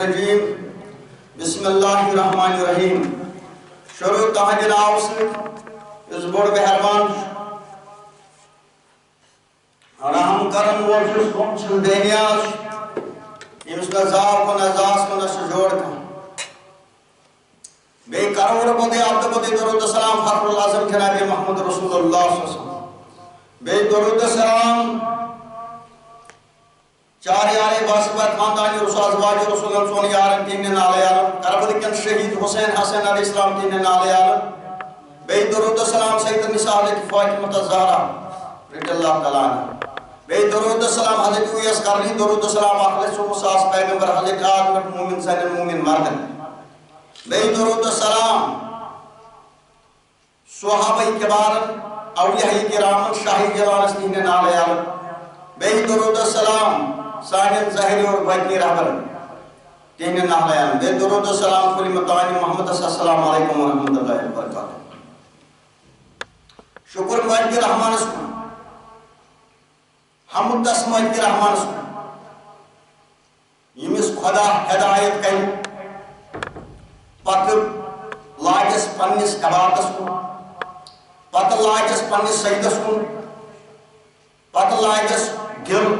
الرجیم بسم اللہ الرحمن الرحیم شروع تہنٛدِ ناوٕ سۭتۍ یُس بوٚڑ مہربان رحم کرن وول چھُس کم چھُنہٕ بے نیاز ییٚمِس نہٕ زاو کُن نہ زاس کُن نہ چھُ جوڑ کانٛہہ بیٚیہِ کرو رۄبُدے عبدٕ پتے درود السلام فخر العظم جناب محمد رسول اللہ صلی اللہ علیہ وسلم بیٚیہِ درود السلام چار یارے باسبت خاندانی رسول ازواج رسول اللہ سون یارن تین نالے یارن کربل کن شہید حسین حسین علیہ السلام تین نالے یارن بے درود السلام سید النساء حضرت فاطمہ الزہرا رضی اللہ تعالیٰ عنہ بے درود السلام حضرت اویس کرنی درود السلام اخلص و مساس پیغمبر حضرت آدم مومن زین المومن مردن بے درود السلام صحابہ کبار اولیاء کرام شاہی جلالس تین نالے یارن بے درود السلام سانن ظاہری اور باطنی رہبر تین نالے بے درود السلام کلی متعین محمد السلام علیکم ورحمۃ اللہ وبرکاتہ شکر مالک رحمان کو حمد مالک رحمان کو یمس خدا ہدایت کر پتہ لاگس پنس عبادتس کن پتہ لاگس پنس سجدس کن پتہ لاگس دل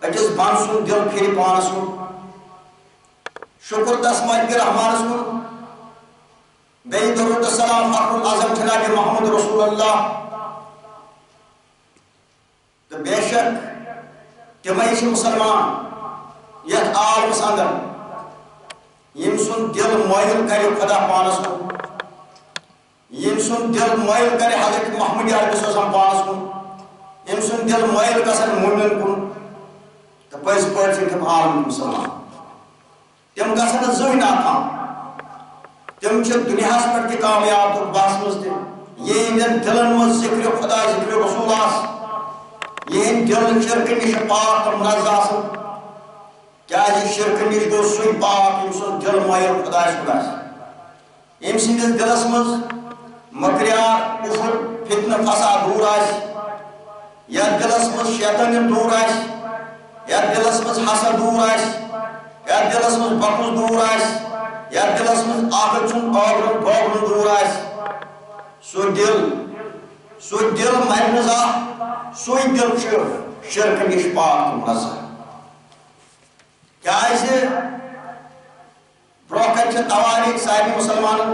اکس بن سن دل پھر پانس کن شکر تس مالک رحمانس کن بے درود السلام فخر العظم جناب محمد رسول اللہ تو بے شک تمے مسلمان یت عالمس اندر یم سن دل مائل کرے خدا پانس کن یم سن دل مائل کرے حضرت محمد عربی صلی اللہ علیہ وسلم پانس کن یم سن دل مائل گژھن مومن کن تو پز پٲٹھۍ چھِ تِم عالم مسلمان تِم گژھن نہٕ زٕہٕنۍ ناکام تِم چھِ دُنیاہس پٮ۪ٹھ تہِ کامیاب تہٕ بس منٛز تہِ یِہنٛدٮ۪ن دِلن منٛز ذِکرِ خدا ذِکرِ رسول آسہِ یِہنٛدۍ دِل شرکہٕ نِش پاک تہٕ منزٕ آسن کیٛازِ شرکہٕ نِش گوٚو سُے پاک ییٚمۍ سُنٛد دِل مٲیِل خۄدایس کُن آسہِ ییٚمۍ سٕنٛدِس دِلس منٛز مکریار کُفر فتنہٕ فساد دوٗر آسہِ یتھ دِلس منٛز شیطٲنیت دوٗر آسہِ یتھ دلس مز حسد دور آس یتھ دلس مز بغض دور آس یتھ دلس مز آخر چون آگرن بوگرن دور آس سو دل مرنزا سوی دل شرک نش پاک منزہ کیازِ برونٛہہ کن تواریخ سارے مسلمان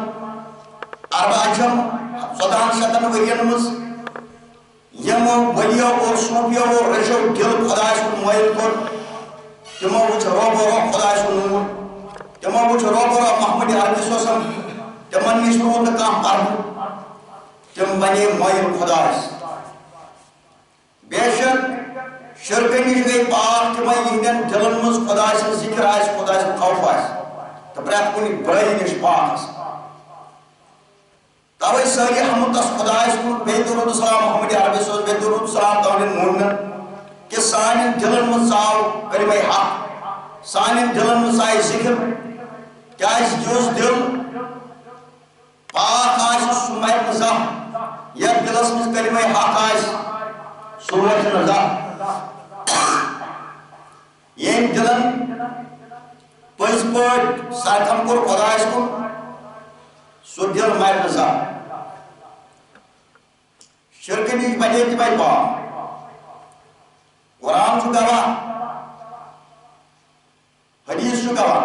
اربعجم 1400 ورین مز یم ولیو اور صوفیو اور رشو دل خدای سن مائل کر تمو وچ روب روب خدای سن نور تمو وچ روب روب محمد عربی صلی اللہ علیہ وسلم تمن نش روب کام پر تم بنے مائل خدای بے شک شرک نش گئی پاک تم یہندن دلن مز خدای سن ذکر آس خدای سن خوف آس تو پرت کن برائی نش پاک توے ساری حمد تس خدایس کن بے درود السلام محمد عربی صلی بے درود السلام تمن مومنن کہ سانن دلن من ژاو کلمہ حق سانن دلن من آئی ذکر کیاز جس دل پاک آس سہ مرِ نہٕ زانٛہہ یتھ دلس من کلمہ حق آس سہ روزِ نہٕ زانٛہہ ییٚمۍ دلن پٔزۍ پٲٹھۍ سرکھم کوٚر خدایس کن سہ دل مرِ نہٕ زانٛہہ شرک نش بنے تہ بے پاک قرآن چھُ گواہ حدیث چھُ گواہ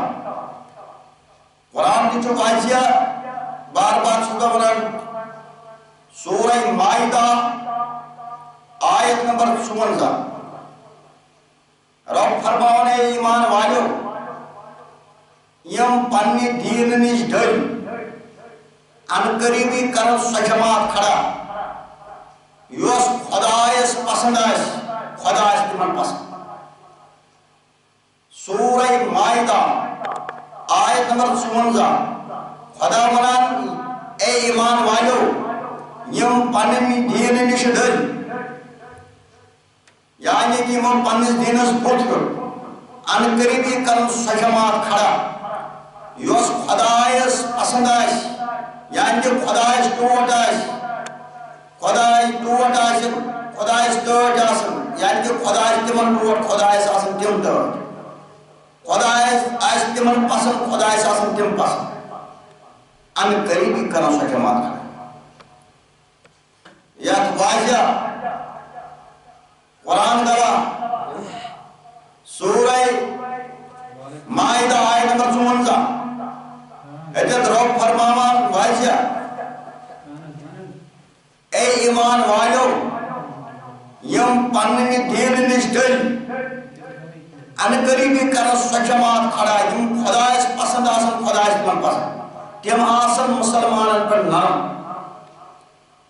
قرآن تہ چھُ واضح بار بار چھُ ونان سورہ مائدہ آیت نمبر 54 رب فرماون اے ایمان والیو یم پننہِ دین نش ڈٔلۍ ان قریبی کرن سۄ جماعت کھڑا یس خدایس پسند آس خدایس تمن پسند سورہ مائدہ آیت نمبر 54 خدا ونان اے ایمان والو یم پننہِ دین نش ڈٔلۍ یعنی کہ یمن پننس دینس بُت ہیوٚر ان قریبی کرن سۄ جماعت کھڑا یس خدایس پسند آس یعنی کہ خدایس ٹوٹ آس خدای ٹوٹ آسن خدایس ٹوٹ آسن یعنی کہ خدایس تمن ٹوٹ خدایس آسن تم ٹوٹ خدا آس تمن پسند خدا آسان تم پسند ان قریبی کرنا سو جماعت کرنا یت واضح قرآن گواہ سورہ مائدہ آیت نمبر 54 اتت رب فرماوان واضح اے ایمان والو یم پننی دین نش ڈل ان قریبی کرن سو جماعت کھڑا یم خدا پسند آسن خدا تمن پسند تم آسن مسلمانن پر نرم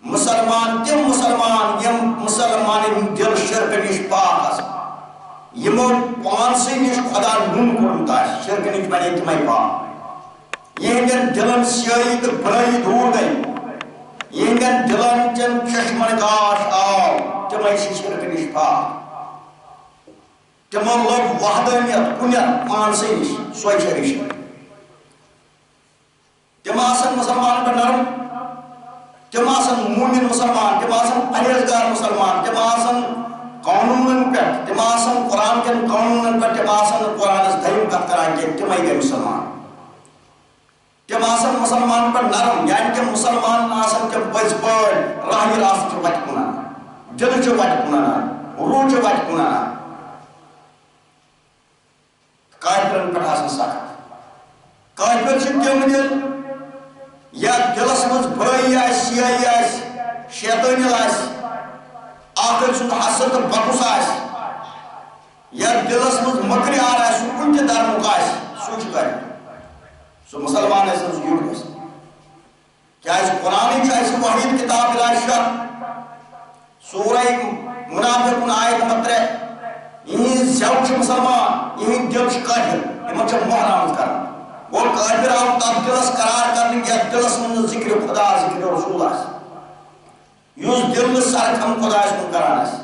مسلمان تم مسلمان یم مسلمان دل شرک نش پاک آسن یمو پانسی نش خدا نون کورمت آس شرک نش بنے تمے پاک یہندین دلن سیاہی تو برائی دور گئی یہندین دلن چن چشمن گاش آو تمے شرک نش پاک تمو لوگ وحدانیت کنیت پانسی نش سوئی شریش تم آسن مسلمان پر نرم تم آسن مومن مسلمان تم آسن پرہیزگار مسلمان تم آسن قانونن پر تم آسن قرآن کے قانونن پر تم آسن قرآن اس دھیم کت کران کے تم آئی گئے مسلمان تم آسن مسلمان پر نرم یعنی کہ مسلمان آسن کے بچ پر راہی راست کے وقت کنانا دل کے وقت کنانا روح کے وقت کنانا کافرن پر آسن ساکت کافر سے تم دل یا دلس مز برائی آس سیاہی آس شیطانی آس آخر سن حسد بکس آس یا دلس مز مکری آر آس کن کے در مک آس سوچ کر سو مسلمان ہے سن سیوٹ گس کیا اس قرآن چاہیے وحید کتاب بلا شک سورہ منافقون آیت نمبر 3 یہی زیوچ مسلمان یہی دلچ کافر یہ مجھے محرام کرنا وہ کافر آو تب دلس قرار کرنے گیا دلس من ذکر خدا ذکر رسول آس یوز دل سر کم خدا اس من کران آس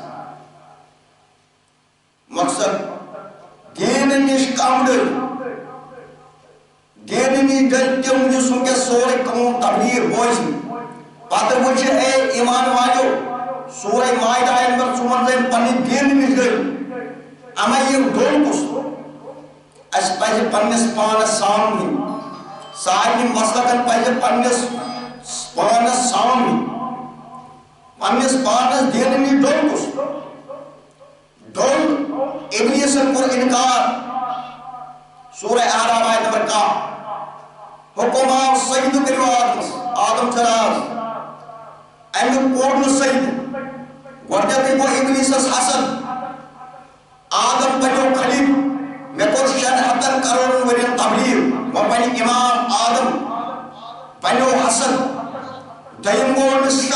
مقصد دین نش کم دل دین نش دل تم جسوں کے سورہ قوم تبلیغ بوزن پتہ وچھ اے ایمان والو سورہ مائدہ نمبر 54 پنی دین نش دل اما یہ ڈول کس اس پہلے پنس پانس سامنی سارنی مسلکن پہلے پنس پانس سامنی پنس پانس دیننی ڈول کس ڈول ابلیسن پر انکار سورہ اعراف آیت نمبر کا حکم آو سجد کریو آدم چراز ایم پورن سجد گوڑتے کو ابلیسس حسد آدم پنیو خلیف میں کو 6 کروڑ ورین تبلیغ و پنی امام آدم پنیو حسد دائم گوڑن شک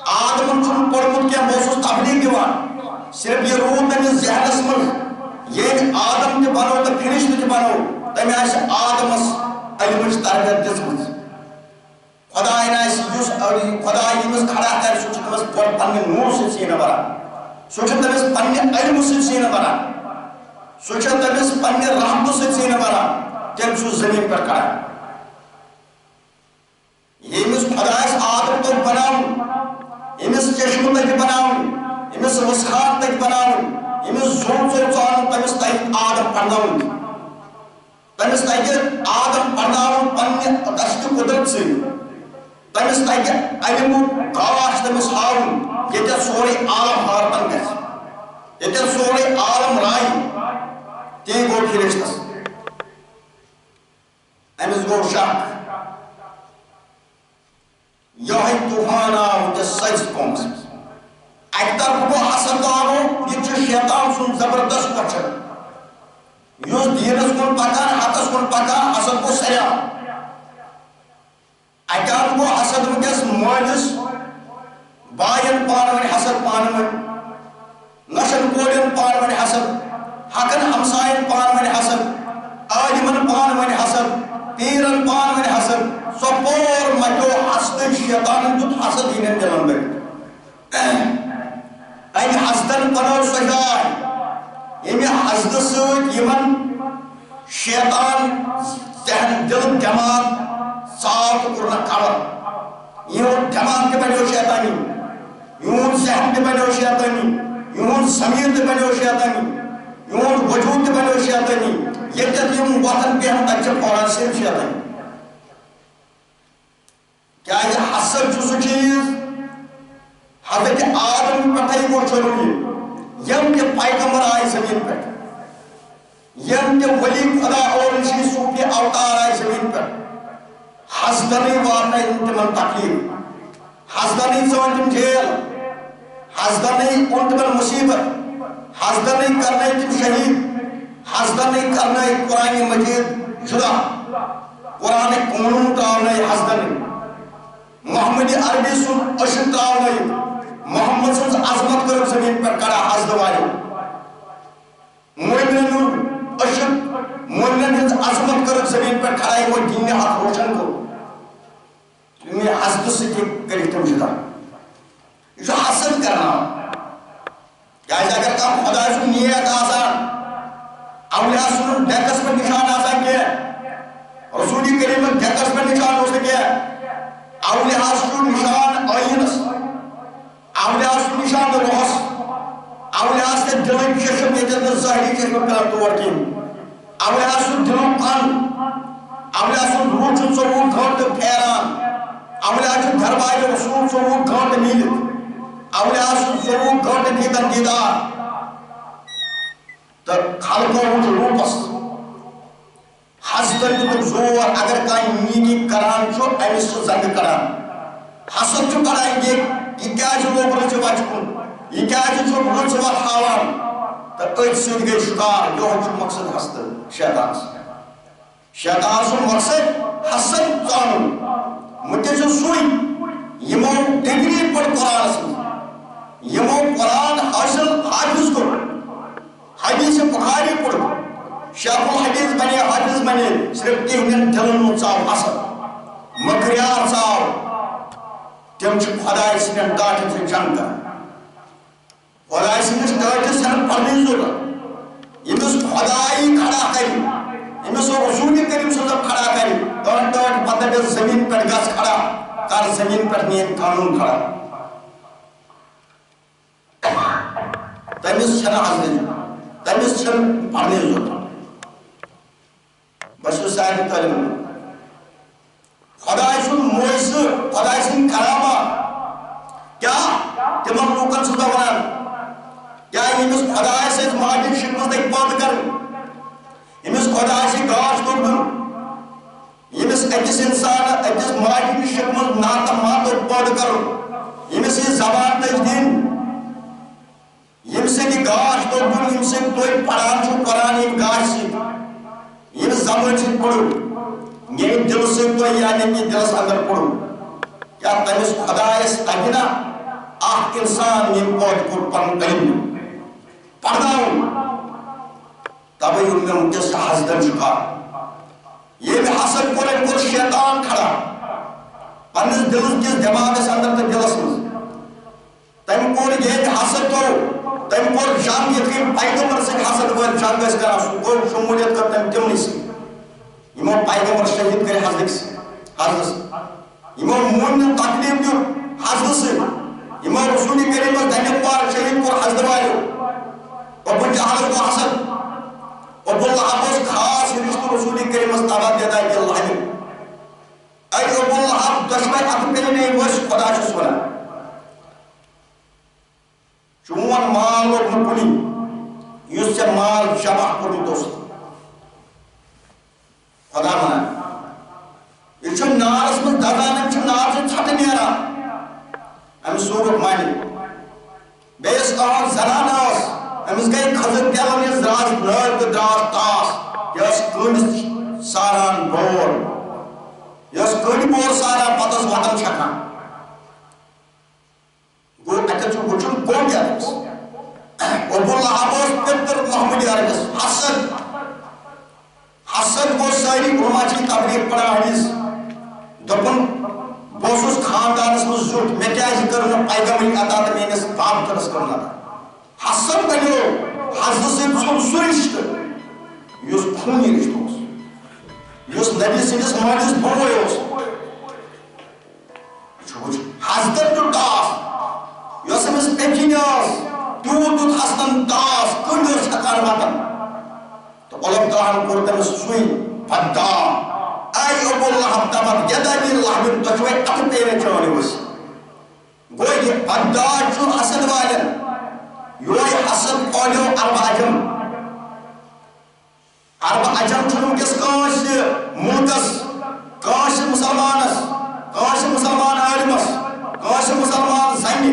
آدم چون پڑمت کیا موسوس تبلیغ دیوان صرف یہ روح تنی ذہنس من یہ آدم تی بنو تا پھرش تی بنو تمی آئیس آدمس علمش تربیت دسمت خدا اینس کھڑا کر سوچ تمس پنی نور سے سینہ برا سوچ تمس پنی علم سے سینہ برا سوچا تمس پنی رحمت سے سینہ برا تم سو زمین پر کھڑا یہ مس خدایس آدم تو بناؤں امس چشم تک بناؤں امس وسخان تک بناؤں امس زون سے چانوں تمس تک آدم پڑھناؤں تمس تک آدم پڑھناؤں پنی دشت قدرت سے تمس تک علم کاش تمس ہاؤں یہ تر سوری عالم ہار بن گئے یہ تر سوری عالم رائی تی گو پھرشتس امس گو شک یہی طوفان آو تے سجد قومس ایک طرف کو حسد آو یہ چھو شیطان سن زبردست پچھر یوز دینس کن پکان حقس کن پکان حسد کو سریا ایک طرف کو حسد مکس موجس بائین پانوین حسد پانوین نشن کوڑین پانوین حسد حقن ہمسائن پانوین حسد آجمن پانوین حسد پیرن پانوین حسد سپور مجھو حسد شیطان جت حسد ہینن دلن بیٹ این حسدن پنو سجائے یمی حسد سوچ یمن شیطان ذہن دل دماغ صاف کرنا کھڑا یون دماغ کے بنیو شیطانی یون ذہن کے بنیو شیطانی یون ضمیر کے بنیو شیطانی یون وجود کے بنیو شیطانی ییٚتٮ۪تھ یِم وۄتھان بیٚہن تَتہِ چھِ پران صرف شیطان کیٛازِ حسد چھُ سُہ چیٖز حضرت آدم پٮ۪ٹھَے گوٚو شروٗع یِم تہِ پیغمبر آیہِ زٔمیٖن پٮ۪ٹھ یِم تہِ ؤلی خۄدا اور رشی صوفی اوتار آیہِ زٔمیٖن پٮ۪ٹھ حسدنٕے واتنٲے تِمن تکلیٖف حسدنٕے ژٲنۍ تِم جیل حسدنٕے اوٚن تِمن مُصیبت حسدنٕے کرنٲے تِم شہیٖد حسدنٕے کرنٲے قرآنِ مجیٖد جُدا قرآنٕکۍ قونوٗن ترٛاونٲے حسدنٕے محمد عربی سُنٛد أچھن ترٛاونٲیِکھ محمد سٕنٛز عظمت کٔرٕکھ زٔمیٖن پٮ۪ٹھ کڑا حسدٕ والیو مومنن ہُنٛد أچھن مومنن ہٕنٛز عظمت کٔرٕکھ زٔمیٖن پٮ۪ٹھ کھڑا یِمو دیٖنہِ حق روشن کوٚر یِمے حسدٕ سۭتی کٔرِکھ تِم جُدا یہِ چھُ حسد کرناوان کیٛازِ اگر کانٛہہ خۄداے سُنٛد نیک آسان اولیاء سُنٛد ڈیکس پٮ۪ٹھ نِشان آسان کینٛہہ رسوٗلِ کریٖمس ڈیکس پٮ۪ٹھ نِشان اوس نہٕ کینٛہہ اولیاء چھُ نِشان ٲیٖنس اولیاء چھُ نِشان روحس اولیاء چھِ دِلٕکۍ چشم ییٚتٮ۪ن نہٕ ظٲہری چشم پٮ۪وان تور کِہیٖنۍ اولیاء چھُ دِلُک فن اولیاء سُنٛد روح چھُ 24 گٲنٛٹہٕ پھیران اولیاء چھُ دربارِ رسوٗل 24 گٲنٛٹہٕ میٖلِتھ اولیاء چھُ 24 گٲنٛٹہٕ دیٖدن دیٖدار تہٕ خلقو وُچھ روٗپس حسدن دیُتُکھ زور اگر کانٛہہ نیکی کران چھُ أمِس چھُ زنٛگہٕ کڑان حسد چھُ کڑان یہِ کیٛازِ لوگ رٕژِ وچہِ کُن یہِ کیٛازِ چھُ رٕژ وتھ ہاوان تہٕ أتھۍ سۭتۍ گٔے شُکار یِہوے چھُ مقصد حسدٕ شیطان سُنٛد مقصد حسد ژانُن مُدعا چھُ سُے یِمو ڈگری پٔر قرآنس منٛز یِمو قرآن حٲفظ کوٚر حدیث بخاری پوٚر شیخ الحدیث بنے حافظ بنے صرف تِہنٛدٮ۪ن دِلن منٛز ژاو حسد مکریار ژاو تِم چھِ خۄداے سٕنٛدٮ۪ن ٹاٹھٮ۪ن سۭتۍ جنگ کران خۄداے سٕنٛدِس ٹاٹھِس چھنہٕ پرنٕچ ضروٗرت ییٚمِس خۄدایی کھڑا کرِ ییٚمِس رسوٗلِ کریٖم صٲب کھڑا کرِ تِمن ٹاٹھ پتہٕ دَپٮ۪س زٔمیٖن پٮ۪ٹھ گژھ کھڑا کر زٔمیٖن پٮ۪ٹھ میٛٲنۍ قانوٗن کھڑا تٔمِس چھنہٕ حسدٕچ تٔمِس چھنہٕ پرنٕچ ضروٗرت بہٕ چھُس سارنٕے تعلیٖم دِوان خۄداے سُنٛد معجزٕ خۄداے سٕنٛدۍ کرامات کیٛاہ تِمن لوٗکن چھُس بہٕ ونان کیٛاہ ییٚمِس خۄداے سٕنٛز ماجِد شِکمٕژ لٔگۍ بنٛد کرٕنۍ ییٚمِس خۄداے سٕنٛدۍ گاش توٚگ دیُن ییٚمِس أکِس اِنسانس أکِس ماجہِ نِش شِکمٕژ ناتہٕ ماتہٕ بنٛد کرُن ییٚمِس یہِ زبان تٔج دِنۍ ییٚمہِ سۭتۍ یہِ گاش توٚگ دیُن ییٚمہِ سۭتۍ تُہۍ پران چھِو قرآن ییٚمہِ گاشہِ سۭتۍ ییٚمہِ زبٲنۍ سۭتۍ پوٚرُو ییٚمہِ دِلہٕ سۭتۍ تُہۍ یعنی کہِ دِلس انٛدر پوٚرُو کیٛاہ تٔمِس خۄدایس تگہِ نا اکھ اِنسان ییٚمہِ پٲٹھۍ کوٚر پنُن علم پرناوُن تَوَے اوٚن مےٚ وٕنکٮ۪س حسدن شِکار ییٚمہِ حسد کوٚر أمۍ کوٚر شیطان کھڑا پننِس دِلس کِس دٮ۪ماغس انٛدر تہٕ دِلس منٛز تٔمۍ کوٚر ییٚتہِ حسد کوٚر تٔمۍ کوٚر جنگ یِتھ کٔنۍ پیغمبر سٕنٛدۍ حسد وٲلۍ جنگ ٲسۍ کران سُہ کوٚر شموٗلیت کٔر تٔمۍ تِمنٕے سۭتۍ یِمو پیغمبر شہیٖد کٔرۍ حسدٕ سۭتۍ یِمو مومنن تکلیٖف دیُت حسدٕ سۭتۍ یِمو رسوٗلِ کریٖمس دنٛدِ پار شہیٖد کوٚر حسدٕ والیو ابو جہلس گوٚو حسد ابو لہب اوس خاص رشتہٕ رسوٗلِ کریٖمس تبع دیداے دِل لہبہِ اے ابو لہب دۄشوے اَتھٕ کٔرِنۍ ہے ؤسۍ خۄدا چھُس ونان چون مال لوٚگ نہٕ کُنی یُس ژےٚ مال جمع کوٚرمُت اوس خۄدا ونان یہِ چھُ نارس منٛز دزان أمِس چھُ نار سۭتۍ ژھٹہٕ نیران أمِس صوٗرُکھ معنی بیٚیِس کانٛہہ زنان ٲس أمِس گٔے کھٔزٕر تیلن یۄس درٛاس نٲر تہٕ درٛاس ٹاس یہِ ٲس کٔنٛڈۍ ساران بور یہِ ٲس کٔنٛڈۍ بور ساران پتہٕ ٲس وطن چھکان گوٚو اَتٮ۪تھ چھُ وٕچھُن گوٚو کیٛاہ أمِس ابو لہب اوس پِتٕر محمد عربِس حسد گوٚو سٲری علما چھِ تبلیغ پران حدیث دوٚپُن بہٕ اوسُس خاندانس منٛز زیُٹھ مےٚ کیٛازِ کٔر نہٕ پیغمبرٕکۍ عطا تہٕ میٲنِس بابترس کٔر نہٕ عطا حسد بنیو حسدٕ سۭتۍ ژوٚل سُہ رشتہٕ یُس خوٗنی رشتہٕ اوس یُس نبی سٕنٛدِس مٲلِس بوے اوس حسدن دیُت ٹاس یۄس أمِس پیٚچِنۍ ٲس تیوٗت دیُت حسدن ٹاس کٔنٛڈۍ ٲس ہٮ۪کان وطن تہٕ اللہ تعالیٰ کو تمس سوئی فدا آئی ابو لہب تبت یدنی لہب تجوے اکتیرے چونی بس گوئی یہ فدا جو حسد والن یوئی حسد قولیو عرب عجم چھنو کس کانش ملکس کانش مسلمانس کانش مسلمان عالمس کانش مسلمان زنی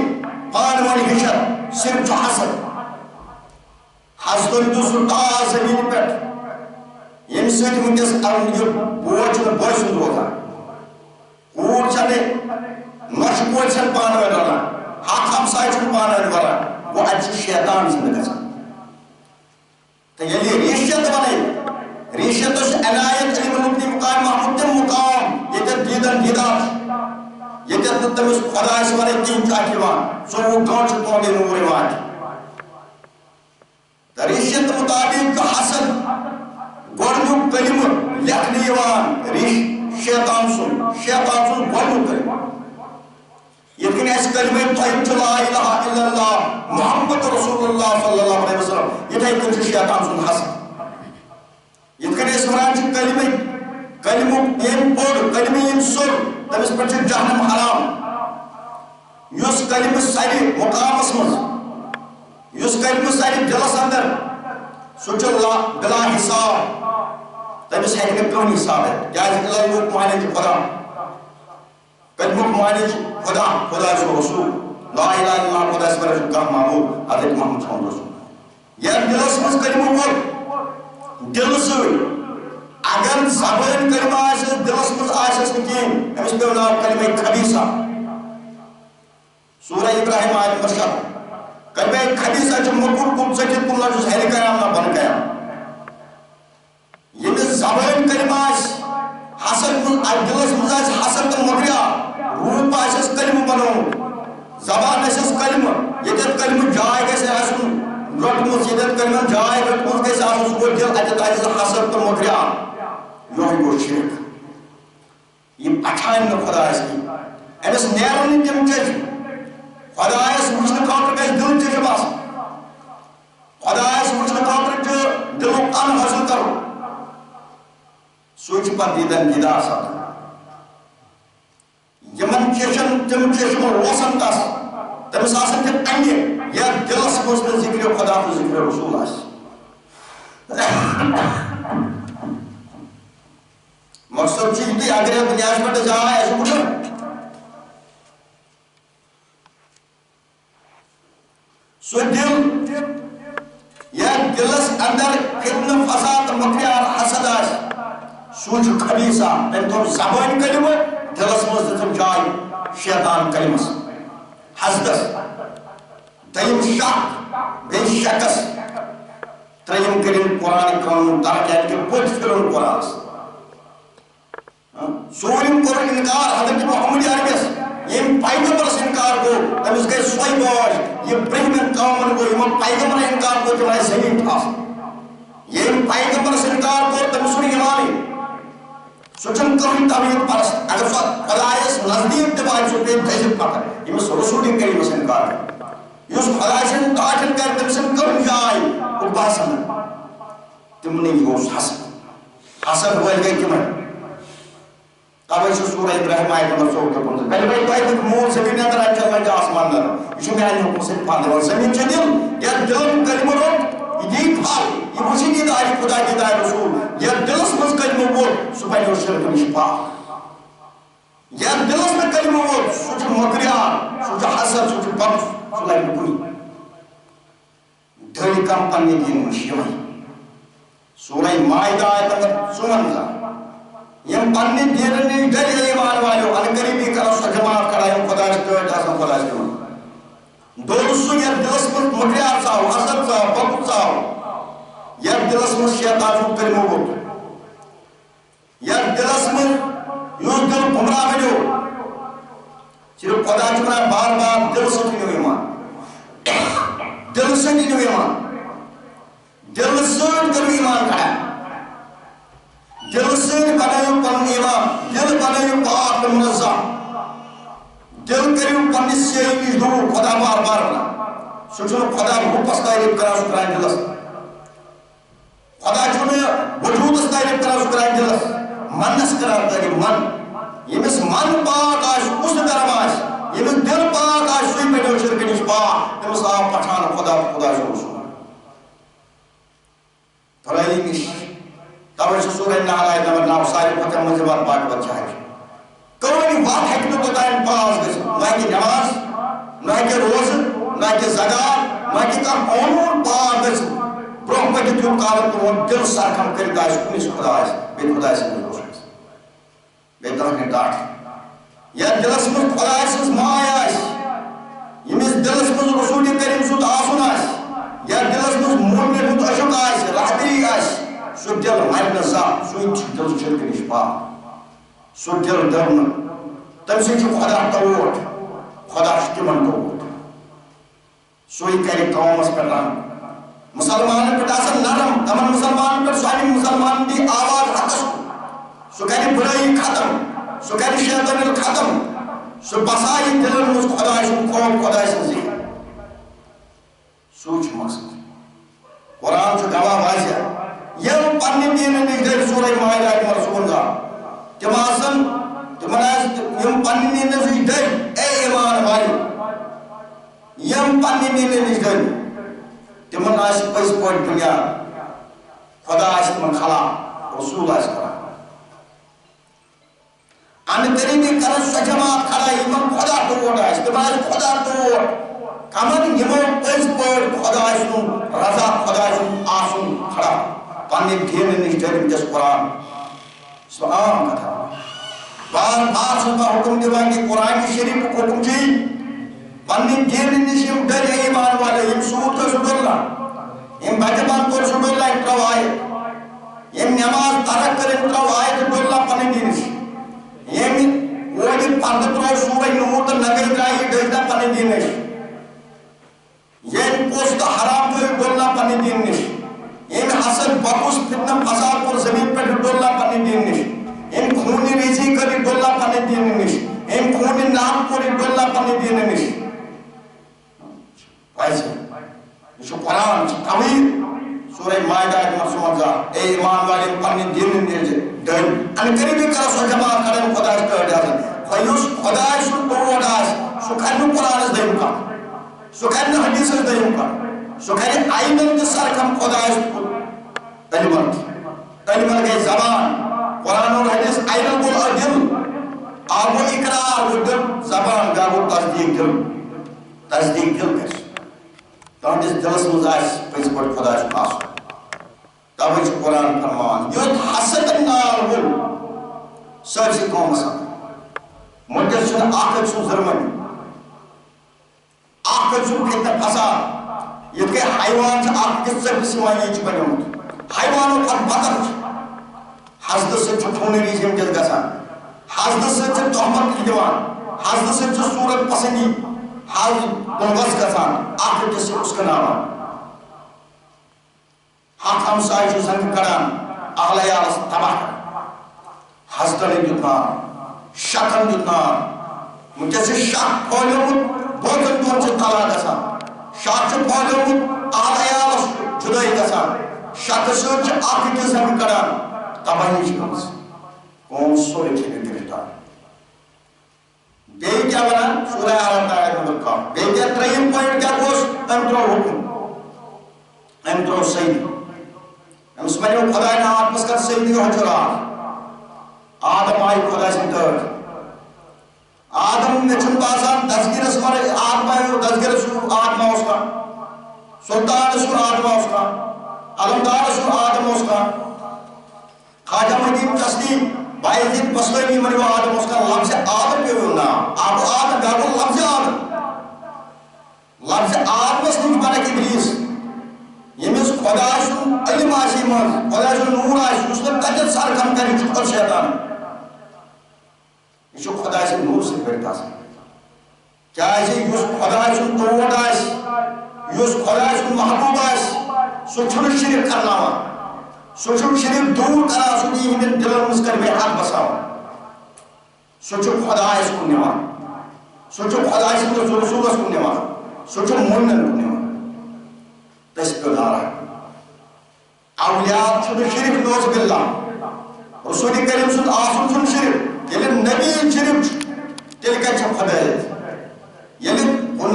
پانوانی ہشت صرف جو حسد حسدن دوسر تا زمین پیٹ یم سیٹ منکس یہ بوچ میں بوچ سن ہوتا کوڑ چلے نش کوڑ چل پانوانی والا حق ہمسائی چل پانوانی والا وہ اچھی شیطان زندگی سے تو یہ ریشت بنے ریشت اس عنایت علم نبی مقام محمود مقام یہ تر دیدن دیدار یہ تر تمس خدا اس بارے تین چاکیوان سو وہ گانچ توڑے نوری واج ریشت مطابق کا حسد گوڑنو کلم لکھنیوان شیطان سن گوڑنو کلم یہ کن ایس کلمہ طیب لا الہ الا اللہ محمد رسول اللہ صلی اللہ علیہ وسلم یہ تھا کن شیطان سن حسد یہ کن ایس مران کلمہ یم پوڑ کلمہ یم سر تمس پر جہنم حرام یس کلمہ ساری مقام اسمز یس کلمہ ساری دلس اندر سوچ اللہ بلا حساب تمس ہے کون حساب ہے کیا ذکر اللہ معنی خدا کلمہ معنی خدا خدا سو رسول لا الہ الا اللہ خدا اس پر کام معبود حضرت محمد صلی اللہ علیہ وسلم یہ دلس مز کلمہ وہ دل سوئی اگر زبان کلمہ آئیس دلس مز آئیس نکین ہمیں اس پہ اللہ کلمہ خبیصہ سورہ ابراہیم آیت مرشد کلمہ خبیصہ جو مقبول کم سکت کم لجو سہری قیام نہ بن قیام یہ میں زبان کلمہ آئیس حسد دلس مز آئیس حسد تم مغریہ روح پاشس کلمہ بنو زبان ایسس کلمہ یہ تر کلمہ جائے کیسے آسن رٹمس یہ تر کلمہ جائے رٹمس کیسے آسن سکو دل اجت آئیس حسد تم مغریہ یوہی گو شرک یہ اٹھائن میں خدا اس کی ایمس نیرونی تم چیز خدا اس مجھنے کانٹر کا دل چیز باس خدا اس مجھنے کانٹر جو دل ان حاصل کرو سوچ پر دیدن دیدار ساتھ یمن چیشن تم چیشن روسن تاس تم ساسن کے انگے یا دل سمجھنے ذکر خدا کو ذکر رسول آس مقصد چیز بھی اگر یہ بنیاش پر جہاں ہے ایسے کچھ سو دل یا دلس اندر فتن فساد مکریار حسد آس سوچ خبیصہ تم تو زبان کلمہ دلس مزدتم جائے شیطان کلمس حسدس دیم شاک بین شکس تریم کریم قرآن قانون ترکیت کے بہت فرون قرآن سوریم قرآن انکار حضرت محمد عربیس یہ پیغمبر سے انکار کو تم اس کے سوئی باش یہ برہمن قومن کو یہ پیغمبر انکار کو جو ہے زمین تھا یہ پیغمبر سے انکار کو تم سوئی امامی سوچن کرن تعمیر پرست اگر خدایس نزدیک دبائی سو پید تحجب پاتا ہے یہ میں رسولی کریم سے انکار ہے یہ اس خدایشن تاجن کر تم سن کرن جائی وہ باسن تم نے یہ اس حسن ہوئے گئے کمیں تب ایسے سورہ ابراہیم آئے نمبر 100 کے پنجھے پہلے بھائی تو ایک مول زمین اندر آئے چلنا جا آسمان در یہ میں آئے حکم سے پاندے اور زمین چھ دل یا دل کلمہ روٹ یہ پھال یہ مجھے نہیں داری خدا کی داری رسول یا دلس مز کلمہ بول سبحانی اور شرک نش پاک یا دلس میں کلمہ بول سوچ مکریان سوچ حسد سوچ بغض سلائی بکنی دھڑی کم پنی دین مشیوئی سورہ مائدہ آیت اندر سومن ذا یم پنی دیرنی ڈری ایمان والو ان قریبی کرو سا جماعت کرا یم خدا اس دوئے جاسم خدا اس دوئے دوستو یا دلس مز مکریان ساو حسد ساو بغض ساو یا دلس مز شیطان سو کلمہ بول یا دلس مز یوں دل گمراہ ملیو صرف خدا چکنا بار بار دل سے نہیں ایمان دل سے نہیں ایمان دل سے کرو ایمان کھڑا دل سے بنائیو پن ایمان دل بنائیو پاک منظم دل کریو پن سے ایک دور خدا بار بار بنا سوچو خدا روح پس کا ایک کرا سکرائیں دل سے خدا وجودس تعریف کران سہ کران دلس منس کران تعریف من یمس من پاک اس گرم یمس دل پاک سی بنو شرک نش پاک تمس آو پٹھان خدا خدا رسول فرائی نش توے سورہ نحل آیت نمبر 9 ساری کھۄتہٕ مزیدار پاک بچہ ہے کٕہٕنۍ وقت ہیٚکہِ نہٕ توٚتام پاس گٔژھِتھ نہ ہیٚکہِ نماز نہ ہیٚکہِ روزٕ نہ ہیٚکہِ زکات نہ ہیٚکہِ کانٛہہ قونوٗن پاک گٔژھِتھ برونٛہہ پٔکِتھ یوٚت کالہٕ تُہُنٛد دل سرخم کٔرِتھ آسہِ کُنِس خدا آسہِ بیٚیہِ خۄداے سٕنٛدِس دوستس بیٚیہِ تٔہٕنٛدِ ڈاٹھ یتھ دلس منٛز خۄداے سٕنٛز ماے آسہِ ییٚمِس دلس منٛز رسوٗلِ کریٖم سُنٛد آسُن آسہِ یتھ دلس منٛز مومنہِ ہُنٛد عشق آسہِ رہبری آسہِ سُہ دل مرِ نہٕ زانٛہہ سُے چھُ دل شرکہٕ نِش پاک سُہ دل دل نہٕ تٔمۍ سۭتۍ چھُ خۄدا ٹوٹھ خۄدا چھُ تِمن ٹوٹھ سُے کرِ قومس پٮ۪ٹھ رحم مسلمانن پٮ۪ٹھ آسن نرم تمن مسلمانن پٮ۪ٹھ سانہِ مسلمان دی آواز حقس سُہ کرِ بُرٲیی ختم سُہ کرِ شیطان ختم سُہ بسایہِ دلن منٛز خۄداے سُنٛد خوف خۄداے سٕنٛز ذکر سُے چھُ مقصد قرآن چھُ گواہ واضح یم پننہِ دیٖنہٕ نِش گٔے سورہ مائدہ نمبر 57 تِم آسن تِمن آسہِ یم پننہِ دیٖنہٕ نِش گٔے اے ایمان والٮ۪و یم پننہِ دیٖنہٕ نِش گٔے تِمن آسہِ پٔزۍ پٲٹھۍ دُنیا خۄدا آسہِ تِمن خلا رسول آسہِ خلا ان قریبی کرن سۄ جماعت کھڑا یمن خۄدا ٹوٹھ آسہِ تِم آسہِ خۄدا ٹوٹھ کمن یمو پٔزۍ پٲٹھۍ خۄداے سُنٛد رضا خۄداے سُنٛد آسُن کھڑا پننہِ دیٖنہٕ نِش ڈٔرِمٕتِس قرآن سُہ عام کتھا بار بار چھُس بہٕ حُکم دِوان کہِ قرآنہِ شریٖفُک حُکم چھُ یی پننہِ دیٖنہٕ نِش یِم ڈٔرۍ ایمان والے یِم سوٗد کٔر سُہ ڈوٚلنا یِم بچہِ بنٛد کوٚر سُہ ڈوٚلنا أمۍ ترٛٲو آیت یِم نٮ۪ماز ترک کٔر أمۍ ترٛٲو آیت ڈوٚلنا پننہِ دیٖنہٕ نِش ییٚمہِ وٲلہِ پردٕ ترٛوو سورہ نوٗر تہٕ نگٔر درٛاے یہِ ڈٔلۍ پننہِ دیٖنہٕ نِش ییٚمہِ پوٚژھ تہٕ حرام تھٲو ڈوٚلنا پننہِ دیٖنہٕ نِش ییٚمہِ حسد بۄکُس فتنہٕ فساد کوٚر زمیٖن پٮ۪ٹھ ڈوٚلنا پننہِ دیٖنہٕ نِش ییٚمہِ خوٗنہِ ریٖزی کٔر یہِ ڈوٚلنا پننہِ دیٖنہٕ نِش ییٚمہِ خوٗنہِ نام کوٚر یہِ ڈوٚلنا پننہِ دیٖنہٕ نِش یہ چھُ قرآن چھُ توے سورہ مائدہ نمبر 57 اے ایمان والے پننہِ دیٖنہٕ نِش ڈٔلۍ ان قریبی کر سۄ جماعت کھڑا خۄدایس ٹٲٹھۍ آسان یُس خۄداے سُنٛد ٹوٹھ آسہِ سُہ کرِ نہٕ قرآنس دوٚیِم کتھ سُہ کرِ نہٕ حدیثس دوٚیِم کتھ سُہ کرِ آیندن تہِ سرکم خۄدایس علمن علمن گٔے زبان قرآن اور حدیث علم گوٚو دل آب گوٚو اقرار گوٚو دل زبان بیٛاکھ گوٚو تصدیٖق دل گژھِ تُہنٛدِس دلس منٛز آسہِ پٔزۍ پٲٹھۍ خۄداے سُنٛد آسُن توے چھُ قرآن فرمان یوٚت حسد نار وول سٲرسٕے قومس وٕنکیٚس چھُنہٕ اکھ أکۍ سُنٛد ظُلمن اکھ أکۍ سُنٛد فتنہٕ فساد یِتھ کٔنۍ حیوان چھُ اکھ أکِس ژٔٹِس یِوان یی چھُ بنیومُت حیوانو کھۄتہٕ بدتر چھُ حسدٕ سۭتۍ چھُ خوٗنہٕ ریٖزی وٕنکیٚس گژھان حسدٕ سۭتۍ چھِ تہمت دِوان حسدٕ سۭتۍ چھُ صوٗرت پسنٛدی حظ گژھان اکھ أکِس چھِ اُسکناوان حق ہمساے چھُ زنٛگہٕ کڑان اہل عیالس تباہ کران حسدن دیُت نار شکن دیُت نار وٕنکیٚس چھُ شک پھٲلیومُت بٲژن دۄن چھِ طلاق گژھان شک چھُ پھٲلیومُت اہل عیالس جُدٲیی گژھان شکہٕ سۭتۍ چھِ اکھ أکِس زنٛگہٕ کڑان تباہی چھِ گٔمٕژ قوم سورُے چھِ گرفتار بیٚیہِ کیٛاہ وَنان سورہ اعراف آیت نمبر 1 بیٚیہِ کیٛاہ ترٛیٚیِم پویِنٹ کیٛاہ اوس أمۍ ترٛوو حُکم أمۍ ترٛوو صحیح أمِس وَنیو خۄداین آتمس کر صحیح حُجرات آدم آیہِ خۄداے سٕنٛدۍ تٲٹھۍ آدم مےٚ چھُنہٕ باسان دسگیٖرس ورٲے آتما دسگیٖرس سُنٛد آتما اوس کانٛہہ سُلطانس سُنٛد آتما اوس کانٛہہ علمدارس سُنٛد آتما اوس کانٛہہ خواجہ مدیٖن چشتی بایزید بسلٲمی یِمن یِوان آدم اوس کانٛہہ لفظِ آدم پیوٚو ناو آبو آدم بیٛاکھ گوٚو لفظِ آدم لفظِ آدمس نِش بنکھ ابلیٖس ییٚمِس خۄداے سُنٛد علم آسہِ منٛز خۄداے سُنٛد نوٗر آسہِ یُس نہٕ تتٮ۪تھ سرکم کرِ یہِ چھُ خۄد شیطان یہِ چھُ خۄداے سٕنٛدِ نوٗرٕ سۭتۍ بٔرِتھ آسان کیٛازِ یُس خۄداے سُنٛد ٹوٹھ آسہِ یُس خۄداے سُنٛد محبوٗب آسہِ سُہ چھُنہٕ شرک کرناوان سُہ چھُنہٕ شرک دوٗر کران سُہ یی یِہنٛدٮ۪ن دلن منٛز کر مےٚ حق بساوان سُہ چھُ خۄدایس کُن نِوان سُہ چھُ خۄداے سٕنٛدِس رسوٗلس کُن نِوان سُہ چھُ مُمنن کُن نِوان تٔسۍ پیوٚو ناراض اولیاء چھُنہٕ شرک نوز باللہ رسول کریم سُنٛد آسُن چھُنہٕ شرک ییٚلہِ نبی شرک چھُ تیٚلہِ کتہِ چھےٚ خۄدایت ییٚلہِ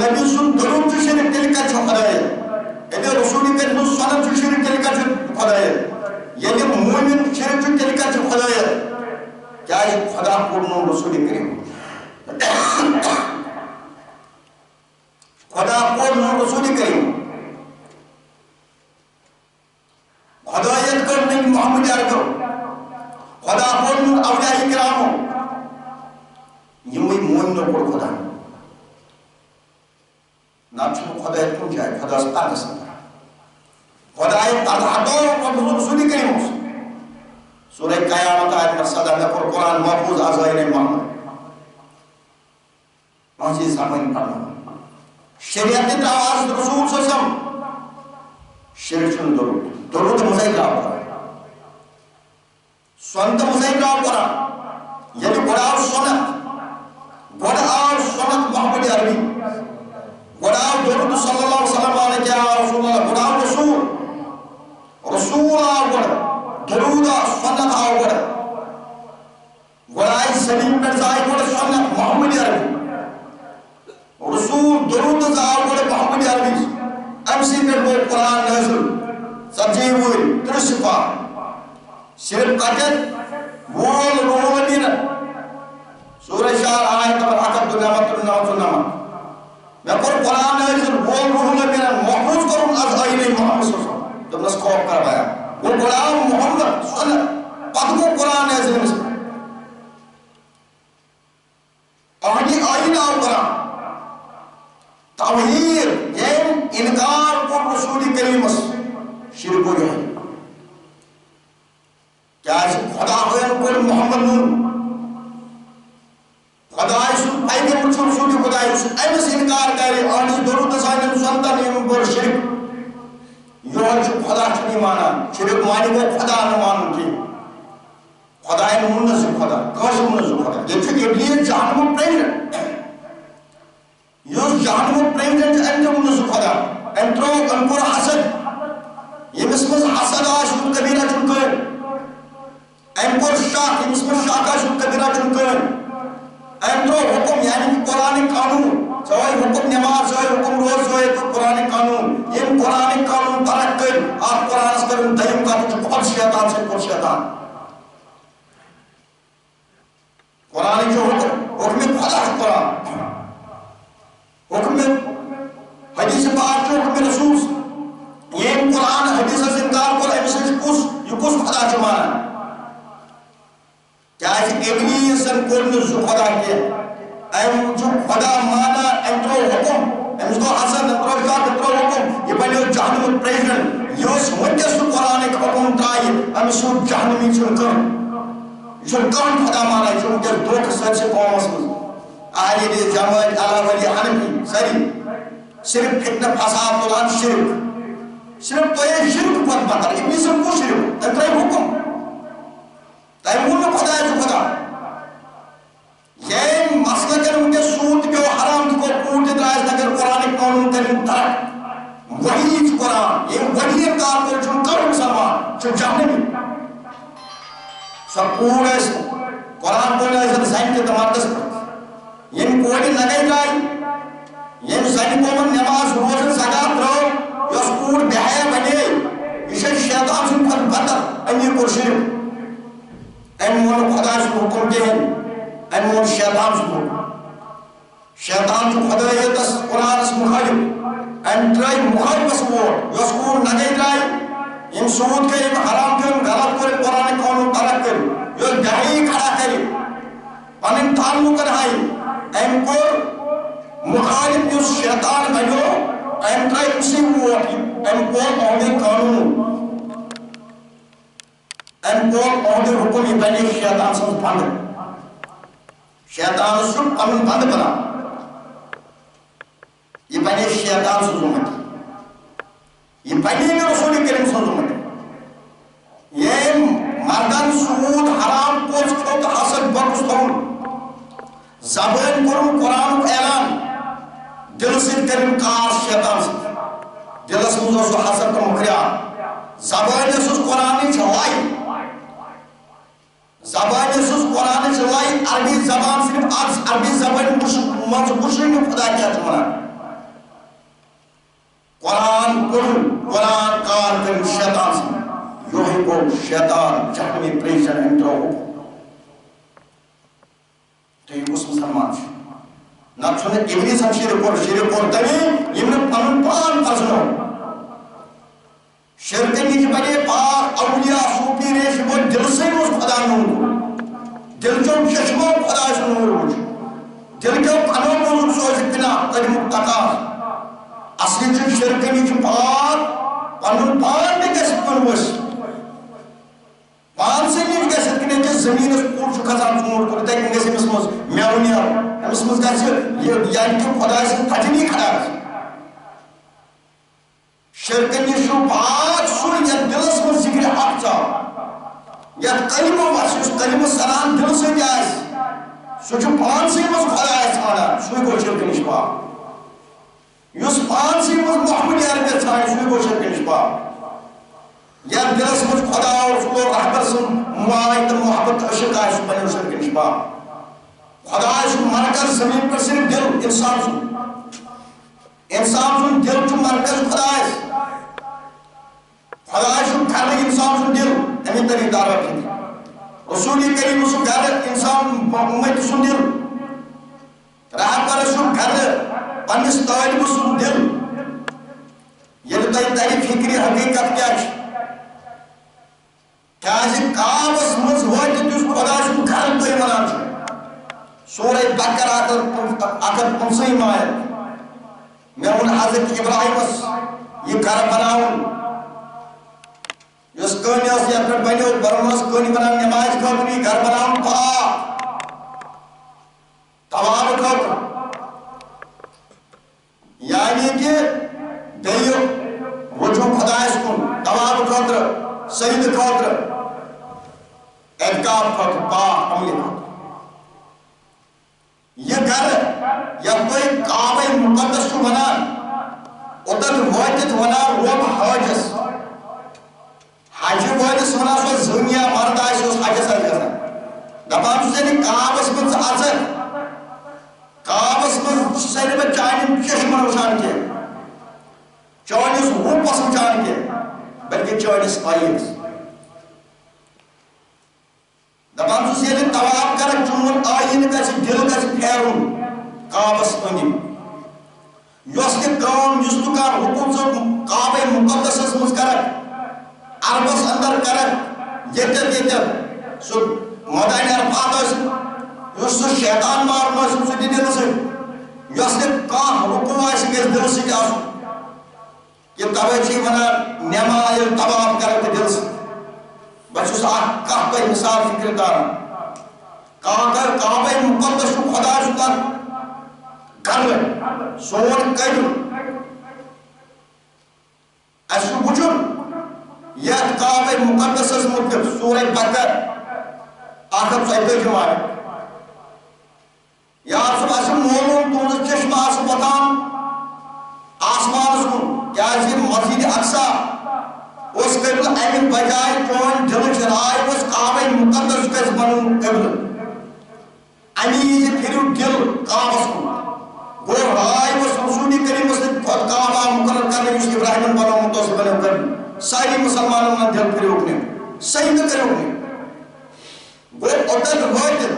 نبی سُنٛد درود چھُ شرک تیٚلہِ کتہِ چھےٚ خۄدایت ییٚلہِ رسول کریم سُنٛد سنت چھُ شرک تیٚلہِ کتہِ چھُ خۄدایت ییٚلہِ مومن شرک چھُ تیٚلہِ کتہِ چھُ خۄدایت کیٛازِ خۄدا کوٚرنو رسول کریم خدا کوٚرنو رسول کریم خدایت کر نبی محمد عربو خدا کوٚرنو اولیاء کرامو یِموٕے مومنو کوٚر خدا نتہٕ چھُنہٕ خدایت کُنہِ جایہِ خداس پردس اندر خدایت ہٹو رسول کریم سورہ قیامت آیت پر صدا مے کوٚر قرآن محفوظ آزائن محمد پانچی سامن پڑھنا شریعت آواز رسول صلی اللہ علیہ وسلم شرک چھُنہٕ درود مزائی دراو کران سنت مزائی دراو کران ییٚلہِ گۄڈٕ آو سنت محمد عربی گۄڈٕ آو درود صلی اللہ علیہ وسلم علیہ رسول اللہ گۄڈٕ آو رسول آو گۄڈٕ درود آو سنت آو گۄڈٕ آیہِ زمین پٮ۪ٹھ زایہِ گۄڈٕ سنت محمد عربی رسول درود آو گۄڈٕ محمد عربی أمۍ سٕے پٮ۪ٹھ گوٚو قرآن نازل ژتجی وُہٕرۍ 30 صفا صرف کتٮ۪تھ وول روح الأمین سورہ شعر آیت نمبر 199 مے کوٚر قرآن نازل وول روح الأمین محفوظ کوٚرُن از آیِن محمد صلی اللہ علیہ وسلم دوٚپنس خوف کر بیان گوٚو غلام محمد سنت پتہٕ گوٚو قرآن نازل أمِس اہنی آیِن آو قرآن توحید ییٚمۍ انکار کوٚر رسول کریمس شرک گوٚو یِہوٚے کیٛازِ خۄداین کوٚر محمد نوٗن خۄداے سُنٛد پیغمبر چھُ رسول خۄدا یُس أمِس انکار کرِ أہنٛدِس درودس أہنٛدٮ۪ن سنتن یِم کوٚر شرک یِہوٚے چھُ خۄدا چھُنہٕ یہِ مانان شرک مانہِ گوٚو خۄدا نہٕ مانُن کینٛہہ خۄداین ووٚن نہٕ زِ خۄدا کٲنٛسہِ ووٚن نہٕ زِ خۄدا ییٚتہِ چھُ ابلیٖس جہنمُک پریزڈنٹ یُس جہنمُک پریزڈنٹ چھُ أمۍ تہِ ووٚن نہٕ زِ خۄدا أمۍ کوٚر حسد ییٚمِس منٛز حسد آسہِ سُہ کبیٖرہ چھُنہٕ کٕہٕنۍ أمۍ کوٚر شک ییٚمِس منٛز شک آسہِ سُہ کبیٖرہ چھُنہٕ کٕہٕنۍ أمۍ ترٛوو حُکم یعنی کہ قرآنٕکۍ قانوٗن ژٕ ہٲے حُکم نٮ۪ماز ژٕ ہٲے حُکم روزٕ ژٕ ہٲے قرآنٕکۍ قانوٗن یِم قرآنٕکۍ قانوٗن ترک کٔرۍ اَتھ قرآنس کٔرٕن دٔیِم کتھ چھُ خۄد شیطان سۭتۍ کوٚر شیطان قرآنٕکۍ چھُ حُکمہِ خۄدا چھُ قرآن حُکمہِ حدیث پاک چھُ حُکمہِ رسوٗل ییٚمۍ قرآن حدیثس انکار کوٚر أمِس یہِ کُس خۄدا چھُ مانان کیٛازِ ابلیٖسن کوٚر نہٕ سُہ خۄدا کینٛہہ أمۍ چھُ خۄدا مانان أمۍ ترٛوو حُکم أمِس گوٚو حسد أمۍ ترٛوو شک أمۍ ترٛوو حُکم یہِ بنیو جہنمُک پریزڈنٹ یُس وٕنکٮ۪س سُہ قرآنٕکۍ حُکم ترٛایہِ أمِس سُنٛد جہنمی چھُنہٕ کٕہٕنۍ یہِ چھُنہٕ کٕہٕنۍ خۄدا مانان یہِ چھُ وٕنکٮ۪س دھوکہٕ سٲرسٕے قومس منٛز اہلِ حدیث جمٲعت علا ولی حنفی سٲری صرف فتنہٕ فساد تُلان صرف تۄہہِ شرک کھۄتہٕ بدتر ابلیٖسن کُس شرک تٔمۍ ترٛٲوۍ حُکم تٔمۍ ووٚن نہٕ خۄداے چھُ خۄدا ییٚمۍ مسلکن وٕنکٮ۪س سوٗد تہِ پیوٚو حرام تہِ گوٚو کوٗر تہِ درٛایس نگر قرآنٕکۍ قانوٗن کٔرِنۍ ترک وحی چھُ قرآن ییٚمۍ وحی انکار کوٚر چھُنہٕ کانٛہہ مُسلمان چھُ جہنمی سۄ کوٗر ٲسۍ قرآن پٲٹھۍ ٲسِن زنہِ تہِ تہٕ مردس پٮ۪ٹھ ییٚمۍ کورِ نگے درٛایہِ ییٚمۍ زنہِ قومن نٮ۪ماز روزٕ زکات ترٛٲو یۄس کوٗر بے حیا بنے یہِ چھےٚ شیطان سٕنٛدِ کھۄتہٕ بدتر أمی کوٚر شرک أمۍ ووٚن نہٕ خۄداے سُنٛد حُکم کِہیٖنۍ أمۍ ووٚن شیطان سُنٛد حُکم شیطان چھُ خۄدایتس قرآنس مُخٲلِف أمۍ ترٛٲوۍ مُخٲلِفس ووٹ یۄس کوٗر نگے درٛایہِ یِم سوٗد کٔرۍ یِم حرام کٔرۍ یِم غلط کوٚر یِم قرآنٕکۍ قانوٗن ترک کٔرۍ یۄس بے حیی کھڑا کَرِ پنٕنۍ تعلُقن ہایہِ أمۍ کوٚر مُخٲلِف یُس شیطان بنیو أمۍ ترٛٲوۍ أمسٕے ووٹ أمۍ کوٚر أہنٛدِ قانوٗن أمۍ کوٚر أہنٛدِ حُکم یہِ بنے شیطان سٕنٛز بنٛد شیطانس چھُ پنُن بنٛد بنان یہِ بنے شیطان سٕنٛز اُمت یہِ بنے نہٕ رسول کریم سٕنٛز اُمت ییٚمۍ مردن سوٗد حرام پوٚز کھیوٚت حسد بۄکُس تھوٚوُن زبٲنۍ کوٚرُن قرآنُک اعلان دلہٕ سۭتۍ کٔرِن کار شیطان سۭتۍ دلس منٛز اوس سُہ حسد تہٕ مُکریار زبان سوز قرآن لائی زبان سوز قرآن لائی عربی زبان صرف عربی زبان مشرق خدا کیا ونان قرآن قرآن کار کر شیطان سے یوہی کو شیطان جہنمی پریشن انٹرو ہو تو یہ اس مسلمان سے نہ چھوڑے ابلیس ہم شیر کو تبھی یہ پنن پان پسنو شرکن یہ بڑے پاک اولیاء صوفی ریش وہ دل سے اس خدا نور دل جو چشموں خدا سے نور ہو دل جو کنوں موضوع سوچ بنا تجمع تقاس اصلی جو شرکن یہ پاک پنن پان بھی کیسے کنوس پان سے نہیں کہہ سکتے کہ زمین اس پور شکا ساتھ سمور کرتا ہے کہ اس مز میونی آو اس مز کہا یہ یعنی کہ خدا سے تجنی کھڑا ہے شرکن یہ شو پاک سوئی یا دل اس مز ذکر حق چاہو یا کلمہ واسی اس کلمہ سلام دل سے جائز سو جو پان سے مز خدا ہے سانا سوئی کو شرکن شپا یس پان سے مز محمد عربی سانا سوئی کو شرکن شپا یا دلس مجھ خدا اور رسول رحبر سن معایت محبت عشق آئیش بنی شرک نشبا خدا آئیش مرکز زمین پر صرف دل انسان سن دل جو مرکز خدا آئیش خدا آئیش گھر انسان سن دل امی تری دعوت کی رسولی کریم سن گھر انسان امت سن دل رحبر سن گھر پنیس طالب سن دل یہ تاری فکری حقیقت کیا ہے کیازِ کعبس مز وٲتِتھ یُس خۄدا سُنٛد گھر تُہۍ وَنان چھِو سورہ بقرہ اکھ 15 آیت مےٚ ووٚن حضرت ابراہیمس یہِ گھر بناوُن یۄس کٲنی ٲس یتھ پٮ۪ٹھ بنیو برٛونٛہہ ٲس کٲنی بناوٕنۍ نٮ۪مازِ خٲطرٕ یہِ گھر بناوُن پاک طواف خٲطرٕ یعنی کہ بیٚیہِ وٕچھو خۄدایس کُن طواف خٲطرٕ سجدٕ خٲطرٕ اعتکاف خاطر پاک عملی خاطر یہ گھر یا کوئی کعبہ مقدس کو ونان ادھر واتت ونان روب حاجس حاجی واتس ونان سو زنیا مرد آئیس اس حاجس آئیس گزن دپان سو زنی کعبس منز آزر کعبس منز سیدی میں چاہنی چشمن وشان کے چاہنیس روپس وشان کے بلکہ چاہنیس آئیس دپان سو سیدی طواف کرک چون آئین گژھِ دل گژھِ پھیرُن کعبس أنٛدۍ یۄس تہِ کٲم یُس تہِ کانٛہہ حکم ژٕ کعبہ مقدسس منٛز کرکھ عربس اندر کرکھ ییٚتٮ۪تھ سُہ مٲدانہِ عرفات ٲسِن یُس سُہ شیطان مارُن ٲسِن سُہ تہِ دلہٕ سۭتۍ یۄس تہِ کانٛہہ حکم آسہِ گژھِ دلہٕ سۭتۍ آسُن کہ توے چھِ ونان نٮ۪ماز ییٚلہِ طواف کرکھ تہٕ دلہٕ سۭتۍ بہٕ چھُس اکھ کتھ تۄہہِ مثال فکر تاران کعبہ مقدس چھُ خدا چھُ تتھ گھر سون کٔرِو اَسہِ چھُ وٕچھُن یتھ کعبہ مقدسس متعلق سورہ بقرہ 142 آیت یا صُبح اَسہِ معلوٗم تُہنٛد چشمہٕ آسہِ وۄتھان آسمانس کُن کیازِ مسجد اقصا اس قبل امہِ بجائے چون دلٕچ راے اوس کعبہ مقدس گژھِ بنُن قبل امی یہ پھر دل کعبس کن گو رائے اوس رسول کریم سۭتۍ خود کعبہ مقرر کرنے یُس ابراہیمن بنومُت اوس بنیو کرن ساری مسلمانن ہُنٛد دل پھِرِو کُنہِ صحیح نہٕ کٔرِو کُنہِ گو اوتن وٲتِتھ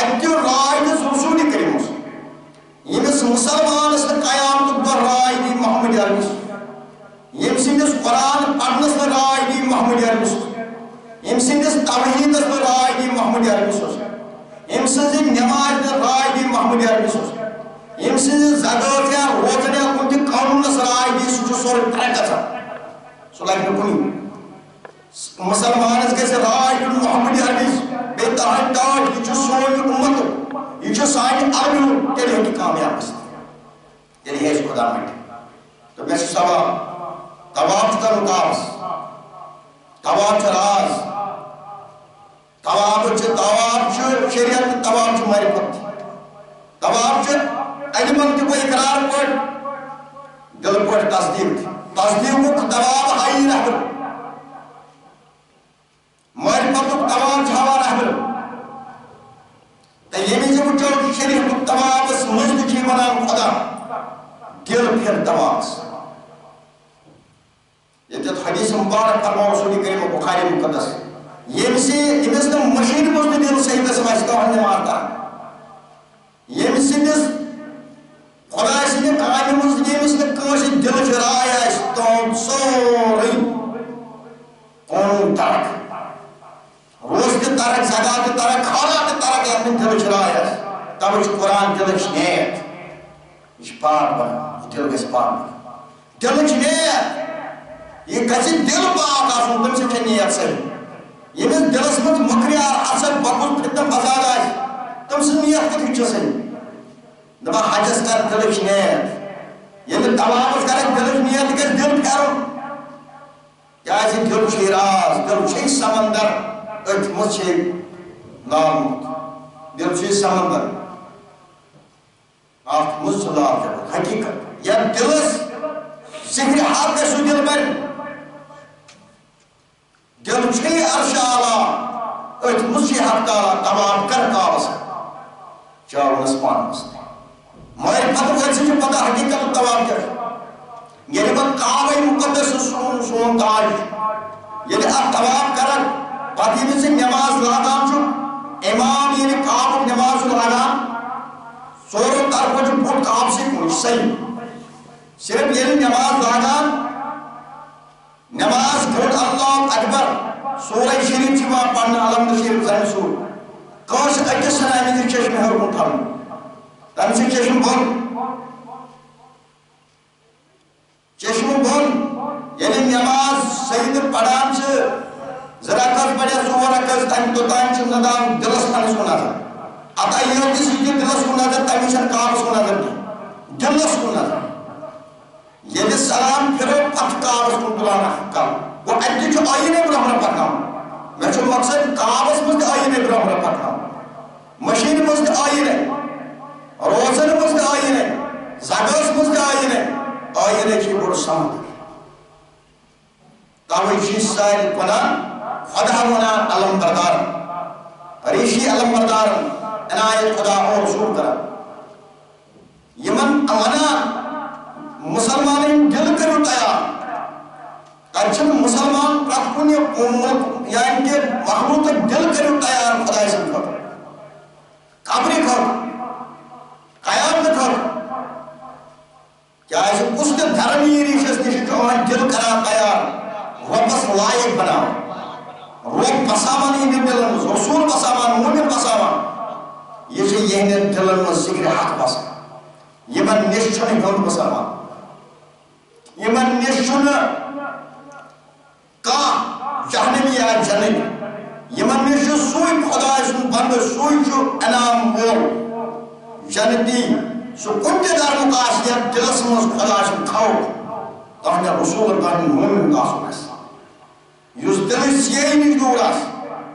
اتہِ راے دِژ رسول کریمس ییٚمِس مسلمانس نہٕ قیامتُک دۄہ راے دی محمد عربی ییٚمہِ سٕنٛدِس قرآن پرنس نہٕ راے دی محمد عربی ییٚمہِ سٕنٛدِس توحیٖدس نہٕ راے دی محمد عربی ییٚمہِ سٕنٛزِ نٮ۪مازِ نہٕ راے دی محمد عربی ییٚمہِ سٕنٛزِ زکات یا روزن یا کُنہِ تہِ قانوٗنس راے دی سُہ چھُ سورُے ترٛےٚ گژھان سُہ لگہِ نہٕ کُنی مسلمانس گژھِ راے دیُن محمد عربی بیٚیہِ تہنٛدِ ٹاٹھ یہِ چھُ سون اُمتُک یہ جو سانہِ عربی ہُنٛد تیٚلہِ ہیٚکہِ کامیاب گٔژھِتھ تیٚلہِ ہیٚچھِ خۄدا مٹہِ تہٕ مےٚ چھُ سوال طواف چھُ کرُن کعبس طواف چھُ راز طواف چھُ شریعت تہٕ طواف چھُ معرفت طواف چھُ علمن تہِ گوٚو اقرار پٲٹھۍ دل پٲٹھۍ تصدیٖق تصدیٖقُک طواف ہایی رحمت روزک تمام چھاوان احمل تو یہ بھی جب چوک شریف تمام اس مجد کی منان خدا دل پھر تمام یہ جب حدیث مبارک فرما رسول کریم بخاری مقدس یہ سے امس نے مشین مجد دل صحیح دس واسطہ ہم نے مارتا یہ سے دس خدا سے نے کام مجد یہ سے کاش دل جرایا اس تو سوری کون ترک روز کے ترک زکات کے ترک کھانا کے ترک اپنے دل جرایا تب اس قرآن دل نیت اس پاک بنا دل گس پاک دل نیت یہ کسی دل پاک آسن تم سے نیت صحیح یہ میں دلس مت مکریار حسد بکل فتن فساد آئی تم سے نیت کتی چھو صحیح دبا حجس کر دلش نیت یہ میں توابس کر دلش نیت کر دل پھیرو کیا ایسی دل چھی راز دل چھی سمندر اچھ مچھی نام دل چھی سمندر آفت مصلاح حقیقت یا دلس ذکر حق کے سو دل پر دل چھی عرش آلہ اچھ مچھی حق تعالیٰ تمام کر کاؤس چاہو نسپان مست مائر پتہ سے جو پتہ حقیقت تمام کر یعنی وہ کعبہ مقدس سون تاج یعنی اب تمام کرن پتہ میں سے نماز لاگام چھو امام یعنی کعبہ نماز لاگام سورو طرف جو بھوٹ کعب سے کوئی صحیح صرف یعنی نماز لاگام نماز گھوٹ اللہ اکبر سورہ شریف چھوا پڑھنا علم شریف زن سور کاش اکس سنائی میں چشم ہر کن تھا تم سے چشم بھون چشم بھون یعنی نماز سید پڑھان سے ذرا کس پڑھیا سورہ کس تم تو تائم چھ ندام دلس پانس کو نظر اتائیت کسی کی دلس کو نظر تمیشن کابس کو نظر نہیں دلس کو نظر یہ سلام پھرو پت کابس کو دلانا کام وہ ایتی جو آئینے برہمرہ پکاؤں میں چھو مقصد کابس مجد آئینے برہمرہ پکاؤں مشین مجد آئینے روزن مجد آئینے زگاس مجد آئینے کی بڑھ سمت تاوی چیز سائل پنا خدا منا علم بردار ریشی علم بردار عنایت خدا اور رسول کرا یمن امنا مسلمانین دل کرو تیار ترچن مسلمان پرکھونی ملک یعنی کہ محمود دل کرو تیار خدا سے کھر قبری کھر قیام کھر کیا ایسے اس کے دھرمی ریشس نشی جو ہمیں دل کرا تیار ربس لائق بناو رب بسامانی نے دلن رسول بسامان مومن بسامان یہ سے یہ نے دلن ذکر حق بسا یہ من نشچن گھن بسامان یہ من نشچن کا جہنمی یا جنگی یہ من نشچن سوئی خدا اسم بند سوئی جو انام مور جنتی سو کنتے دار مقاسیت دلس مز خدا اسم کھاؤ تاہنے رسول اللہ مومن داسو ایسا یوز دل سیئی نہیں دور آس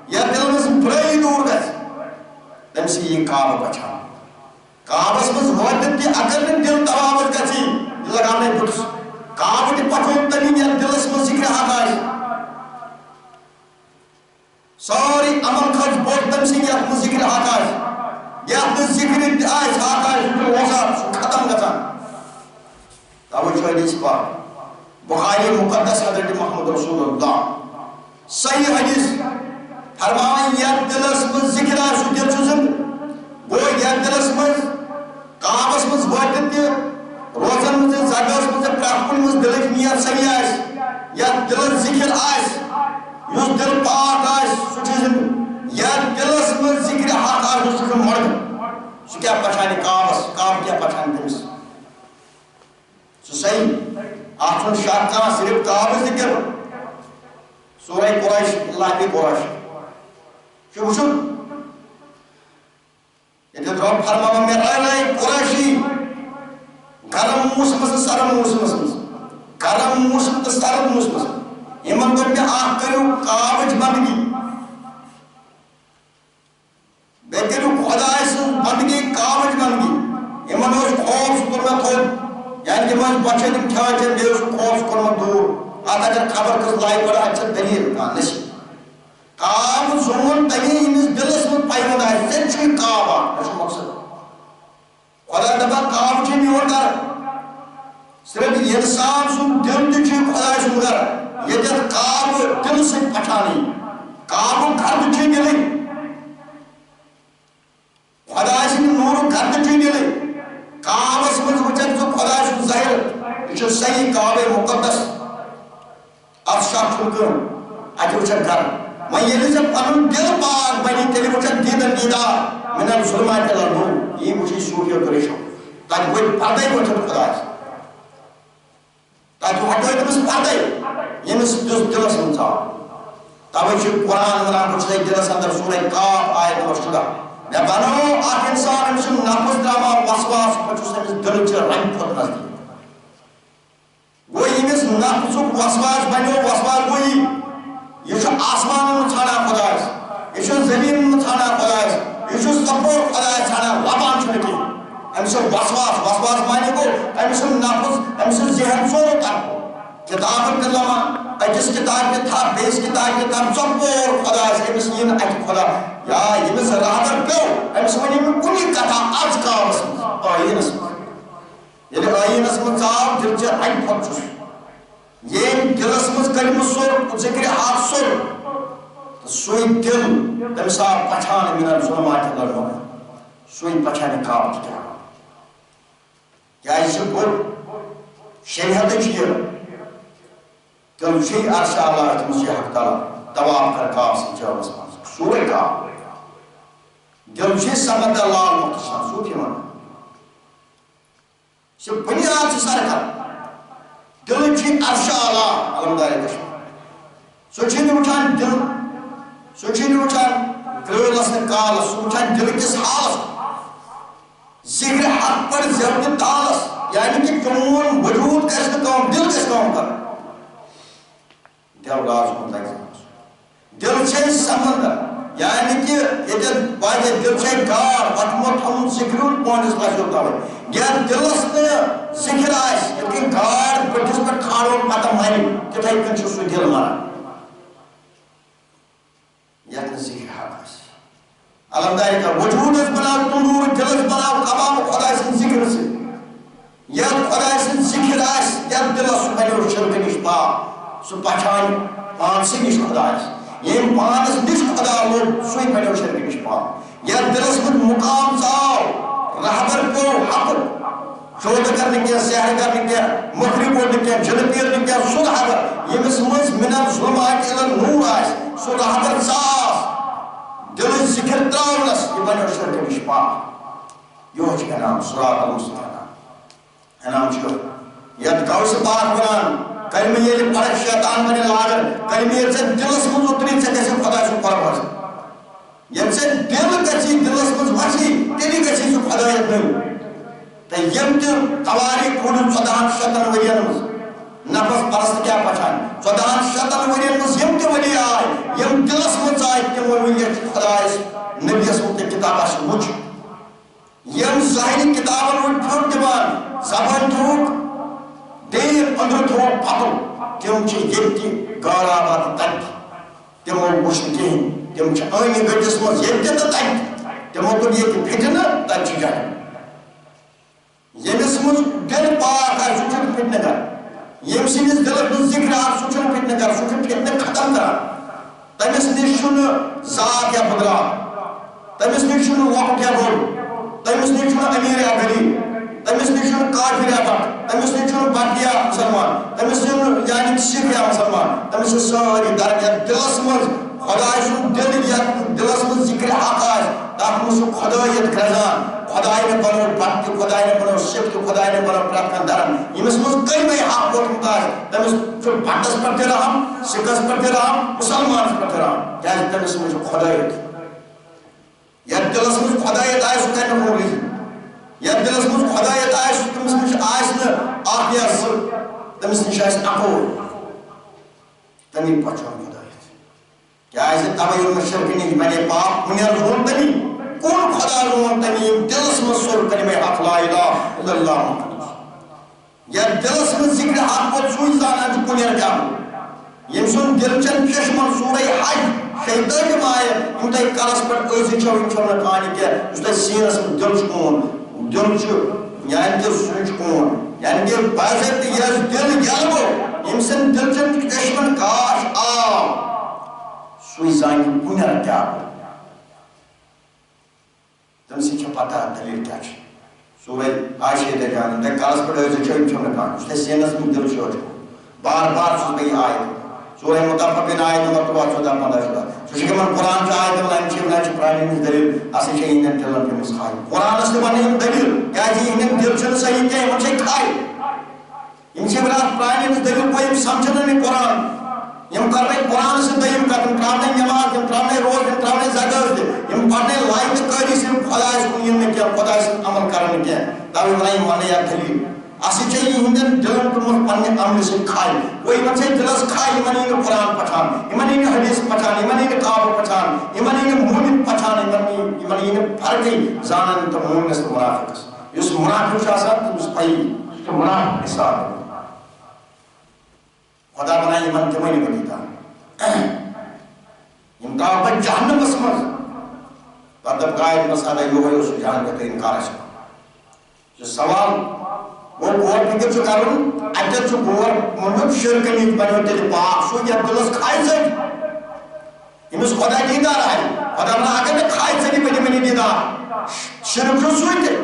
یا دل میں سے برائی دور گئے تم سے یہ کعبہ بچا کعبہ اس میں وعدت دی اگر میں دل تبابت کرتی لگانے بڑھ کعبہ دی پٹھون تنین یا دل اس میں ذکر حق آئی ساری عمل خرج بہت تم سے یہ اپنے ذکر حق آئی یہ اپنے ذکر آئی حق آئی جو وزار ختم گتا توجہ حدیث پاک بخاری مقدس حضرت محمد رسول اللہ صحیح حدیث فرمائیں یا دلس من ذکر آسو دل چوزن وہ یا دلس من کعبس من وعدت دی روزن من زگاس من پرکھون من دلک نیت صحیح آس یا دل ذکر آس یوز دل پاک آس سو چیزن یا دلس من ذکر حق آس سو مرد سو کیا پچھانی کعبس کعب کیا پچھانی دلس سو صحیح آخر شاکاں صرف کعب ذکر سورہ قریش اللہ کی قریش شو شو یہ جو رب فرماما میں رائے قریشی گرم موسم سرم موسم گرم موسم سرم موسم ایمان کو کہ آخ کرو کعب بندگی بے کرو خدا بندگی کعب بندگی ایمان کو خوف سکر میں تھوڑ یعنی کہ میں بچے دن کھا چاہے بے اس خوف کرنا دور آتا جب خبر کس لائی پڑا اچھا دلیل کا نشی کاب زون تمی یمس دلس من پیوند آسہِ ژےٚ چھُے کاب اکھ مےٚ چھُ مقصد خدا دپان کاب چھُ میون گرٕ صرف انسان سُنٛد دل تہِ چھُ خداے سُنٛد گرٕ ییٚتٮ۪تھ کاب دل سۭتۍ پھٹھان یی کابُک گرٕ تہِ چھُے دِلٕے خداے سٕنٛدِ نوٗرُک گرٕ تہِ چھُے دِلٕے کابس منٛز وٕچھکھ ژٕ خداے سُنٛد ظٲہِر یہِ چھُ صحیح کابے مُقدس اتھ شک چھُنہٕ کٕہۭنۍ اتہِ وٕچھکھ گرٕ وۄنۍ ییٚلہِ ژےٚ پنُن دل پاک بنی تیٚلہِ وٕچھکھ دیٖدن دیٖدار من الظُلمات إلى النور یی وٕچھی صوٗفیو طریٖقو تتہِ ؤتھۍ پردے ؤتھِتھ خدایس تتہِ ہٹٲے تٔمِس پردے ییٚمِس دیُت دلس منٛز ژاو توے چھُ قرآن ونان بہٕ چھُسے دلس اندر سورے کاف آیت نمبر 14 مےٚ بنوو اکھ انسان أمۍ سُنٛد نفس درٛاو وسواس بہٕ چھُس أمِس دلچہِ رنٛگہِ کھۄتہٕ نزدیٖک گوٚو ییٚمِس نفسُک وسواس بنیو وسواس گوٚو یہِ چھُ آسمانن منٛز ژھانڈان خدایس یہِ چھُ زٔمیٖنن منٛز ژھانڈان خدایس یہِ چھُ صفور خدایس ژھانڈان لبان چھُنہٕ کینٛہہ أمۍ سُنٛد وسواس معنی گوٚو أمۍ سُنٛد نفس أمۍ سُنٛد ذہن ژورو طرفو کتابن تہِ لمان أکِس کتابہِ تہِ تھپھ بیٚیِس کتابہِ تہِ تھپھ ژۄپور خدایس أمِس یی نہٕ اَتہِ خدا یا ییٚمِس رادر پیوٚو أمِس ؤنِو نہٕ کُنی کتھا اَژ کابس منٛز ٲیٖنس منٛز ییٚلہِ ٲیٖنس منٛز ژاو دِلچہِ رنٛگہِ کھۄتہٕ چھُس ییٚمۍ دلس منٛز کلمہٕ سوٚر ذِکرِ حق سوٚر تہٕ سُے دل تٔمِس آو پہچان من الظُلمات إلى النور سُے پہچانہِ کابٕچ کیٛاہ کیٛازِ چھُ بوٚڑ شریعتٕچ یہِ تیٚلہِ چھُے عرشِ اعلیٰ تٔمِس چھُ حق تعالیٰ طواف کر کاب سٕنٛدِس جوابس منٛز سورُے کاب دل چھُے سمندر لال مختصر صوٗفی ونان یہِ چھِ بُنیاد چھِ سرکت دل چھُے عرشِ اعلیٰ علمدارِ کشمیر سُہ چھُے نہٕ وٕچھان دل سُہ چھُے نہٕ وٕچھان کرٛٲلس تہٕ کالس سُہ وٕچھان دل کِس حالس ذِکرِ حق پٲٹھۍ زٮ۪ونہِ تالس یعنی کہِ چون وجوٗد گژھِ نہٕ کٲم دل گژھِ کٲم کرُن دیولاس کُن لگہِ دل چھے سمندر یعنی کہ ییٚتٮ۪تھ واریاہ دل چھے گاڈ پتہٕ یِمو تھوٚومُت ذِکرِ ہُنٛد پویِنٹس لچھو تَوے یتھ دلس نہٕ ذِکر آسہِ یِتھ کٔنۍ گاڈ بٔٹھِس پٮ۪ٹھ کھالون پتہٕ مرِ تِتھے کٔنۍ چھُ سُہ دل مران یتھ نہٕ ذِکرِ حق آسہِ علمدارِ کا وجوٗدس بناو تندوٗر دلس بناو کباب خۄداے سٕنٛدِ ذِکرِ سۭتۍ یتھ خۄداے سٕنٛدِ ذِکر آسہِ یتھ دلس سُہ بنیو شرکہٕ نِش پاک سُہ پہچانہِ پانسٕے نِش خۄدایس ییٚمۍ پانس نِش خۄدا لوٚگ سُے بنیو شرکہٕ نِش پاک یتھ دلس منٛز مُقام ژاو رہبر پیوٚو حقُک شودٕ کرنہٕ کینٛہہ سحر کرنہٕ کینٛہہ مٔکرِ کوٚر نہٕ کینٛہہ جِنہٕ پیٖر نہٕ کینٛہہ سُہ رہبر ییٚمِس منٛز من الظُلمات إلى النور آسہِ سُہ رہبر ژاس دلٕچ ذِکر ترٛاونس یہِ بنیو شرکہٕ نِش پاک یِہوے چھُ انعام صراط المستقیٖم انعام چھُ یتھ غوث پاک ونان کلمہٕ ییٚلہِ پرکھ شیطان بنہِ لاگان کلمہٕ ییٚلہِ ژےٚ دلس منٛز اُتری ژےٚ گژھِ خۄداے سُنٛد قۄرب حٲصِل ییٚلہِ ژےٚ دل گژھی دلس منٛز وسی تیٚلی گژھی سُہ خۄدایت نٔو تہٕ یِم تہِ تواریٖخ روٗدۍ 1400 ؤرین منٛز نفس پرست کیٛاہ پہچان 1400 ؤرین منٛز یِم تہِ ؤری آے یِم دلس منٛز آے تِمو ؤنِتھ خۄدایس نبیس مُتعلق کِتاب آسہِ وٕچھ یِم ظٲہری کِتابن ہُنٛد پھیُر دِوان زبٲنۍ تھوٚوُکھ دیر أنٛدرٕ تھوٚوُکھ پتُن تِم چھِ ییٚتہِ تہِ غٲرآباد تتہِ تِمو وٕچھ نہٕ کِہیٖنۍ تِم چھِ أنۍ گٔٹِس منٛز ییٚتہِ تہِ تہٕ تتہِ تِمو کوٚر ییٚتہِ فِتنہٕ تتہِ چھُ جنت ییٚمِس منٛز دل پاک آسہِ سُہ چھُنہٕ فِتنہٕ کران ییٚمہِ سٕنٛدِس دلس منٛز ذِکر آسہِ سُہ چھُنہٕ فِتنہٕ کران سُہ چھُ فِتنہٕ ختم کران تٔمِس نِش چھُنہٕ ذات یا بُدراو تٔمِس نِش چھُنہٕ لۄکُٹ یا بوٚڑ تٔمِس نِش چھُنہٕ أمیٖر یا غریٖب تٔمِس نِش چھُنہٕ کافر یا بٹ تٔمِس نِش چھُنہٕ بٹ یا مُسلمان تٔمِس چھُنہٕ یعنی سِکھ یا مُسلمان تٔمِس چھِ سٲری درد یتھ دلس منٛز خۄداے سُنٛد دل یتھ دلس منٛز ذِکرِ حق آسہِ تتھ منٛز چھُ خۄدٲیت گرٛزان خۄداے نہٕ بنوو بٹ تہِ خۄداے نہٕ بنوو سِکھ تہِ خۄداے نہٕ بنوو پرٛٮ۪تھ کانٛہہ دھرم ییٚمِس منٛز کلمے حق ووتمُت آسہِ تٔمِس چھُ بٹس پٮ۪ٹھ تہِ رحم سِکھس پٮ۪ٹھ تہِ رحم مُسلمانس پٮ۪ٹھ تہِ رحم کیٛازِ تٔمِس منٛز چھُ خۄدٲیت یتھ دلس منٛز خۄدٲیت آسہِ سُہ کرِ نہٕ کُنہِ رِزق یتھ دلس منٛز خۄدایت آسہِ تٔمِس نِش آسہِ نہٕ اکھ یا زٕ تٔمِس نِش آسہِ اَکوے تمی پہچان خۄدایت کیٛازِ تَوے ووٚن مےٚ شرکہٕ نِش بنے پاک بُنیاد ووٚن تٔمی کُن خۄدا ووٚن تٔمی ییٚمۍ دلس منٛز سوٚر کلمے حق لا اِلٰہَ اِلَّا اللہِ محمد یتھ دلس منٛز ذِکرِ حق ووت سُے زانان چھُ کُنیر کیٛاہ گوٚو ییٚمۍ سُنٛد دل چٮ۪ن چشمن سورے حج شیطان مائے ہم تہ کلس پہ ٲسۍ چھو یم چھو نہ کہانی کیا اس تہ سینس دل چھ کون دل چھ یعنی کہ سوچ کون یعنی کہ باضابطہ یس دل یلبو یم سن دل چن دشمن کاش آو سوی زان کنر کیا تم سے پتہ دلیل کیا سوے عائشہ دے جان تے کلس پہ ٲسۍ چھو یم چھو نہ کہانی اس تہ سینس دل چھ بار بار سوے آئے سورہ متفقین آیت نمبر 14-15 سوچ کہ من قرآن چھ آیت ولائم چھ ولائم چھ پرانی دلیل اسی چھ ہندن دلن پہ مسخائی قرآن اس نے بنے ہم دلیل کیا جی ہندن دل چھن صحیح کیا ہم چھ کھائی ہم چھ برات پرانی دلیل پہ ہم سمجھنے میں قرآن ہم کرنے قرآن سے دیم کرنے تراؤنے نماز ہم تراؤنے روز ہم تراؤنے زکات ہم پڑھنے لائق قاری سے خدا اس کو میں کیا خدا اس عمل کرنے کیا تاوی ولائم مانے یا دلیل اسی چاہیے ہندن دلن پر پننے عمل سے کھائی وہ ایمن سے دلس کھائی ایمن قرآن پٹھان ایمن حدیث پٹھان ایمن کعب پٹھان ایمن مومن پٹھان ایمن فرقی زانن تو مومن اس منافق اس منافق سے آسان تو اس پائی اس منافق حساب خدا بنائی ایمن تمہیں بنی تھا امتحان پر جہنم اسمز پردب قائد مسئلہ یہ ہوئے اس جہان کا تو انکار ہے جو سوال وہ گور فکر چھ کرن اتر چھ گور منت شرکنی بنو تیل پاک سو یا دلس کھائی سک امس خدا دیدار آئی خدا بنا اگر میں کھائی سکی بنی منی دیدار شرک جو سوئی تے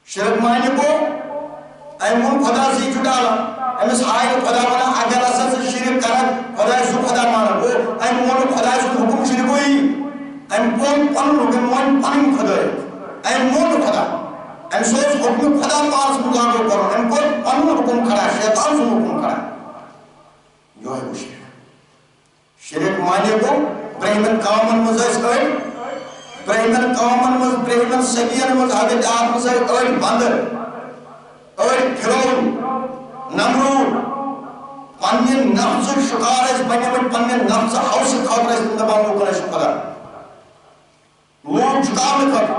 شرک معنی کو ایمون خدا سی چڈالا امس آئی خدا بنا اگر اصل سے شرک کرن خدا سو خدا مانا وہ ایمون خدا سو حکم شرک ہوئی ایمون پن حکم پن خدا ایمون خدا ام سوچ حکم خدا پاس ملاقو کرو ام کو پن حکم کھڑا شیطان سے حکم کھڑا یہ ہے وہ شرک معنی کو برہمن قومن مزاج اڑ برہمن قومن مز برہمن سگین مز حضرت آپ مزاج اڑ بندر اڑ پھرون نمرود پنی نفس شکار اس بنی میں پنی نفس حوث خاطر اس دباؤ کرے خدا لوگ جکام کر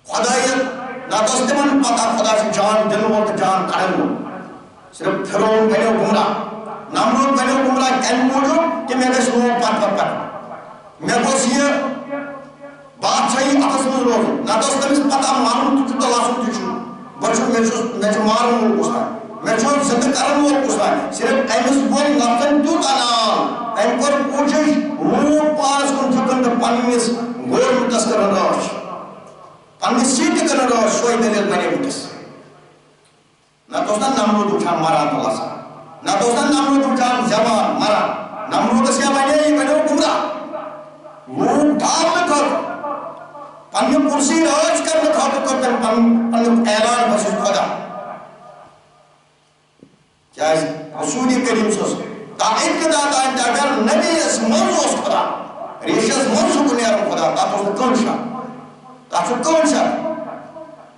خدایت نہ تو استمن پتا خدا سے جان دل و جان کرن صرف پھرون بنو گمراہ نمرود بنو گمراہ ان موجود کہ میں گس لو پت میں گوس یہ بادشاہی اتس مز روز نہ تو استمس پتا معلوم تو تلاسم تو بچو میں مارن اس میں زندہ کرن وہ اس صرف ایمس بول نفتن تو تنال ایم کر کوشش لو پاس کن چکن تو پنس گورمنٹس کرن راش پنی سیٹ کرن راش سوئی دلیل بنے مٹس نہ تو نمرود اٹھان مران تو لسا نہ تو نمرود اٹھان زبان مران نمرود سے بنے بنو گمراہ لوگ ڈال میں کر پنی کرسی راج کرنے خاطر کرتے پنی اعلان بس خدا کیا رسول کریم صلی اللہ علیہ وسلم تا ابتدا تا اگر نبی اس منزوس خدا ریشس منزو کنیارم خدا تا تو کون شا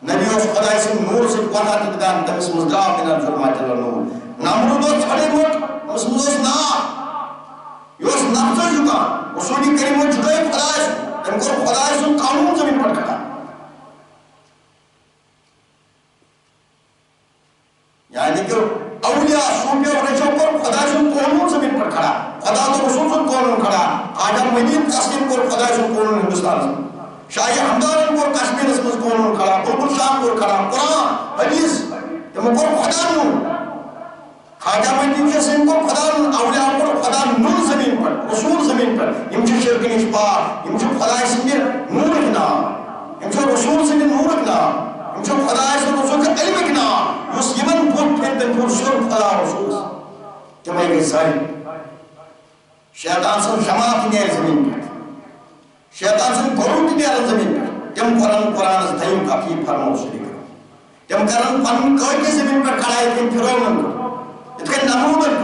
نبی اس خدا اس نور سے وحا تدگان تمس مزدراف من الظلمات الى النور نمرود اس چھڑے موت اس منزوس نا یوس نفس جکا رسول کریم جکا خدا اس ان کو خدا اس قانون زمین پر کھڑا یعنی کہ اولیاء صوفیاء اور رجوں پر خدا اس قانون زمین پر کھڑا خدا تو رسول سے قانون کھڑا آجم مدین تسلیم پر خدا اس قانون ہندوستان سے شاہی حمدان پر کشمیر اس میں قانون کھڑا بلبل شام پر کھڑا قرآن حدیث تم پر خدا نون خواجہ مدین کے سن پر خدا نون اولیاء پر خدا نون زمین پر رسول زمین پر امچہ شرک نشپار امچہ خدا اس میں نور اکنا امچہ رسول سے نور اکنا امچہ خدا اس میں رسول کا علم اکنا یس یمن بود پھیلتے پھول سر خدا رسول تمہیں گئی ساری شیطان سے جماعت نیر زمین پر شیطان سے گروٹ نیر زمین پر تم قرآن از دائم کافی فرمو شریک تم کرن پن کوئی کی زمین پر کھڑا ہے تم پھرون کر اتکے نمودن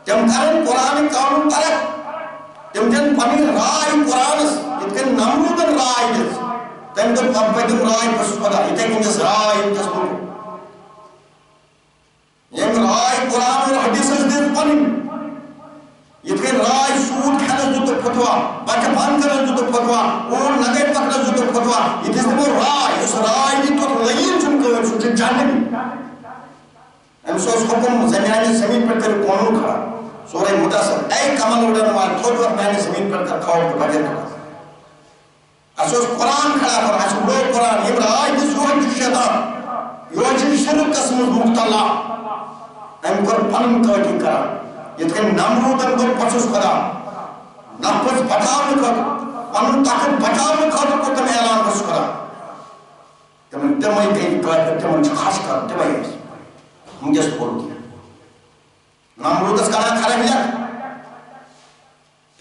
تم کرن قرآن قانون پرک تم جن پنی رائے قرآن اتکے نمودن رائے جس تم تم پبتم رائے پس خدا اتکے کنجس رائے انتس ملک یم رائے قرآن اور حدیث از دیر پنی اتکے رائے سود کھنس جو تو فتوا بچہ بان کرن جو تو فتوا اور نگے پکڑن جو تو فتوا اتس دمو رائے اس رائے دی تو لئین چن کر سوچن جاننے ام سوس حکم زمین پر کر قانون کھڑا سورہ مدثر اے کمل اڑن وال تھوڑ وقت میں نے زمین پر کر کھوڑ کے بجے کر اسوس قرآن کھڑا کر اسوس بڑو قرآن یہ برای جس روح شیطان یہ شرک قسم مبتلا ام کر پن کاٹی کرا یہ کہ نمرود ام کر پچھس خدا نفس بچاؤ کر پن طاقت بچاؤ کر کو تم اعلان کر خدا تم تمہیں کہیں کر تم خاص کر تمہیں مجھے سپورٹ کیا نمرود اس کنا کھڑا گیا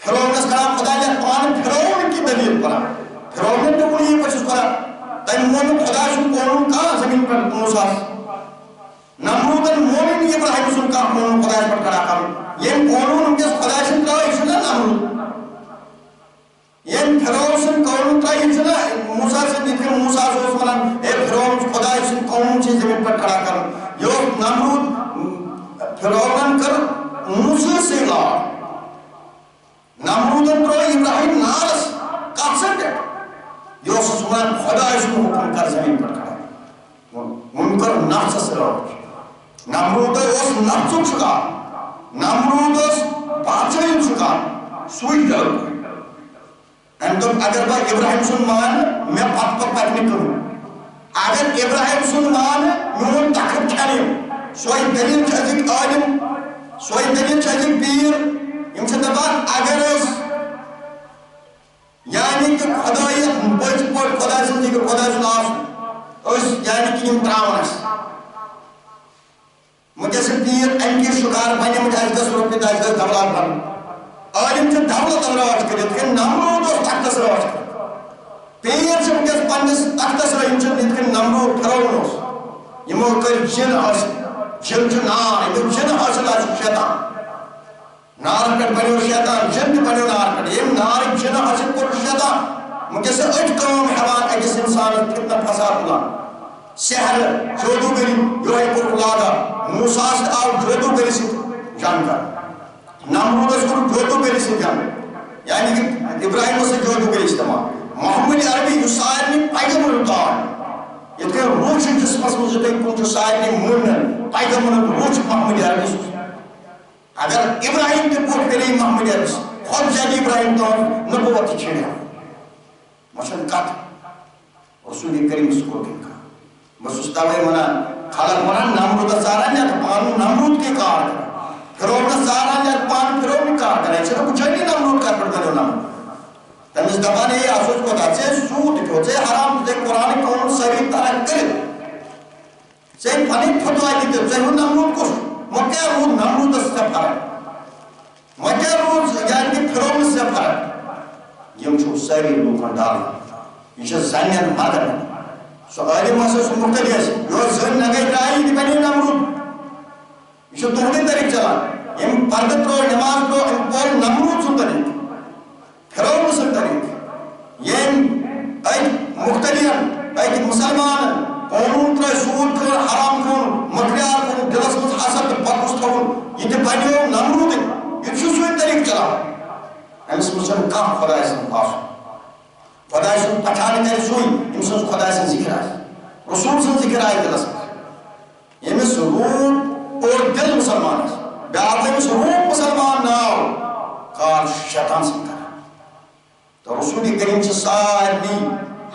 فرعون اس کنا خدا جا پان فرعون کی دلیل پر فرعون نے تو کوئی پچھس خدا تم مومن خدا سن قانون کا زمین پر موسیٰ نمرود مومن ابراہیم سن کا قانون خدا پر کھڑا کر یہ قانون ان کے خدا سن کا اسنا نمرود یہ فرعون سن قانون کا اسنا موسیٰ سے دیکھیں موسیٰ سے اس ملان اے فرعون خدا سن قانون سے زمین پر کھڑا کر یہ نمرود فرعون کر موسیٰ سے لا نمرود پر ابراہیم نارس کافسر ہے یہ اس سمان خدا اس کو حکم کر زمین پر کھڑا منکر نفس سے روش نمرود اس نفس چکا نمرود اس بادشاہی چکا سوئی جل تو اگر با ابراہیم سن مان میں پت پکنی کروں اگر ابراہیم سن مان میون طاقت کھانے سوئی دلیل چھزک عالم سوئی دلیل چھزک پیر یم سے دبان اگر اس یعنی کہ خدایت بچ پوٹ خدا سنجی کہ خدا سن آس اس یعنی کہ یم تراؤن اس مجھے سے پیر ان کی شکار بنے مجھے از 10 روپی دا از 10 دولار بن عالم سے دولت رواج کرے کہ نمرود اور تختس رواج کرے پیر سے مجھے پانس تختس رواج کرے کہ نمرود فرعون اس یمو کر جن حاصل جن جو نار یہ جن حاصل آج شیطان نار کٹ بنیو شیطان جن بنیو نار کٹ یہ نار جن حاصل پر شیطان مجھے سے اج قوم حوان اجس انسان کتنا فساد ہوا سحر جودو گری یہ ہے پر لادا موسیٰ سے آو جودو گری سے جان کر نمرود اس کو جودو گری سے جان یعنی کہ ابراہیم سے جودو گری استعمال محمد عربی جو سائر میں پیغمبر ہوتا ہے یہ کہ روچ جس پس مجھے دیکھ کن جو سائر میں مولن پیغمبر روچ محمد عربی سے اگر ابراہیم کے پوٹ پہلے محمد عربی سے خود جائے ابراہیم تو نبوت چھڑے مشن کت رسول کریم اس کو دیکھا بس استاوے منا خالق منا نمرود سارا یا پانو نمرود کے کار کرا فرعون سارا یا پان فرعون کار کرا چھے کچھ نہیں نمرود کار پر کرو نمرود تمیز دبانے یہ آسوچ کو دا چھے سود کیوں چھے حرام چھے قرآن کون سری طرح کرے چھے پھنی پھٹوائی دیتے چھے وہ نمرود کچھ مکہ رود نمرود سے فرق مکہ رود یعنی کہ فرعون سے فرق یہ چھو سری لوکن ڈالی یہ چھے زنین مادر سو عالم سے مختلف ہے یہ زن نگے رائی دی بنی نمرود یہ چھو دوڑے طریق چلا ام پردت رو نماز رو ام پول نمرود سن طریق فرعون سن طریق یہ ایک مختلف ایک مسلمان قانون تر سود کر حرام کر مکریار کر دلس مز حسد پاکست کر یہ تے بنیو نمرود یہ چھو سوئی طریق چلا امس مسلم کام خدا سن پاسو خدا سن پچھانے کرے سوئی امسن خدا سن ذکر آئے رسول سن ذکر آئے دلس امس روح اور دل مسلمان ہے بیاد امس روح مسلمان ناو کار شیطان سن کر تو رسول کریم سے سارنی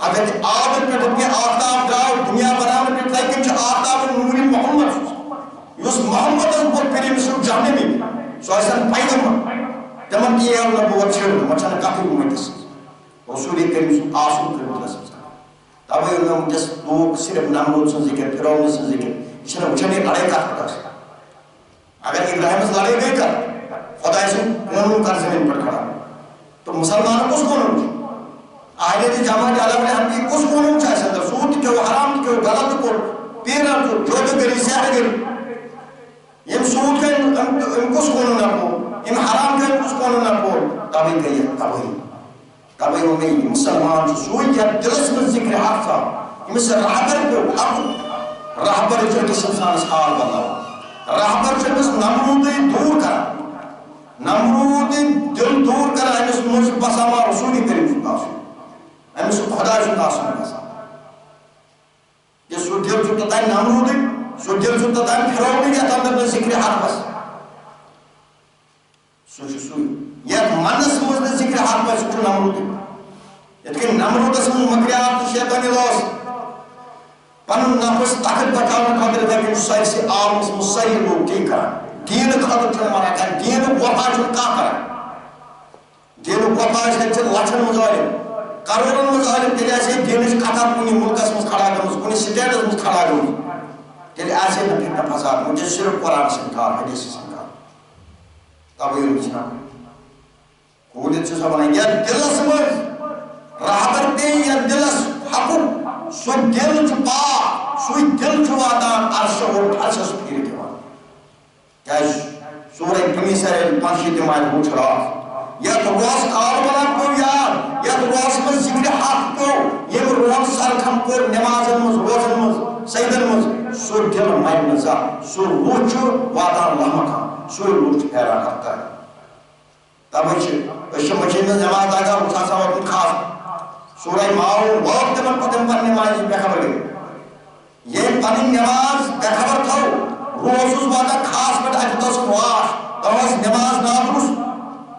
حضرت آدم پر دنیا آفتاب داو دنیا برامر پر لیکن چھ آفتاب نوری محمد یس محمد اس بہت پھر مسلم جانے میں سو ایسا پیغمبر تمام کی ہے انہوں بہت چھڑ مچھانا کافی مومنٹ اس رسول کریم سے آسون کریم دلس تابعی انہوں جس لوگ صرف نمرود سن ذکر فرعون سن ذکر اسے مجھے لڑے کا خدا سے اگر ابراہیم سے لڑے گئے کر خدا سے قانون کر زمین پر کھڑا تو مسلمانوں کس قانون آئیے دی جامعہ جالا نے ہم کی کس قانون چاہے سکتا سود کے وہ حرام کے وہ غلط کو پیرا کو جو تو گری سیاہ گری یہ سود کے ان کس قانون نہ کو ان حرام کے کس قانون نہ کو تابعی کہیے تابعی میں مسلمان سوئی یا دلس میں ذکر حق تھا یہ سے رہبر کو اب رہبر جو کس انسان اس حال بنا رہبر جو کس نمرود دور کرا نمرود دل دور کرا ہے اس مجھ بسامہ رسولی کریم سنتا سن ہے اس خدا سنتا سن بسا یہ سو دل سنتا ہے نمرود سو دل سنتا ہے فرعون یا تندر میں ذکر حق بس سوچ سوئی یہ منس مزد ذکر حق پر سوچ نمرود یتکن نمرود اس من مکریات تو شیطانی لوس پنن نفس طاقت بچاؤن خاطر لیکن سائر سے عالم سے مسیح لوگ کی کرن دین خاطر چھن مانا کرن دین وفا چھن کا کرن دین وفا چھن چھن لچھن مظالم کروڑن مظالم تیلے ایسے دینش کھتا کنی ملکس مز کھڑا کرن کنی سٹیٹس مز کھڑا کرن تیلے ایسے نہ پھر فساد مجھے صرف قرآن سے انکار حدیث سے انکار تب یہ رچنا قولیت سے سب بنائیں یا دلس مز راہبر دیں یا دلس حقوق سو دل چھپا سوی دل چھواتان عرش اور عرشس پھیر دیوان کیا سورہ کمی سر پانشی دیمائن ہوچ رہا یا تو روز کار بنا کو یاد یا تو روز میں ذکر حق کو یہ روز سرکھم کو نمازن مز روزن مز سیدن مز سو دل مائن نزا سو روچ واتان لہمکان سو روچ پھیرا کرتا ہے تب اشم مچین نماز آگا اٹھا سا وقت خاص سورہ ماؤن وقت من پتن پر نمازی بخبر گئی یہ پنی نماز بخبر تھو روزوز واتا خاص پت اجتا سو واش توز نماز نادروس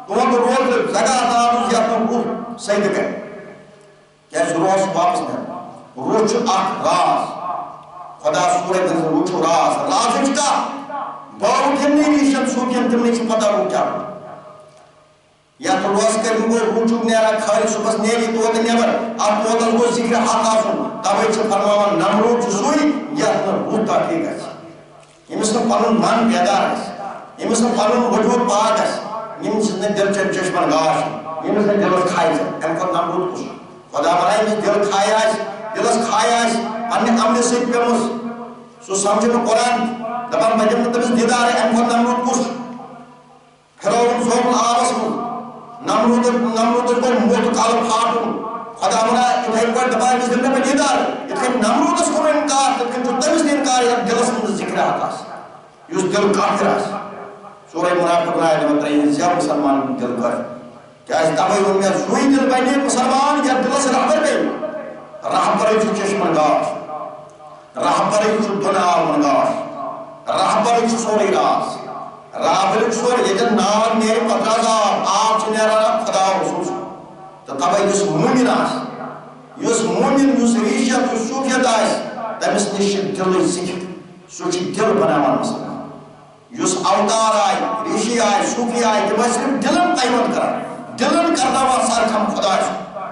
تو روز زگا نادروس یا تو روز سید گئے کیا روز واپس نہیں روچ اک راز خدا سورہ دن روچ راز راز اچھتا باو کم نہیں نیشن سو کم تم نہیں پتا روچا یا تو روز کریں گو روچوک نیرا کھاری صبح نیری تو نیبر اب تو گو ذکر حق آسون تبای چھے فرماوان نمرو چسوئی یا روتا کی گا امس نے پنن من بیدار ہے امس نے پنن وجود پاک ہے امس نے دل چشمن گاش امس نے دل کھائی ہے ام کو نمرود کچھ خدا بنائی میں دل کھائی ہے دلس کھائی ہے پنن عمل سے پیمس سو سمجھن قرآن دبان بجن تمس دیدار ہے ام کو نمرود کچھ پھرون زون آبس من نمرود کو موت کال پھاٹن خدا بنا اتھائی پر دبائی میں زندہ میں دیدار اتھائی نمرود اس کو انکار تکن جو تمس نے انکار ہے دلس من ذکر آتاس یوز دل کافر آس سورہ منافق رائے نمت رہی ہے زیادہ مسلمان دل کر کیا اس دبائی ان میں سوئی دل بینی مسلمان یا دل سے رہبر گئی رہبر جو چشمن گاش رہبر جو دنیا من گاش رہبر جو سوری راس رابر چور یہ جن نام نیری پترازا آپ چنیرا خدا رسول تو تبا یس مومن آس یس مومن یس ریشت یس صوفیت آس تمس نش دل ذکر سوچ دل بناوان مسلمان یس اوتار آئی ریشی آئی صوفی آئی تم صرف دلن قیمت کرا دلن کرنا وا سارکم خدا چھ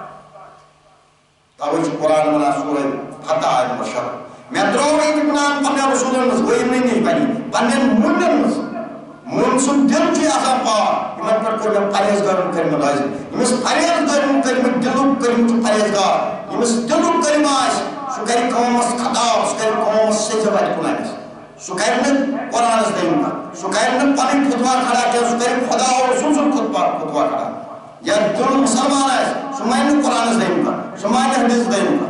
تبا چھ قرآن منا سورہ فتح آئی مشہر میں درو گئی بنان پنہ رسولن مز وہی نہیں بنی پنہ مومن مز مون سن دل چی آسان پا یمن پر کوئی پریزگارن کریم لازم یمس پریزگارن کریم دلوک کریم چی پریزگار یمس دلوک کریم آس سو کری قومس خطاب سو کری قومس سجبت کنائیس سو کری قرآن اس دیم کا سو کری پانی خطبہ کھڑا کیا سو کری خدا اور سنسن خطبہ کھڑا یا دل مسلمان آس سو مائن قرآن اس دیم کا سو مائن حدیث دیم کا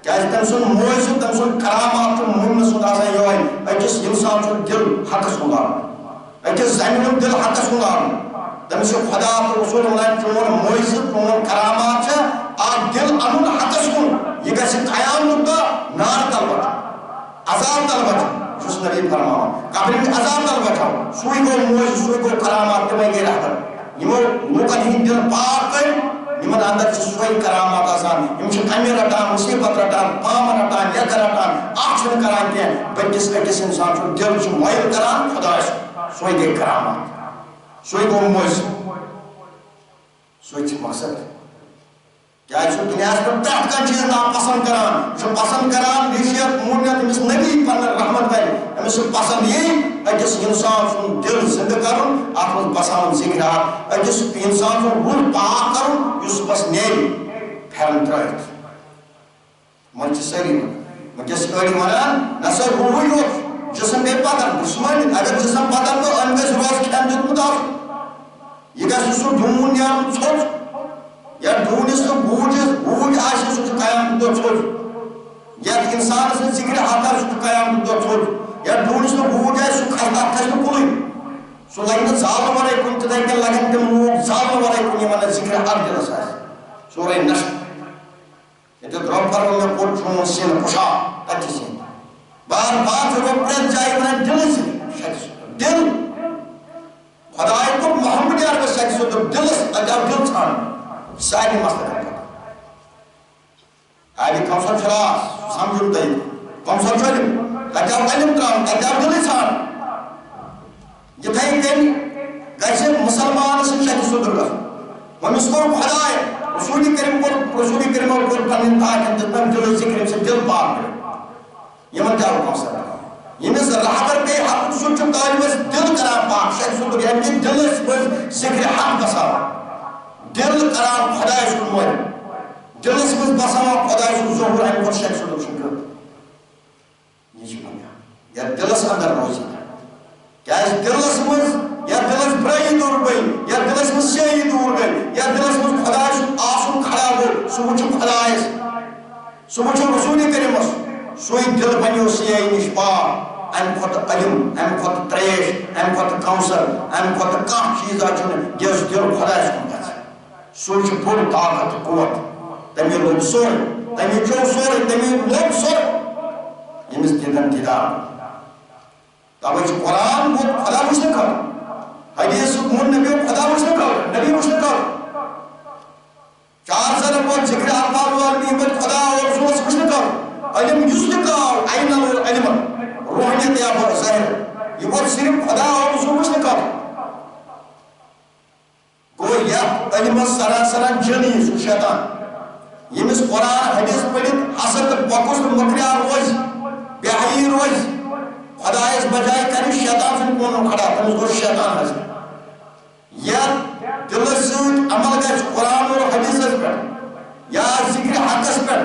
کیا اس تم سن مویسو تم سن کرامات مہم سن آسان یہ آئی اجس انسان سن دل حق سنگا اکس زمین دل حق سنگان تمس خدا تو رسول اللہ چون موعظت چون کرامات چھ آپ دل انن حق سن یہ گژھِ قیامت دۄہ نار تل بچ عذاب تل بچ جس نبی فرماوان قبر عذاب تل بچاو سوئی گو موعظت سوئی گو کرامات تمے گئی رہبر یمو لوکن ہند دل پاک کر یمن اندر چھ سوئی کرامات آسان یم چھ کمی رٹان مصیبت رٹان پام رٹان یک رٹان اکھ چھن کران کی بچس اکس انسان چھ دل چھ مائل کران خدا سوئی گئی کرامات سوئی گو موز سوئی چھ مقصد کیا چھو دنیا پر پرت کا چیز نا پسند کران چھو پسند کران ریشیت مونیت امس نبی پر رحمت کر امس پسند یہ اکس انسان سن دل زندہ کرن اخر بسان ذکر اکس انسان سن روح پاک کرن یس بس نیری پھیرن ترائیت من چھ سری من کس کاری منان نصر روح یوت جسم بے پتر جسمانی اگر جسم پتر تو انگس روز کھین دیت آف یہ گا سو ڈھون نیام چھوٹ یا ڈھونس تو بوجھ آشی سو قیام دو چھوٹ یا انسان سے ذکر حاکر سو قیام دو چھوٹ یا ڈھونس تو بوجھ آشی سو کھتا کھتا کھوئی سو لگن ظالم ورائی کن تدائی کہ لگن تم لوگ ظالم ورائی کن یہ من ذکر حق دلس آشی سورہ نشق یہ تو درم پر میں پوٹ چھون سین پشا تکی سین بار بار جو پریت جائے من دل سے دل خدای کو محمد عربس شخص تو دلس اجاب دل چھان ساری مسئلہ کرتا آئی کمسر شراس سمجھن تئی کمسر چلیم اجاب علم ترام اجاب دل چھان یتھائی کن گیسے مسلمان سے شخص تو دلس ومس کو خدای رسول کریم کو پنن تاکن دل ذکر سے دل پاک کرے یمن جاو کمسر یمس رہبر پہ حق سن طالبس دل کران پاک شخص تو یعنی کہ دلس مز ذکر حق بسان دل کران خدای سن مر دلس مز بسان خدای سن ظہور ان کو شخص تو شکر یہ بنیا یا دلس اندر روزی کیا دلس مز یا دلس برائی دور گئی یا دلس مز شیئی دور گئی یا دلس مز خدای سن آسن کھڑا ہو سوچ خدای سوچ رسول کریم سوئی دل بنیو سیائی نش پاک ام کھت علم ام کھت تریش ام کھت کوثر ام کھت کم چیز آچن یس دل خدای سن گژھِ سوئی چھ بوڑ طاقت قوت تمی لوگ سور تمی چو سور تمی لوگ سور یمس دیدن دیدار تبے چھ قرآن بود خدا وچھن کر حدیث مون نبی خدا وچھن کر نبی وچھن کر چار سر بود ذکر الفاظ والمی بود خدا اور رسول وچھن کر علم یسلکاو عین العلم روحانیت یا ظاہر یہ بہت صرف خدا اور رسول وچھن کر کوئی یا علم سراسران جنی سو شیطان یمس قرآن حدیث پڑھت حسد بکس مکریار روز بیائی روز خدایس بجائے کریں شیطان سے کونوں کھڑا تمس گو شیطان حضر یا دل سوت عمل گئے قرآن اور حدیث پر یا ذکر حقس پر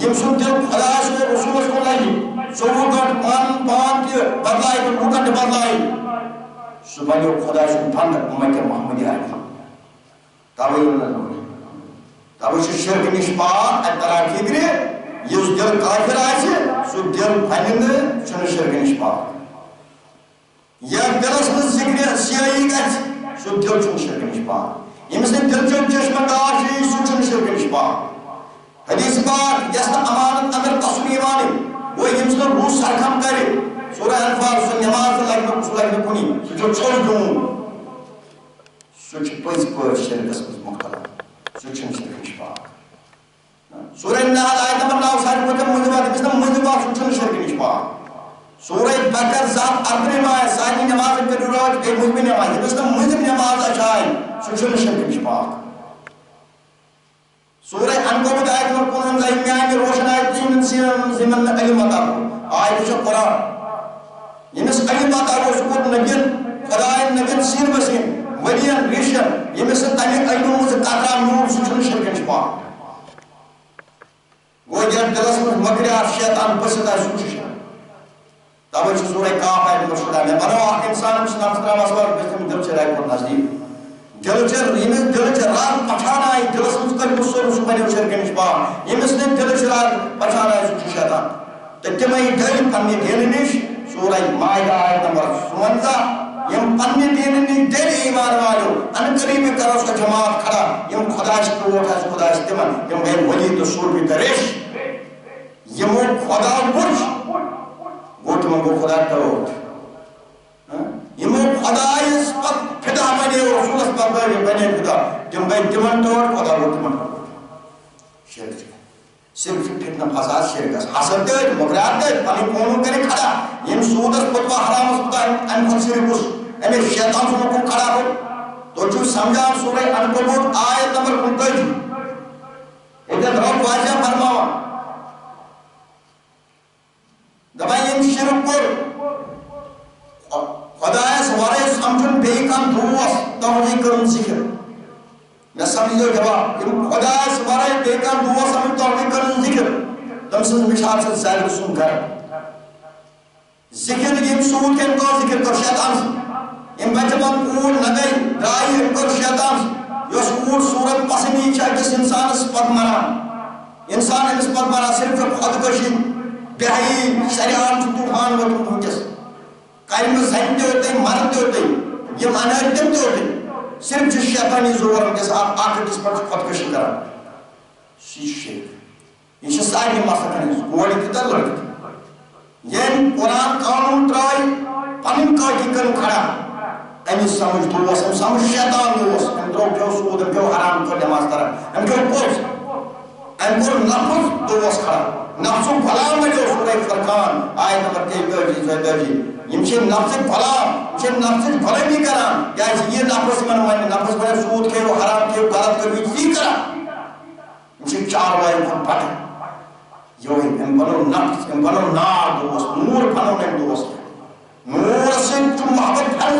یم سن دل خدایس و رسولس کو لگی سوو گھنٹ پان کی بدلائی پر وہ گھنٹ بدلائی سبحانیو خدایس کو پھند امت محمدی آئی تابعی اللہ تابعی شرک نشپاک اتراکی گرے یس دل کافر آئیسے سو دل پھنند چن شرک نشپاک یا دلس من ذکر سیائی گھر سو دل چن شرک نشپاک یمس نے دل چن چشمہ دار سو چن شرک نشپاک حدیث پاک یس امانت اگر قسم ایمانی وہ یمس نے روح سرکم کرے سورہ انفال سو نماز لگنے کنی سو جو چھوڑ دوں سو چھ پوز پر شرکس مز مختلف سو چن شرک نشپاک سورہ نحل آیت نمبر 9 ساری مجھے مجھبات بسنا مجھبات سو چن شرک نشپاک سورہ بکر ذات اربن آئے ساری نماز کری روج اے مجھبی نماز بسنا مجھب نماز اچھائی سو چن شرک نشپاک سورہ انکبوت آیت نمبر 15 زیمیان روشن آیت زمن علم عطا کو آیت شو قرآن یمس علم عطا کو سکوت نبیل خدایت نبیل سیر بسین ولین ریشن یمس تمی علم مز قطرہ نور سو چن شرک نشپاک وہ جب دلس میں مکریار شیطان بسد آئی سوچ شیطان تب چھ سورہ کاف آیت نمبر 17 میں بنو آخ انسان چھ نفس ترام اسوار بستے میں دل چھ رائے پر نزدیک دل چھ رات پچھانا آئی دلس میں قلب سور سو بنیو شرک نشپاک یمس نے دل چھ رات پچھانا آئی سوچ شیطان تکتمائی دل پنی دل نش سورہ مائدہ آیت نمبر 57 یم پنی دل نش دل ایمان والو ان قریب کرو سا جماعت کھڑا یم خداش کوٹ ہے خداش تمن یم بہن ولی تو سور بھی تریش یمو خدا برش گوٹ منگو خدا توٹ یمو خدایس پت فدا بنے اور رسول اس پت بنے فدا تم بہن تمن توٹ خدا گوٹ تمن توٹ شرک صرف فتنہ فساد شرک ہے حسد دے مقرار دے پانی کونوں کرے کھڑا یم سود اس پتوا حرام اس پتا ان خسیر بس امی شیطان سنو کن کھڑا ہو تو جو سمجھا سورہ انکبوت آیت نمبر 29 ادھر رب واجہ فرماوا دبائی یم شرک پر خدایس وارے سمجھن بے کام دوس توجہ کرن ذکر میں سمجھو جواب یم خدایس وارے بے کام دوس سمجھ توجہ کرن ذکر تم سن مثال سے زائر سن کر ذکر یم سود کے کو ذکر کر شیطان یم بچبان اول نگئی دائی یم کر شیطان یس اول صورت پسندی چاہ کس انسان اس پت مرا انسان اس پت مرا صرف خودکشی بہائی شریعان چھ طوفان و تمہوچس قائم زین دے ہوتے ہیں مرد دے ہوتے ہیں یہ معنی دم دے ہوتے ہیں صرف جس شیطانی زور کے ساتھ آکر جس پر خودکشی کرا سی شیخ یہ ساری مسئلہ کریں گوڑی کتا لڑکی یہ قرآن قانون ترائی پنن کا کی کرن کھڑا أمس سمجھ دوس أم سمجھ شیطان دوس أم درو پیو سود أم پیو حرام کر نماز ترا أم پیو پوز أم کور نفس دوس کھڑا نفسو بھلا ملیو سورہ فرقان آیت نمبر 33 يمشي نفسك بھلا يمشي نفسك بھلا بھی کران یا یہ نفس من نفس بنے سود کھیو حرام کھیو غلط کرو یہ کران يمشي چار وائی من پٹ یہ ان بنو نفس ان بنو نار دوس نور بنو نے دوس نور سے تو محبت ہے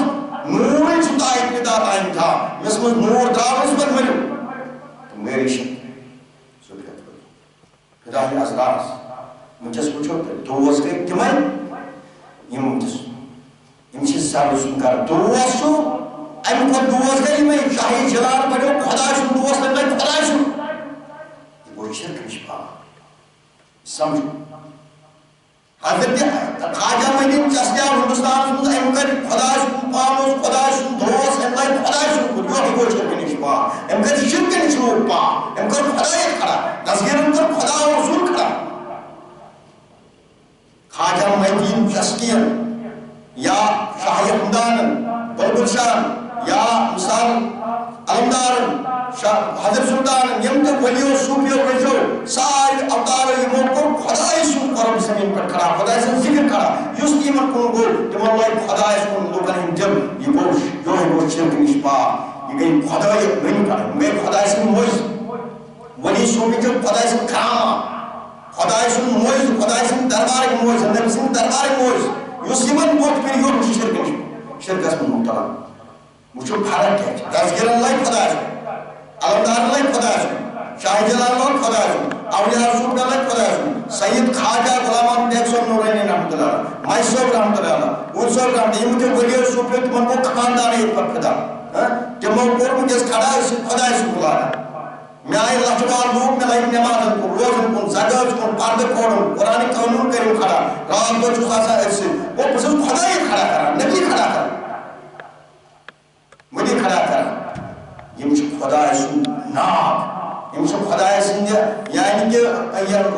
نور چھتا ابتدا ٹائم تھا اس میں نور دراوس پر ملو تو میری شک سبحان اللہ خدا کے اسرار مجھے پوچھو دوس کے تمہیں يمشي السابق سنكار دوسو أي مكان دوس كلي ما شاهي جلال بدو خداش دوس لما خداش يقول شرك مش بقى سمجھ حضرت خواجہ مدین چسیا ہندوستان میں أي مكان خداش پاموس خداش دوس لما خداش يقول شرك مش بقى أي مكان شرك مش بقى أي مكان خداش خدا تصغير مكان خدا ورسول خدا خواجہ مدین چسیا یا شاہ حمدان بلبل شان یا مثال علمدار حضرت سلطان یمت ولیو صوفیو رجو ساری اوتار یمو کو خدای سو قرب زمین پر کھڑا خدای سے ذکر کھڑا یس دیمن کو گو تم اللہ خدای سو لوکن جب یہ گوش جو ہے وہ شرک نشپا یہ گئی خدای نہیں کھڑا میں خدای سے موز ولی صوفی جب خدای سے کھاما خدای سے موز خدای سے دربار موز نبی سے دربار موز يسلمن موت في اليوم مش شرك اسمه مبتلى وشو بحرك تذكر الله خداش علمدار الله خداش شاہ جلال الله خداش اولیاء رسول الله خداش سید خواجہ غلام احمد صاحب نورانی رحمۃ اللہ مائی صاحب رحمۃ اللہ وہ صاحب رحمۃ اللہ مجھے ولیو صوفیت من کو خاندان ہے پر خدا جب میں کو مجھے کھڑا ہے خدا سے بلا میں آئے اللہ جوال لوگ میں لائن نماز کو روزن کو زکات کو پردہ پڑھوں قرآن قانون کریم کھڑا رات کو چوسا ایسے وہ پسند خدا ہی کھڑا کرا نبی کھڑا کرا مجھے کھڑا کرا یہ مجھے خدا سن ناک یہ مجھے خدا سن یعنی کہ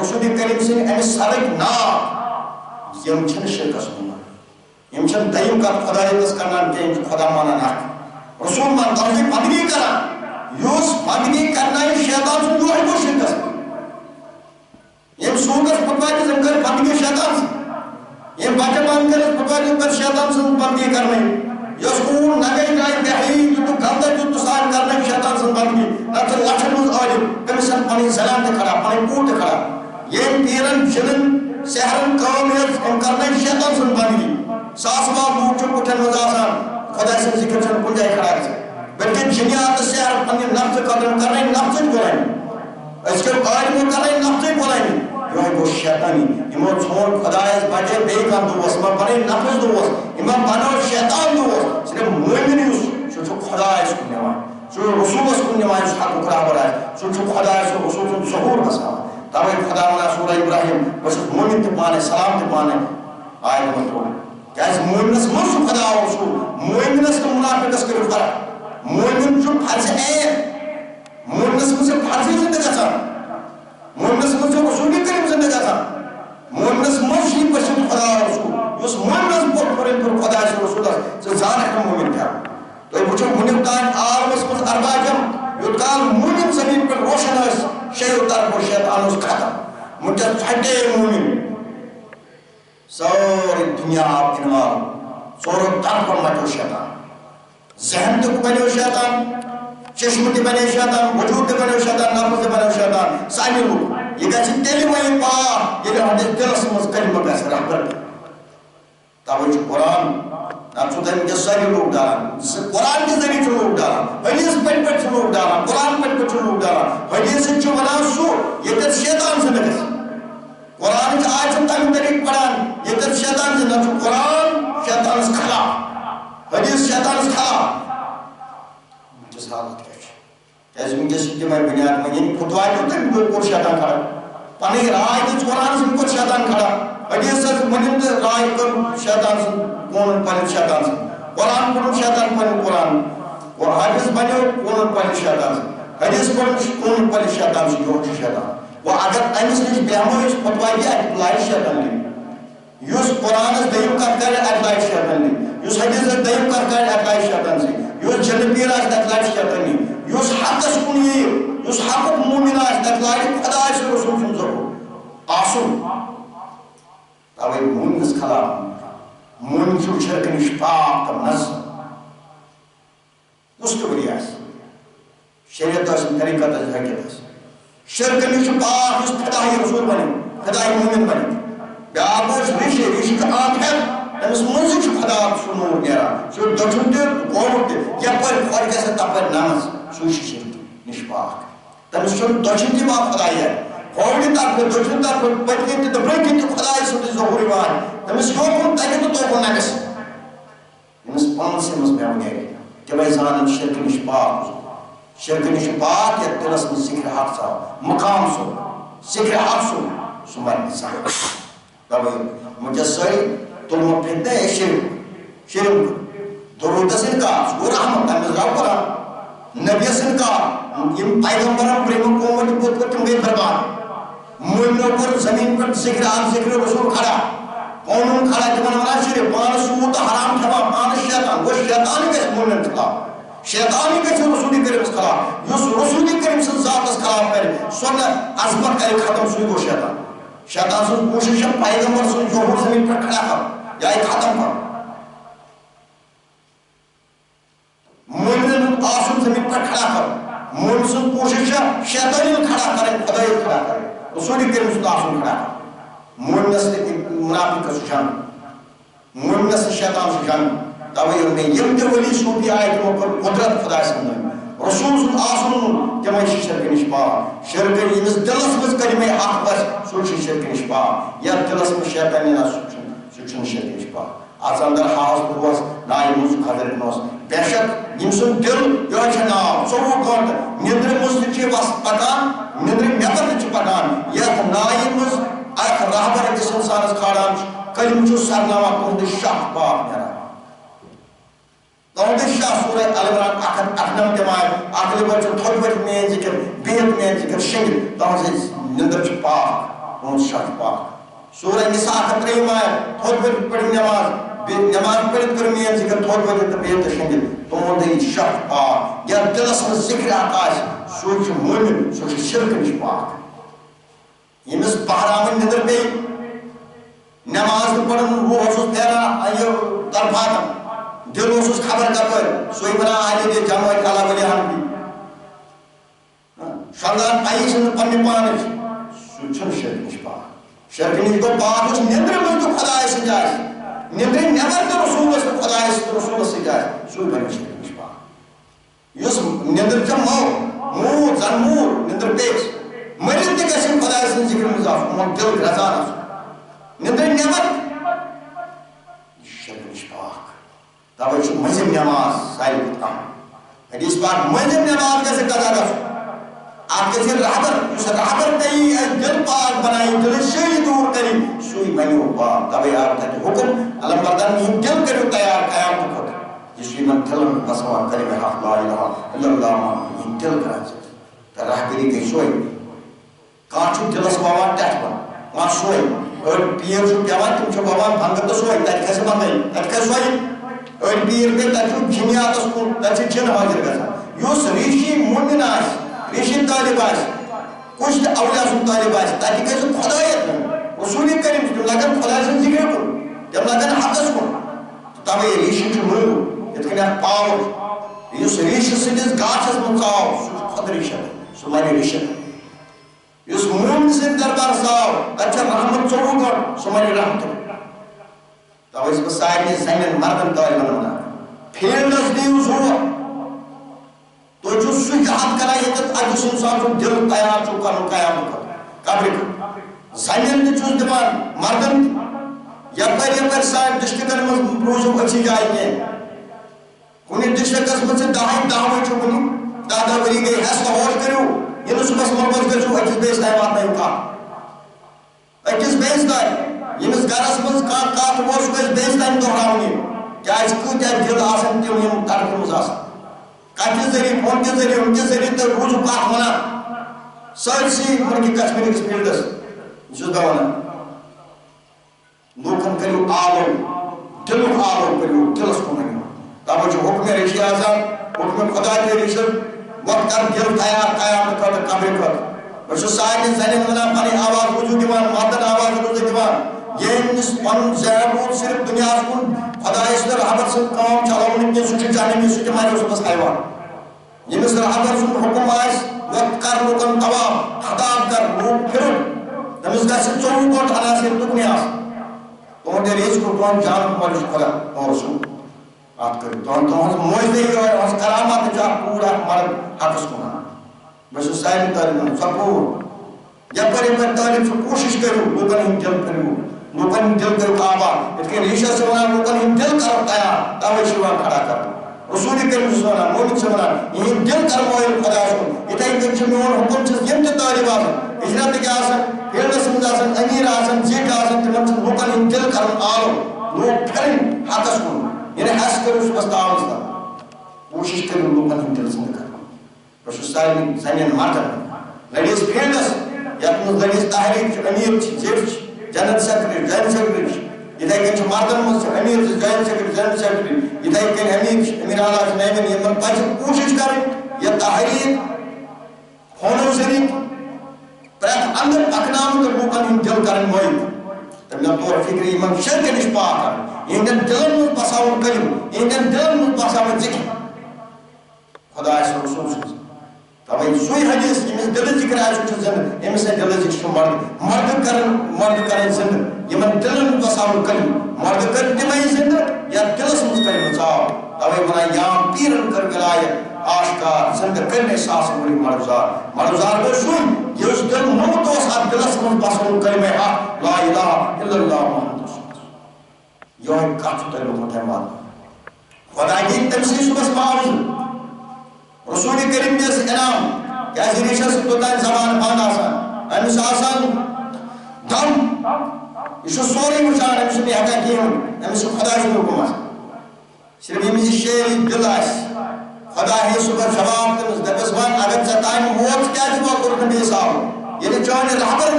رسول کریم سن امی سرک ناک یہ مجھے شرک سننا یہ مجھے دائم کا خدا یتس کرنا کہ یہ خدا مانا ناک رسول مان توحید بندگی کرا یوس بندگی کرنا ہے شیطان سن جو ہے وہ شرک ہے یہ سوگس پتوائی زمکر بندگی شیطان سن یہ بچہ مان کر پتوائی زمکر شیطان سن بندگی کرنا ہے یس کون نگئی جائے بہی جو گلدہ جو تسان کرنا ہے شیطان سن بندگی نتر لچھن مز آجم کمیسن پانی زلان دے کھڑا پانی پوٹ دے کھڑا یہ پیرن جنن سہرن قومیت ہم کرنا ہے شیطان سن بندگی ساس باب لوگ جو کٹھن مز آسان خدا سے ذکر سن پنجائی کھڑا ہے بلکہ جنیات سے اپنے نفس قدم کر رہے ہیں نفس بولائیں اس کے قائد میں کر رہے ہیں نفس بولائیں جو ہے وہ شیطانی امام چھوڑ خدایت بجے بے کام دوست امام بنے نفس دوست امام بنو شیطان دوست صرف مومن یوس جو خدایت کو نمائے جو رسول کو نمائے اس حق اقرار برائے جو خدایت کو رسول کو ظہور بسا تاوی خدا منا سورہ ابراہیم بس مومن تپانے سلام تپانے آئے نمترو کیا اس مومنس مرسو خدا و رسول مومنس کا منافقس کے فرق مومن جو فرض ہے مومنس مجھے فرضی زندگی تھا مومنس مجھے رسول کریم زندگی تھا مومنس مرشی پشن خدا رسول اس مومنس پر پرین پر خدا رسول سے زان اکم مومن تھا تو یہ بچو منفتان آرمس مجھ ارباجم یدکال مومن زمین پر روشن ہے شیطان پر شیطان اس کھاتا مجھے چھٹے مومن سوری دنیا آپ انوار سورو طرف پر مجھو شیطان ذہن تک بنے شیطان چشم تک بنے شیطان وجود تک بنے شیطان نفس تک بنے شیطان سانی لوگ یہ کہتے ہیں تیلی وہی پا یہ لہذا دل سمجھ کلمہ کیسے رہبر توجہ قرآن نفسو دائم کے ساری لوگ ڈالا قرآن کے ذریعے چھو لوگ ڈالا حدیث پٹ پٹ چھو لوگ ڈالا قرآن پٹ پٹ چھو لوگ ڈالا حدیث چھو بنا سو یہ کہتے شیطان سے نکس قرآن کے آج ہم تاکہ طریق پڑھان یہ کہتے شیطان سے نفسو قرآن شیطان سے کھلا حدیث شیطان سے کھلا مجھے حالت کہتے کیسے مجھے سکتے میں بنیاد میں یعنی فتوائی تو تک بالکل شیطان کھڑا پانی رائے کی قرآن سے بالکل شیطان کھڑا حدیث سے مجھے رائے کر شیطان سے کون پہلے شیطان سے قرآن پڑھو شیطان پہلے قرآن اور حدیث بنیو کون پہلے شیطان سے حدیث پڑھو کون پہلے شیطان سے جو شیطان وہ اگر ایمس نہیں بیامو اس فتوائی کی اٹلائی شیطان لی یس قرآن دیم کت کر اطلاع شیطانی یس حدیث دیم کت کر اطلاع شیطان سے یس جن پیر آس اطلاع شیطانی یس حقس کن یس حق مومن آس اطلاع خدا سے رسول سن ضرور آسن توے مومنس خلاف مومن چھو شرک نش پاک تو نظم مستقبلی آس شریعت آس طریقت آس حقیقت آس شرک نش پاک اس خدای رسول بنے خدای مومن بنے بیاکھ اس ریشی کا آنکھ ہے تمس منز چھ خدا سن نور نیرا سو دچھن تہ گوڑ تہ یپر خور گژھِ تپر نماز سو چھ شرک نش پاک تمس چھن دچھن تہ با خدای ہے گوڑ طرف دچھن طرف پتکن تہ برکن تہ خدای سن ظہور یوان تمس یوکن تگہ تہ توکن نگس تمس پانسے مس بیان گئے تمے زانن شرک نش پاک شرک نش پاک یا دلس میں ذکر حق سا مقام سو ذکر حق سو سمر نسان تب مجسری تلم پھنتے ہیں شرک درود سنکار سور رحمت امیز راو کرا نبی سنکار یم پیغمبران پریم قومت بود پر تم گئی بربان مومنوں پر زمین پر ذکر حق ذکر رسول کھڑا قانون کھڑا کہ من ونا شرک پان سوت حرام کھوا پان شیطان وہ شیطان کے مومن خلاف شیطانی کے رسول کریم خلاف یس رسول کریم سن ذات خلاف کرے سن عظمت کرے ختم سوئی کو شیطان سن کوشش پیغمبر سن جوہر زمین پر کھڑا کر یا ختم کر مومن آسن زمین پر کھڑا کر مومن سن کوشش شیطانی کھڑا کرے خدای کھڑا کرے رسول کریم سن آسن کھڑا کر مومن سے منافق سجان مومن سے شیطان سجان توے میں یم تہ ولی صوفی آئے تمو پر قدرت خدا سن رسول سن آسن تمے شرک نش پاک شرک یمس دلس مز کلمہ حق بس سو شرک نش پاک یا دلس مز شیطان نہ سو شرک نش پاک آز اندر ہاس بوس نائ مز خضر نوس بے شک یم سن دل یہ چھ ناو 24 گھنٹہ نیندر مز چھ وس پکان نیندر نیبر چھ پکان یہ نائ مز اخ رہبر کس انسانس کھاڑان کلم چھ سرنامہ تہند شاہ پاک نیران تہند شاہ سورہ ال عمران اخنم تمائے اخلی بچ تھوڑ بچ مین ذکر بیت مین ذکر شنگ تہند نیندر چھ پاک تہند شاہ پاک سورہ نساء اختریم آئے تھوڑ بچ پڑھ نماز پڑھ کر مین ذکر تھوڑ بچ بیت شنگ تہند شاہ پاک یا دلس میں ذکر آکاش سو چھ مومن سو چھ شرک نش پاک یمس بہرامن نیندر پی نماز پڑھن روح اوسس پھیران ایو طرفاتن دل اوسس خبر کپر سوئی بنا آئے دے جمع کالا ولی ہم شردان پائی سن پنی پانچ سو چھن شرک نش پاک شرک نش کو پاک اس نیندر مز تو خدا سے جائے نیندر نیبر تو رسول اس خدا سے رسول سے جائے سوئی بنا شرک نش پاک یس نیندر چھ مو زنمور نیندر پیس مرد تہ گژھن خدا سن ذکر مز آسن دل رضان آسن نیندر نیبر شرک نش پاک توے چھ مذہب نماز ساری کم حدیث پاک مذہب نماز کیسے قضا گژھو آپ کے رہبر اس رہبر کئی دل پاک بنائی دل شیئی دور کری سوئی بنیو پاک توے آپ تک حکم علم بردن میں دل کرو تیار قیام کو جس کی من دل میں بسوان کرے میں حق لا الہ الا اللہ محمد دل کرا چاہتا رہبری کئی سوئی کانچو دلس بابا ٹیٹ بن وہاں سوئی اور پیر جو پیوان تم چھو بابا بھنگر تو سوئی تاکہ کیسے بندائی تاکہ سوئی اور پیر پہ تاکہ جنیات اس کو تاکہ جن حاضر کرتا یوس ریشی مومن آس ریشی طالب آس کچھ اولیاء سن طالب آس تاکہ کیسے خدایت میں رسول کریم جب لگن خدا سن ذکر کو جب لگن حقس کو تب یہ ریشی چھو ملو اتکنی پاور یوس ریشی سنجز گاچس منصاو خود ریشت سمانی ریشت یوس مومن سن دربار ساو اچھا رحمت چوڑو کر سمانی رحمت تو اس کو سائنی زینن مردن طالبان ہونا پھیلنس دیوز ہوا تو جو سوئی جہاد کرا یہ تک اجس انسان جو دل تیار چکا نو قیام کر قبر کر زینن دی چوز دیوان مردن یا پر سائن ڈسٹرکن میں روزو اچھی جائیں گے کنی ڈسٹرکس میں سے دہائی چکنی دادا وری گئی حیث ہوش کرو یہ نسو بس مربوط کرو اکس بیس دائی بات نہیں کہا اکس بیس دائی یمس گرس مز کات ووس گژھِ بیٚیہِ تانۍ دۄہراونہِ کیازِ کۭتیاہ دِل آسن تِم یِم طرفہٕ منٛز آسن کتھِ ذٔریعہٕ فون کہِ ذٔریعہٕ ہُمہِ کہِ ذٔریعہٕ تہٕ روٗزُکھ کتھ ونان سٲرسٕے مُلکہِ کشمیٖرکِس فیٖلڈس چھُس بہٕ ونان لوکن کریو آلو دلک آلو کریو دلس کن توجہ حکم رشی اعظم حکم خدا کے رشد وقت کر دل تیار قیامت خاطر قبر خاطر بس سارے زنین ونان پنی آواز وجود دیوان مردن آواز وجود دیوان یہ پن ذہن صرف دنیا کن خدا اس رحمت سے کام چلاؤن کے سچ جانے میں سچ مارے اس بس حیوان یہ مصر رحمت سے حکم آئس وقت کر لوگن تمام خطاب کر لوگ پھر تمس گھر سے 24 گھنٹے عناصر دکھنے آس تو ریز کو کون جان مالش خدا اور رسول بات کریں تو موجودے ہی اور اس کرامات جا پورا مرد حقس کنا بس سائن تعلیم سپور یا پر تعلیم سے کوشش کرو لوگن ہم دل کرو لوگن دل کرو آباد اس کے ریشہ سے ونا لوگن ہم دل کرو تیار تاوی شیوان کھڑا کر رسول کریم سے ونا مومن سے ونا یہ دل کر موئل خدا سن اتائی کنچ میون حکم چیز یم تے تعلیم آسن اجرت کے آسن پیڑ سمجھ آسن امیر آسن زیٹ آسن تمن سے لوگن ہم دل کرو آلو لوگ پھرن حقس کن یعنی حس کرو اس بس تعاوز دا کوشش کرو لوگن ہم دل سن کرو بس سائن زنین مردن لڑیس پیڑس یتن لڑیس تحریک امیر زیٹ جنت سیکرٹری جن سیکرٹری اتائی کنچ مردن مجھ سے امیر جن سیکرٹری جن سیکرٹری اتائی کن امیر آلہ نیمن یمن پچ کوشش کریں یہ تحریک ہونو شریف پریت اندر اکنام کر لوگن ہم دل کرن موئی تمہیں طور فکری یمن شرک نش پاک کر یہندن دلن مجھ بساون کریم یہندن دلن مجھ بساون ذکر خدا اس رسول سے تبھی سوئی حدیث یمس دل ذکر آئے سوچ زند یمس دل ذکر مرد کرن زند یمن دلن مجھ بساون کریم مرد کرن تمہیں زند یا دلس مجھ کریم بساو تبھی منا یام پیرن کر گلائے آشکار زند کرنے ساس مری مرزار کو سن یہ اس دل نمتو ساتھ دلس مجھ بساون کریم حق لا الہ الا اللہ محمد رسول یہ ایک کافی تر لوگ متحمد خدا کی تمسی صبح معاوض رسول کریم دیس انعام کہ ایسی ریشہ سے توتاین زمان بند آسان ایمیس آسان دم یہ سوری مجھان ایمیس بھی حقا کی ہوں ایمیس خدا سے حکم آسان صرف ایمیس شیری دل آس خدا ہی صبح جواب تمس دبس بان اگر چتائن موت کیا جوا کرنے بھی صاحب یہ چاہنے رہبر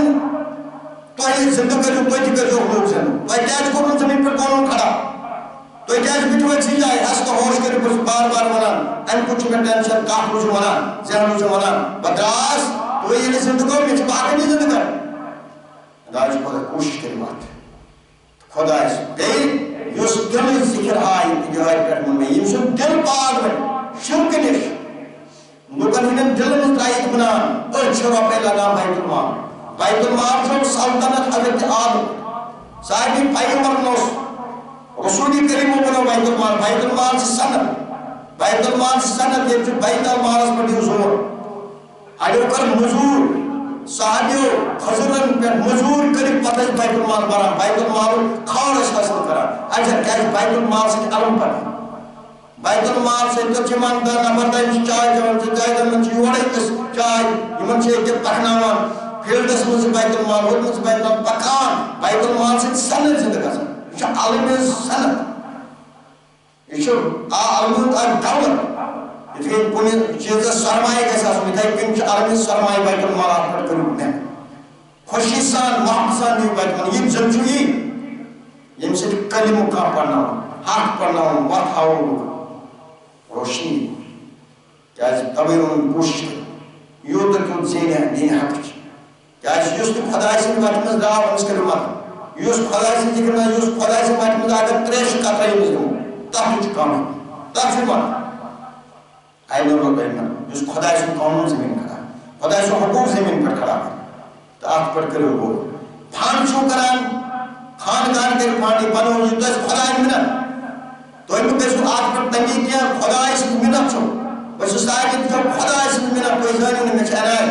تو ہی زندہ کرو تو ہی کرو لوگ زندہ تو ہی کیا کرنے زمین پر کونوں کھڑا تو ہی کیا بٹھوئے چھی جائے اس تو ہوش کرے پر بار بار منان ان کچھ میں ٹینشن کاف روچ منان ذہن روچ منان بدراس تو ہی زندہ کرو میں باقی نہیں زندہ کر خدا خدا کوشش کری بات خدا اس دل یوس دل ذکر آئی تجاہی پر من میں یہ دل پاک میں شرک نش لوگن ہنن دل میں ترائیت بنان اور چھوڑا پہلا نام بیت المال چھوڑ سلطنت حضرت آدم صاحبی پیغمبر نوس رسولی کریم بنو بیت المال سے سند یہ جو بیت المال اس پر دیو زور آئیو کر مزور صحابیو خضرن پر مزور کریم پتہ بیت المال برا بیت المال خارش حاصل کرا اجر کیا بیت المال سے علم پر بیت المال سے تو چمان دا نمبر دا انش چائے جوان سے جائے دا منچی وڑے کس چائے یمن سے ایک پکناوان فیلڈس میں سے بیت المال ہوت میں سے بیت المال پکان بیت المال سے سند زندگا سن یہ علم سند یہ علم دولت یہ کنی چیز سرمائے کیسا سن یہ کنچ علم سرمائے بیت المال آپ پر کرو میں خوشی سان محسان دیو بیت المال یہ زنجوئی یہ سے کلمہ کا پڑھنا حق پڑھنا وقت ہاؤ روشنی کیا تبھی انہوں کوشش کر یوں تک ان زین ہے دین حق کی کیا یوس تو خدای سے بات میں دعا اس کے مت یوس خدای سے ذکر نہ یوس خدای سے بات میں اگر تریش کا رہی ہے تب کچھ کام ہے تب سے مت آئی نو لو بینا یوس خدای سے قانون زمین کھڑا خدای سے حقوق زمین پر کھڑا تو آپ پر کرو وہ پھان شو کران خاندان کے پھانی بنو یہ تو خدای میں تو ان کو سو آج پر تنگی کیا خدا اس منت چھو بس سائے کہ جب خدا اس منت کوئی زانی نے مچھانا ہے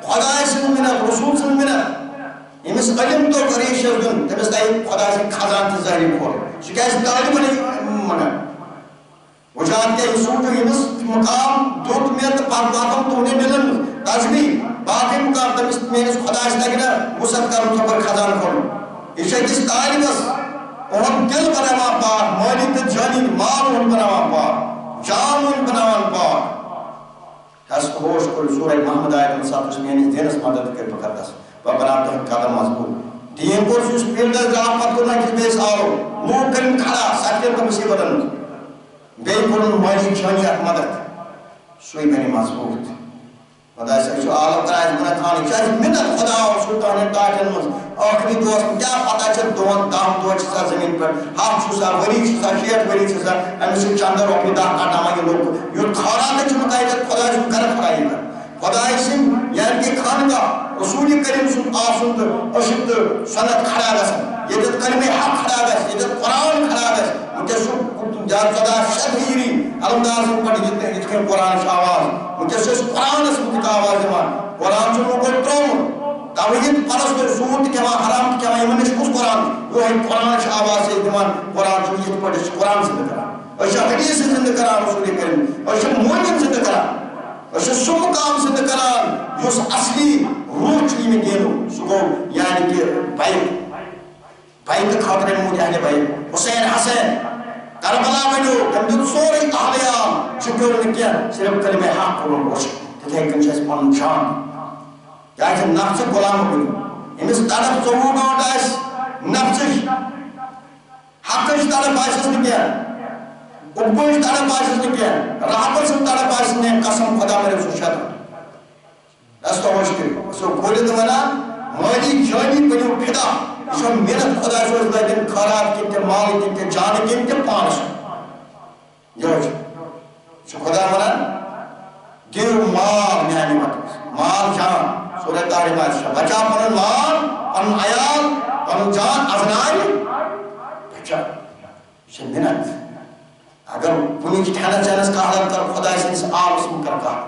خدا اس منت رسول سے منت یہ مس علم تو قریش دن تمس تائی خدا سے خزان کی ظاہری کھول شکایت تعلیم نہیں منا وہ جانتے ہیں سوچو یہ مس مقام دوت میں پاکم تو انہیں ملن تازمی باقی مقام تمس میں خدا اس تاکہ وسط کروں تو پر خزان کھول یہ شکیس تعلیم اس اور دل بناوا پاک مالی تے جانی مال ان بناوا پاک جان ان بناوا پاک ہس ہوش کو سورہ محمد آیت 7 اس میں دینس مدد کر پکڑس و بنا تو قدم مضبوط دین کو اس فیلڈ درا پتہ کرنا کس بیس آو لوگ کرن کھڑا سچن تو مصیبتن بے کرن مالی چھانی اک مدد سوئی بنی مضبوط خدا سے جو عالم کرائے بنا کھانے چاہیے منت خدا اور سلطان تاجن مز آخری دوست کیا پتہ چل دون دام دو چیزا زمین پر ہاف چیزا وری چیزا شیٹ وری چیزا امی سے چاندر اپنی دار کاٹا مائی لوگ یہ کھانا میں چون کہے جب خدا جو کر کھڑائی کر خدا اسم یعنی کہ خانگا رسول کریم سن آسند اشد سنت کھڑا گسن یہ جب کلمہ حق کھڑا گس یہ جب قرآن کھڑا گس مجھے سب جات صدا شدیری علمدار سے پڑھ جتنے جتنے قرآن سے آواز مجھے سے قرآن سے مجھے آواز جمان قرآن سے مجھے تروم توحید پرست سود کے وہاں حرام کے وہاں ایمانش کس قرآن وہ ہے قرآن سے آواز سے جمان قرآن سے یہ پڑھ قرآن سے ذکر اور حدیث سے ذکر رسول کریم اور موجن سے ذکر اور سو کام سے ذکر جو اصلی روح چلی میں دینو سو یعنی کہ بھائی خاطر مجھے اہل بھائی حسین حسین کربلا ونو تم دن سوری اہلیان شکر نے کیا صرف کلمہ حق کو روش تتھے کنچس پن جان یا کہ نفس غلام بنو امس طرف ژوٚوُہ گٲنٛٹہٕ آسہِ نفسٕچ حقٕچ طرف آسٮ۪س نہٕ کینٛہہ اُبٕچ طرف آسٮ۪س نہٕ کینٛہہ رحمت سٕنٛز طرف آسٮ۪س نہٕ قسم خدا کٔرِو سُہ شیطان رستو ہوش کٔرِو سُہ کھوٗلِتھ ونان مٲلی جٲنی بٔنِو فِدا یہ چھُ محنت خدا صٲبس لگن خراب کِنۍ تہِ مال کِنۍ تہِ جان کِنۍ تہِ پانس یہ چھُ خدا ونان دِیِو مال میانہِ وقتس مال جان سورہ تعلیمات چھِ بچا پنُن مال پنُن عیال پنُن جان ازناے بچا یہ چھِ محنت اگر کُنہِ کھٮ۪نس چٮ۪نس کانٛہہ حالت کر خداے سٕنٛدِس آبس منٛز کر کانٛہہ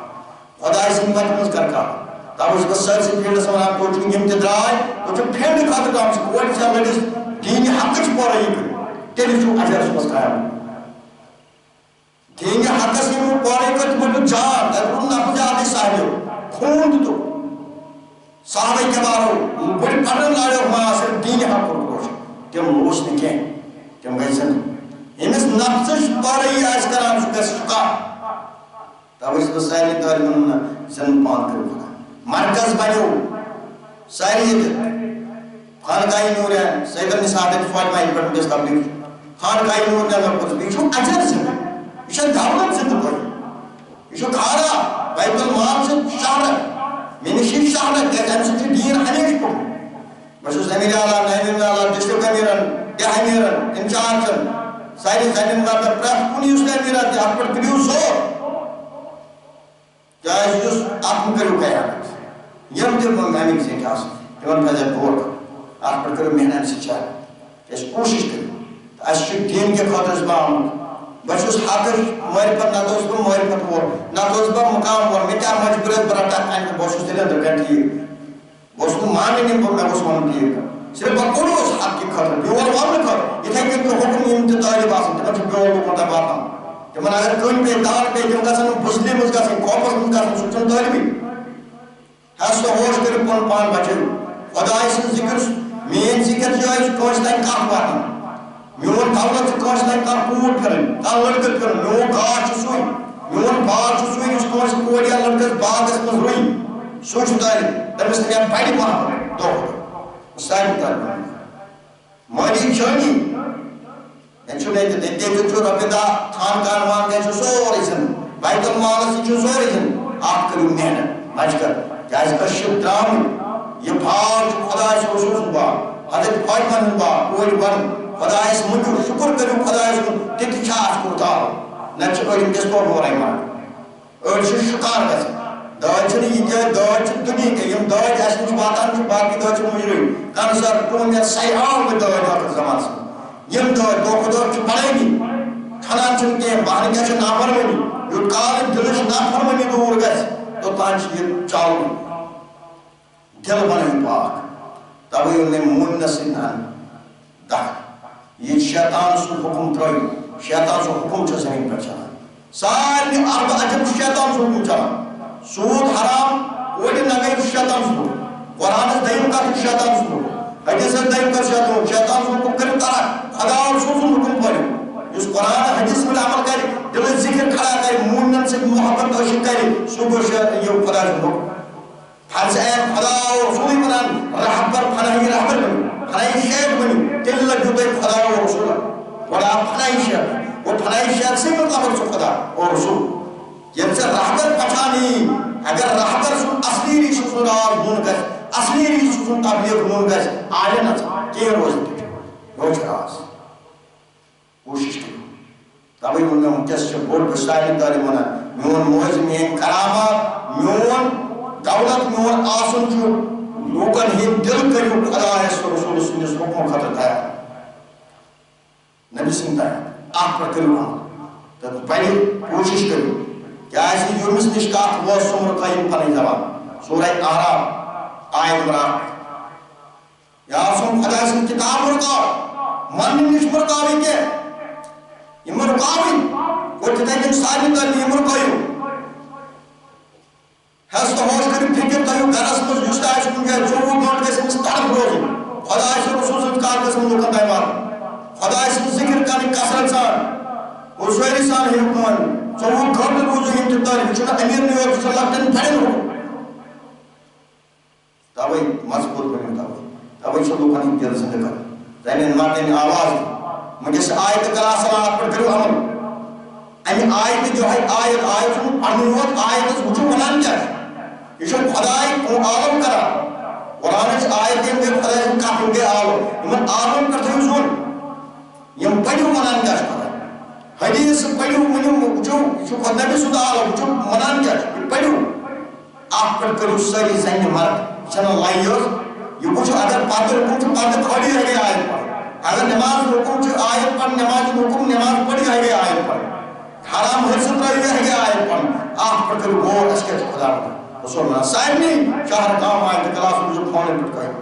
خداے سٕنٛدِ وتہِ منٛز کر کانٛہہ تب اس بس سر سے فیلڈ سوال کو چون یم تدرائے تو چون فیلڈ خاطر کام سے کوئی سے لڑس دین حق چھ پورا یہ کر تیل چون اجر اس بس قائم دین حق سے وہ پورا کر تو جان درون نفس علی صاحب خون تو صحابہ کرام بڑے پڑھن لاڑو ما سے دین حق کو کوش تم روش نے کہ تم گئسن امس نفس پورا یہ اس کرام سے شکا تب اس بس سائل تعلیم زن پان کر مرکز بنو ساری خانقاہ نور ہے سید النساء فاطمہ پر دس تبلیغ خانقاہ نور نے لوگ بھی جو اجر سے یہ دولت سے تو یہ کھارا بیت المال سے شہر منشی شہر کے ہم سے دین ہمیش کو بس زمین اعلی نائب اعلی ڈسٹرکٹ امیرن یا امیرن انچارج ساری زمین کا پرف کنی اس نے میرا آپ پر کلیو سو جائے جس آپ کرو کیا یم تم مہنگی سے کیا تمہن پہ غور کر آپ پر کرو محنت سے چاہے اس کوشش کرو اس دین کے خاطر بام بس اس حاضر مر پر نہ دوست کو مر پر وہ نہ دوست پر مقام اور میٹا مجبورت برتا ہے کہ بس اس دل اندر گٹھی بس کو مان نہیں پر میں اس مان کی صرف بکولو اس حق کی خاطر بیور وان کر یہ تھا کہ حکم امتداری باسن تمہیں بیور کو بات تمہیں اگر کوئی پہ دار پہ جو کا سن بسلی مز کا سن کوپس مز کا سن سچن طالبی ہس تو ہوش کر پن پان بچو خدا سن ذکر مین ذکر جو ہے کوش تک کاٹ واتن میون دولت کوش تک کا پوٹ کرن کا لڑکت کرن میون گاچ سوئی میون باغ سوئی اس کوش کوڑیا لڑکت باغ اس مز روئی سوچ داری تمس نے بڑی ماں تو سائن کر مالی جانی انچنے تے تے جو ربدا خان کار مان کے سوري سن بیت المال سے جو سوري سن آپ کرو محنت ماج کر جائز کا شب درام یہ بھاج خدا سے رسول با حضرت فاطمہ با کوئی بن خدا اس مجھے شکر کرو خدا اس کو تت چاس کو تا نہ چوری کس کو ہو رہا ہے اور شکار کس داج یہ داج دنیا کے یم داج اس کو باتان جو باقی داج مجھے کان سر کون یہ سیاح میں داج کا زمان سے یم داج دو خدا چ پڑے گی کھانا چن کے باہر کیا چ نافرمانی جو کال دلش نافرمانی دور گس تو پانچ یہ چاو دل بنے پاک تب انہیں مون نسنان دہ یہ شیطان سو حکم ترائی شیطان سو حکم چھ زمین پر چلا سارے اربع عجب شیطان سو حکم چلا سود حرام کوئی نگیر شیطان سو قرآن دائم کا شیطان سو حدیث دائم کا شیطان سو حکم کرے تارا خدا اور سو حکم پڑے جس قرآن حدیث میں عمل کرے دل ذکر کھڑا کرے مونن سے محبت عشق کرے صبح یہ خدا جو حکم فرض ہے خدا اور رسول بنان رحبر پناہی رحبر فلائی شیخ بنو تیل لگو تو خدا و رسول وڑا فلائی شیخ وہ فلائی شیخ سے مطلب سو خدا و رسول یہ سے رہبر پچھانی اگر رہبر سو اصلی ریش سو راز ہون گئے اصلی ریش سو تبلیغ ہون گئے آئے نہ کی روز دیکھ روز راز کوشش کرو تبھی انہوں نے کس سے بول بسائل داری منا میون موز میں کرامات میون دولت میون آسن جو لوگن ہی دل کریو خدا ہے رسول سنس حکم خطر تھا نبی سنتا ہے آپ پر کریو تو پہلے کوشش کریو کیا ایسی یومس نشکات وہ سمر قائم پانی زبان سورہ احراب آیت مرام یا سن خدا سن کتاب مرکا من نش مرکا بھی کے یہ مرکا بھی وہ کتاب ساری تر یہ مرکایو ہست ہوش کر فکر تایو گرس مز یس آئے سکن گئے 24 گھنٹے کے سمس طرف روزی خدا سے رسول سے کار قسم لوکن دائمار خدا سے ذکر کرنے کسرت سان اور سویری سان ہی حکمان 24 گھنٹے روزی انتظاری چونہ امیر نیو ہے صلی اللہ تن پھڑے ہو تاوئی مضبوط بنی تاوئی سے لوکن دل زندہ کر زینین ماتین آواز مجھے سے آیت کلا صلاحات پر کرو عمل امی آیت جو ہے آیت سن پڑھنی ہوت آیت اس وچو منان کیا ہے یہ شو خدای کو عالم کرا قرآن اس آیتیں میں خدای سے کافر کے عالم من عالم کرتے ہیں سن یہ پڑھو منان کیا ہے حدیث پڑھو منو جو خود نبی صدا عالم جو منان کیا ہے پڑھو آپ پر کرو ساری زین مرد چنہ لائیوز یہ کچھ اگر پاتر حکم سے پاتر کھڑی رہ گئے آیت پر اگر نماز حکم سے آیت پر نماز پڑھی رہ گئے آیت پر حرام حرصت رہ گئے آیت پر آپ پر کرو غور اس کے خدا پر رسول اللہ صاحب نہیں شہر کام آئے کلاس مجھے کھونے پڑتا ہے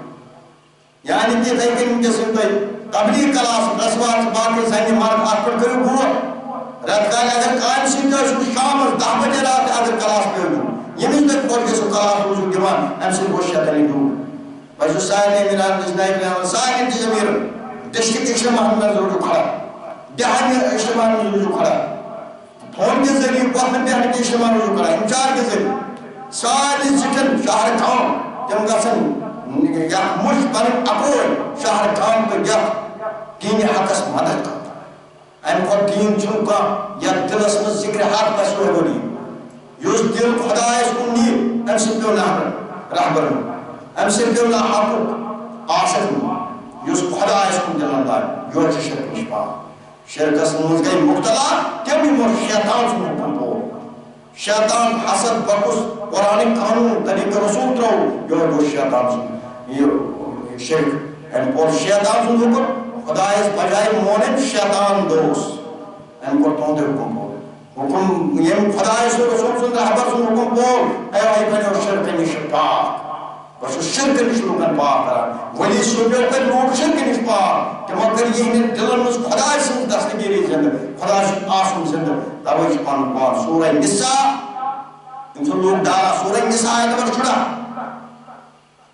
یعنی کہ دیکھیں ان کے سنتے تبلیغ کلاس رسوات باقی زینی مارک آپ پر کرو غور رات کا اگر قائم سنتے شو شام 10 بجے رات اگر کلاس پہ ہو یہ نہیں تک پڑھ کے سو کلاس مجھے دیوان ہم سے وہ شیطانی دور بھائی صاحب نے میرا نجنائی بنا صاحب نے امیر ڈسٹرکٹ اجتماع میں جو کھڑا دہانی اجتماع میں جو کھڑا فون کے ذریعے وقت دہانی کے اجتماع میں جو کھڑا انچار کے ذریعے ساری ذکر شہر کام تم گسن یا مجھ پر اپوئی شہر کام پر یا دین حقس مدد کرتا ایم کو دین چنکا یا دلس میں ذکر حق پر سوئے بنی یوز دل خدا اس کو نیم ام سے پیو رہبر ام سے پیو حق آسر یوز خدا اس کو دلن دار یوز شرک نشپا شرک اس موز گئی مقتلا کمی مر شیطان سے مکم پو شیطان حسد بکس قرآن قانون طریق رسول ترو یہ شیطان سے یہ شرک ان پر شیطان سے حکم خدا اس بجائے مونن شیطان دوست ان کو تون دے حکم پو حکم یہ خدا اس رسول سے رہبر سے حکم پو اے آئی بنی شرک نشپا بس شرک نشلو کن پاک کرا ولی سوپیو کن لوگ شرک نش پاک کہ مگر یہ دلن مز خدا سے دستگیری زندہ خدا سے آسم زندہ توجہ پان پاک سورہ نساء ان سے لوگ ڈالا سورہ نساء آیت پر چھڑا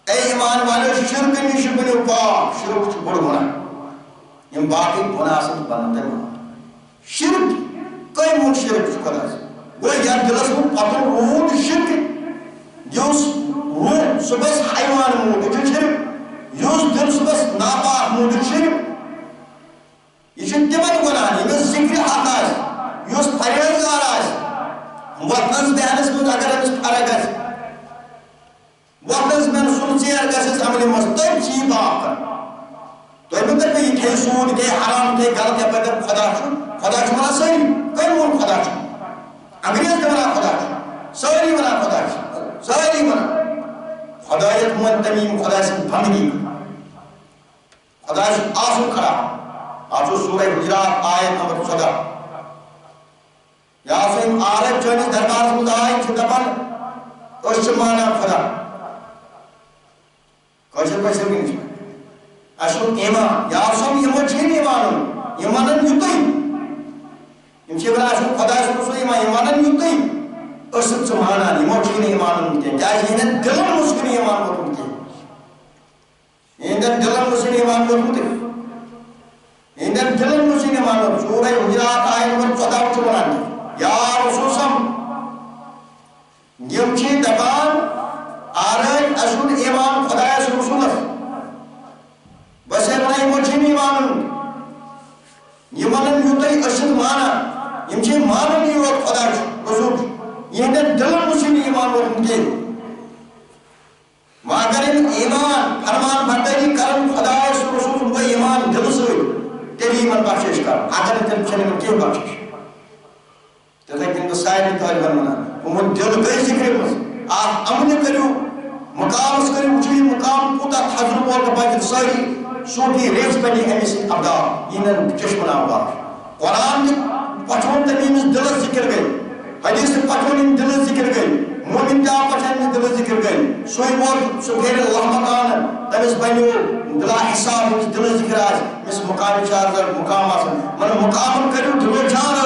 اے ایمان والے شرک نش بنیو پاک شرک چھ بڑھ ہونا یہ باقی گناہ سے بنتے ہیں شرک کئی من شرک چھ خدا سے وہ یا دلس من پتن رود شرک یوس روح صبح حیوان مود شرک یوس دل صبح ناپاک مود شرک یہ تمن گناہ یہ ذکر حق آس یوس پریزگار آس وطنس دہنس من اگر امس فرق آس وطنس من سن ژیر گژھس عملہِ منٛز تٔمۍ چھِ یہِ پاک کران تُہۍ مہٕ کٔرِو یہِ کھیٚیہِ سوٗد کھیٚیہِ حرام کھیٚیہِ غلط یا بدر خدا چھُ ونان سٲری کٔمۍ ووٚن خدا چھُ انگریز تہِ ونان خدا چھُ سٲری ونان خدا چھُ سٲری ونان خدایت من تمیم خدا سن بندگی خدا سن آسن کھڑا آسو سورہ حجرات آیت نمبر 14 یا سن عالم چونی دربار سے مدعائی چھو دپن اشمانا خدا کوشر پیسر بھی نہیں اشو ایمان یا سن یہ چھین ایمانن ایمانن یوتائی یم چھے بنا اشو خدا سن رسول ایمانن یوتائی اسم سمانا یمو چھین ایمانن مکین جائے یہ دلن مسکن ایمان مکن کی یہ دلن مسکن ایمان مکن یہ دلن مسکن ایمان مکن سورہ حجرات آیت نمبر 14 چونان یا رسول سم یم چھی دبان آرائی اشون ایمان خدای رسول ایمان یمن یوتای اشد مانا یم چھ مانن یوت خدا رسول یہ دل مسلم ایمان وقت مگر ایمان فرمان برداری کرن خدا رسول کو ایمان دل سے تیری ایمان بخشش کر اگر تم چھ کی بخشش تتھے کہ سائر طالبان منا وہ دل گئی ذکر مس آپ امن کرو مقام کرو چھ مقام کوتا حضرت اور باقی ساری سوٹی ریس بنی ہمس ابدا ان چشمہ نام قرآن پٹھون تمیم دل ذکر گئی حدیث پٹھون دل ذکر گئی مومن کیا پٹھون دل ذکر گئی سوئی بول سبحان اللہ مکان تمس بنو بلا حساب دل ذکر آج مس مقام چار مقام من مقام کرو دل جان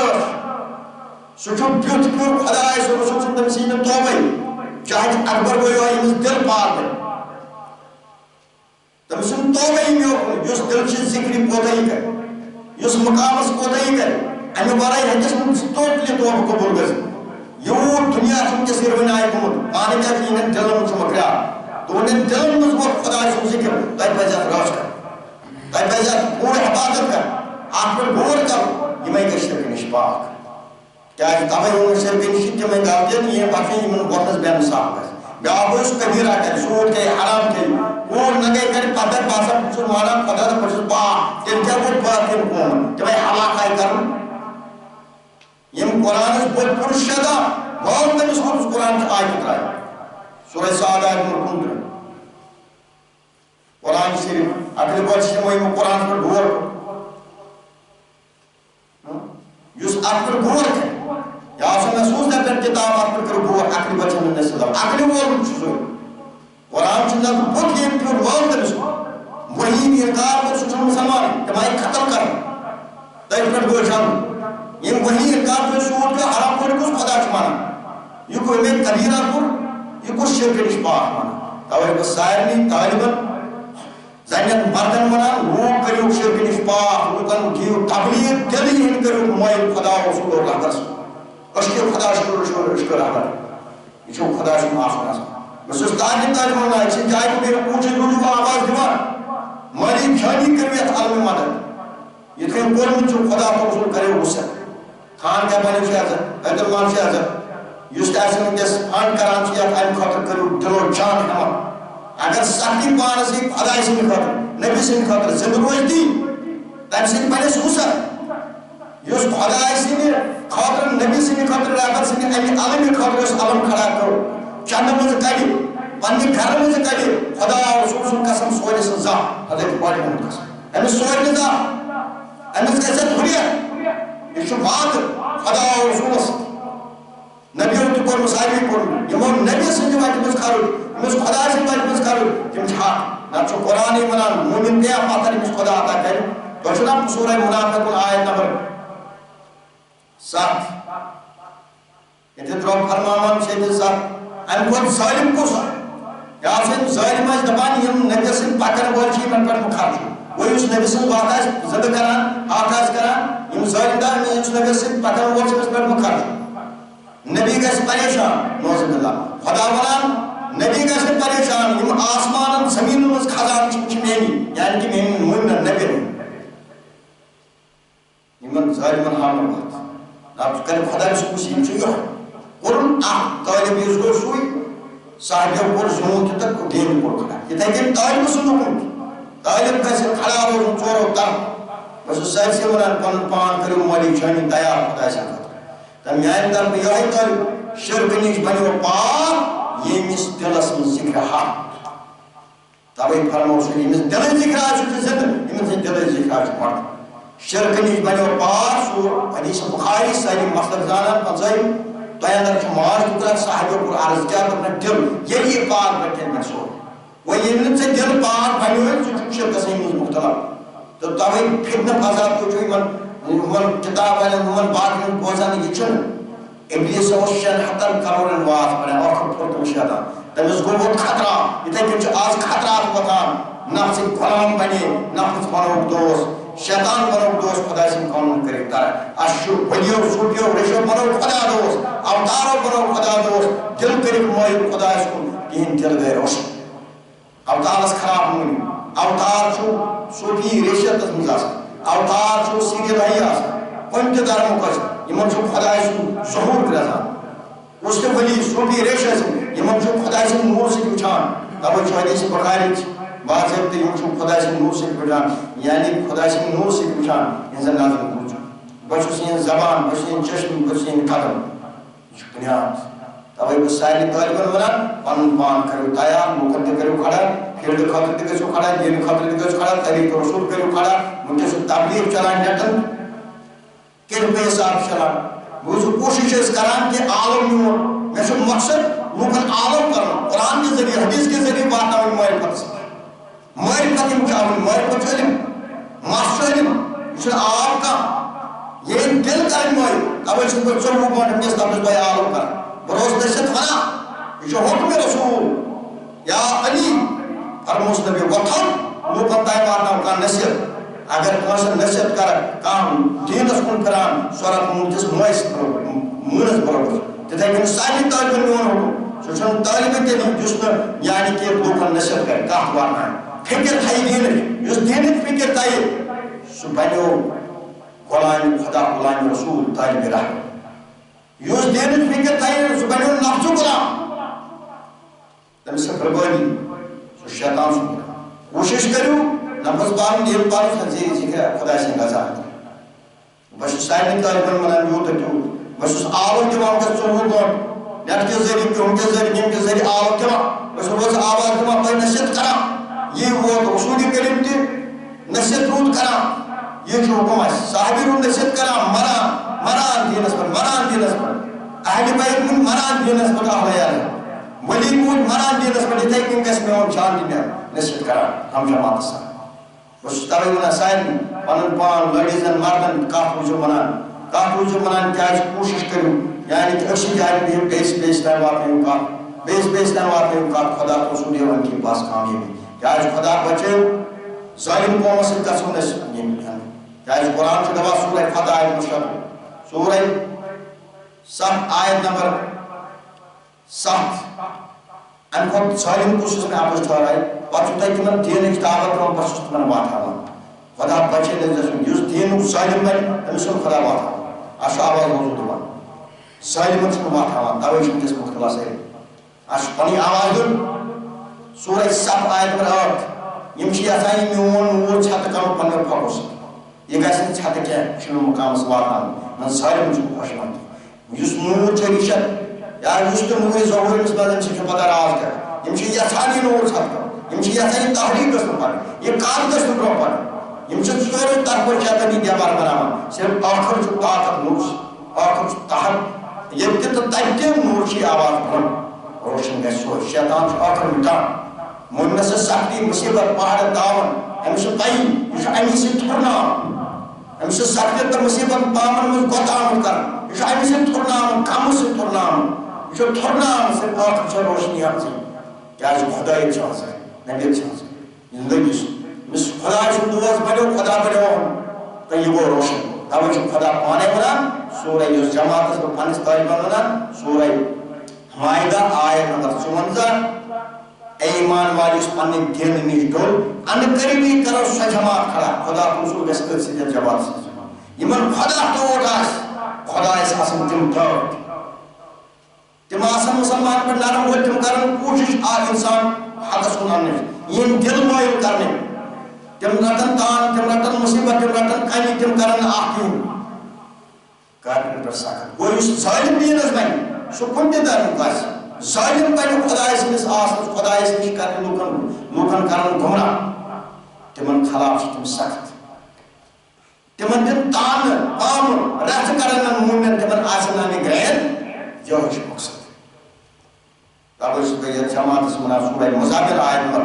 سوچو بیوت پیور خدا ہے سوچو تم سین توبہ چاہے اکبر گویا مس دل پاک تم سن توبہ میو یس دل چھ ذکر پوتائی کر یس مقام اس پوتائی کر امی برای ہجس من توتلی توبہ قبول گز یو دنیا سن کے سر بنائے کمت پانی کا ان دل من مکرا تو ان دل من وہ خدا سن ذکر تای پجا راش کر تای پجا پورے عبادت کر آپ پر غور کر یہ میں شرک نش پاک کیا تبے ان شرک نش کہ میں غلطی یہ باقی من وقت بے انصاف ہے بیاوس کبیرہ کر سود کے حرام کے وہ نگے کر پتہ پاسا مسلمانہ خدا تو پچھل با تم کیا وہ بات تم کون کہ میں ہلاک ہے کروں یم قرآن اس پر پرشدہ بہت تم اس قرآن کی آیت کرائے سورہ سعد آیت مرکن قرآن شریف اگلی بات سے مہم قرآن پر گور یس اکبر گور ہے یا سو محسوس ہے کہ کتاب آپ پر گور اگلی بات سے مہم نسلام اگلی بات سے قرآن چندہ بہت یہ پیور ورد ہے وہی انکار پر سوچن مسلمان تمہاری قتل کر تیرکت گوش ہم یہ وہی انکار پر سوچ کا حرام پر کس خدا چمانا یہ کوئی میں کبیرہ پر یہ کچھ شرک نشپاہ مانا توہر کو سائرنی طالباً زینت مردن منا وہ کریو شرک نشپاہ لوگن کیو تبلیغ دلی ہن کریو موائل خدا رسول اللہ درس اشکر خدا شکر احمد یہ چھو خدا شکر آسان بس اس تعلیم تعلیم اللہ ہے جائے کو میرے پوچھے رجوع کا آواز دیوان مالی کھانی کرویت عالم مدد یہ کہیں قرم جو خدا کو رسول کرے اس سے خان کیا بنے سے حضرت حیدرمان سے حضرت یوسٹ ایسے میں جس خان کران سے ایک علم خاطر کرو دلو جان ہمارا اگر سختی پانا سے خدا سے خاطر نبی سے خاطر زندہ روز دی تم سے پہلے سوسا یوس خدا سے خاطر نبی سے خاطر رابط سے علم خاطر اس علم کھڑا کرو چند مجھے کڑی پنی گھر مجھے کڑی خدا اور رسول سن قسم سوئے سن زا حضرت باری من قسم امیس سوئے نزا امیس کیسے دھوڑیا یہ شو بات خدا اور رسول سن نبی ہوتی پر مسائبی پر یمون نبی سن جو باقی مجھ کھارو امیس خدا سن باقی مجھ کھارو کم چھا نبچو قرآنی منان مومن دیا پاتر امیس خدا آتا کریں تو چنا سورہ منافقون آیت نمبر 7 اتدرو فرمامان شہد 7 ان کو ظالم کو سا یا سے ظالم ہے دبان یم نبی سے پاکر بول چھ من پر مخالف وہ اس نبی سے واقعہ زد کران آغاز کران یم ظالم دا میں اس نبی سے پاکر بول چھ پر مخالف نبی کا پریشان نوز باللہ خدا ونان نبی کا پریشان یم آسمان زمین میں خزان چھ میری یعنی کہ میں مومن نبی یم ظالم حامل بات اب کل خدا سے کچھ یم چھ قرن طالب اس کو سوئی صاحب پر زون تک دین کو کھڑا یہ تھا کہ طالب سنو طالب کا سے کھڑا ہو چور ہوتا بس صاحب سے وران پن پان کرو مالی جانی تیار خدا سے تم یاد کر یہ ہے طالب شرک نش بنو پاک یہ مس دلس من ذکر حق تبے فرماؤ سے مس دل ذکر اج زند مس دل ذکر اج مرد شرک نش بنو پاک سور حدیث بخاری صحیح مسلک زانن پنځای تو اندر کہ معاذ قدرت صاحب کو عرض کیا کرنا دل یہی پاک بیٹھے میں سو وہ یہ سے دل پاک بنو ہے جو شرک سے مبتلا تو تبے فتنہ فساد کو جو من کتاب ہے من باقی بوزان یہ چن ابلیس و شیطان حتر کرون واس بنا اور پھر شیطان تمس کو بہت خطرہ یہ کہ آج خطرات بتان نفس غلام بنے نفس بنو دوست شیطان بنو دوست خدا سے قانون کرے تر اشو بلیو سوٹیو رشو بنو خدا دوست اوتارو بنو خدا دوست دل کرے موئی خدا اس کو کہیں دل گئے روشن اوتارس خراب ہوئی اوتار صوفی ریشت مز اوتار سیریل کن تہ دھرمک ان خدا سن ظہور گژھان اس ولی صوفی ریشت خدا سن نور سی وچان توے حدیث بخاری باضابطہ خدا سن نور سی وچان یعنی خدا سن نور سی وچان ان نظر کچھ بس یہ زبان بس یہ چشم بس یہ قدم یہ بنیاد توے بس سارے طالبن ونان پن پان کرو تیار موقع تہ کرو کھڑا فیلڈ خاطر تہ گژھو کھڑا دین خاطر تہ گژھو کھڑا طریق رسول کرو کھڑا ونکس تبلیغ چلان نیٹن کن بے حساب چلان بہت کوشش کران کہ عالم میون مے مقصد لوکن عالم کرن قرآن کے ذریعے حدیث کے ذریعے واتناون معرفت معرفت علم ماسٹر علم یہ عام کام یہ دل کریں موئی توے بہت 24 گھنٹے کس تمس بہ عالم کر بروز نشت ونا یہ حکم رسول یا علی فرموس نبی وطن لوکن تائیں واتناون کا نصیحت اگر کس نصیحت کر کام دینس کن کران سورت مونتس مویس مونس برابر تتھے کن ساری طالب میون حکم سہ طالب تیل جس یعنی کہ لوکن نصیحت کر کت واتنائیں فکر تھائی دین اس دین فکر تھائی سہ بنیو غلام خدا غلام رسول طالب رحم اس دین فکر تھائی سہ بنیو نفس غلام تمس بربادی سہ شیطان سن کوشش کرو نفس بار دل بار سنزی ذکر خدا سن گزان بس سارے طالبن منان یوت تیوت بس آلو دِوان کس 24 گھنٹے نیٹ کے ذریعے کیوں کے ذریعے کے ذریعے آلو دِوان بس روز آواز دِوان بھائی نصیحت کران یہ وہ رسول کریم تہ نصیحت رود کران یہ حکم ہے صحابی رود نصیحت کران مران دینس پر اہل بیت من مران دینس پر اہل ولی مود مران دینس پر اتھے کن کس میں ہم شان دینیا نصیحت کران ہم جماعت سا بس توے ونان سارے پنن پان لڑیزن مردن کت روزو منان کیا کوشش کرو یعنی کہ اچھی جائے بھی بیس تین واتن کت بیس تین واتن کت خدا رسول یوان کی پاس کامیابی کیا خدا بچے ظالم قوم سے گژھو نس کیا قرآن سے دوا سورہ فتح آیت مشتبہ سورہ 7 آیت نمبر 7 ان کو ظالم کو میں آپ کو ہے پتہ تک تمن دین کی دعوت کرو بس تمن واتاوان خدا بچے نس یس دین ظالم بن تمس خدا واتاوان اش آواز موجود دِوان ظالمن چھُ واتاوان توے چھُ ونکس مختلف ہے اش پنی آواز دِیُن سورہ 7 آیت نمبر 8 یم چھ یژھان میون نور چھت کرُن پننہِ پھۄکھو سۭتۍ یہ گژھِ نہٕ چھتہٕ کینٛہہ چھُنہٕ مقامس واتناوُن من ظالم چھُ خۄش یِوان یُس نور چھُ رِشت یا یُس تہِ نوٗرِ ظہوٗرس منٛز أمۍ سۭتۍ چھُ پتہ راز کیٛاہ یم چھِ یژھان یہِ نور چھت کرُن یم چھِ یژھان یہِ تحریٖک گژھُن پَرُن یہِ کَتھ گژھِ نہٕ برونٛہہ پَرُن یم چھِ ژورو طرفو شیطان یہِ دیوار بناوان صرف ٲخر چھُ طاقت نور ٲخر چھُ تحت ییٚتہِ تہِ تہٕ تَتہِ تہِ نور چھِ آواز بۄن روشن گژھِ سورُے شیطان چھُ ٲخر مِٹان مُنس سختی مصیبت پہاڑ داون أمِس چھُ پَیی یہِ چھُ اَمی سۭتۍ تھُرناوان أمِس چھِ سختی تہٕ مصیبت پامن منٛز گۄتاوُن کران یہِ چھُ اَمی سۭتۍ تھُرناوان غمہٕ سۭتۍ تھُرناوان یہِ چھُ تھُرناوان صرف ٲخر چھِ روشنی حٲصِل کیٛازِ خۄدٲیی چھِ آسان نبی چھِ آسان زندگی چھِ أمِس خدا چھُ دوس بنیو خدا بنیووُن تہٕ یہِ گوٚو روشن توے چھُ خدا پانے ونان سورہ یُس جماعتس بہٕ پننِس طالبن ونان سورہ مائدہ آیت نمبر 54 اے ایمان والے یُس پننہِ دین نِش ڈوٚل ان قریبی کرو سۄ جماعت کھڑا خدا رسول گژھِ أتھۍ سۭتۍ جماعت سۭتۍ یِمن خدا ٹوٹھ آسہِ خدا آسہِ آسان تِم ٹٲٹھ تِم آسان مسلمان پٮ۪ٹھ نرم وٲلۍ تِم کرن کوٗشش اکھ انسان حقس کُن اننٕچ یِم دل مٲیل کرنٕکۍ تِم رٹن تان تِم رٹن مصیبت تِم رٹن کنہِ تِم کرن نہٕ اکھ کِہیٖنۍ کافرن پٮ۪ٹھ سخت گوٚو یُس ظٲلم دیٖنس بنہِ سُہ کُنہِ تہِ دھرمُک آسہِ ظٲلم بنہِ خداے سٕنٛدِس آسنس خدایس نِش کرِ لوٗکن کرن گمراہ تِمن خلاف چھِ تِم سخت تِمن دِن تانہٕ پامہٕ رتھ کرن نہٕ موٗمِن تِمن آسن نہٕ نگرٲن یِہوے چھُ مقصد توے چھُس بہٕ یتھ جماعتس ونان سورہ مزامل آیت نمبر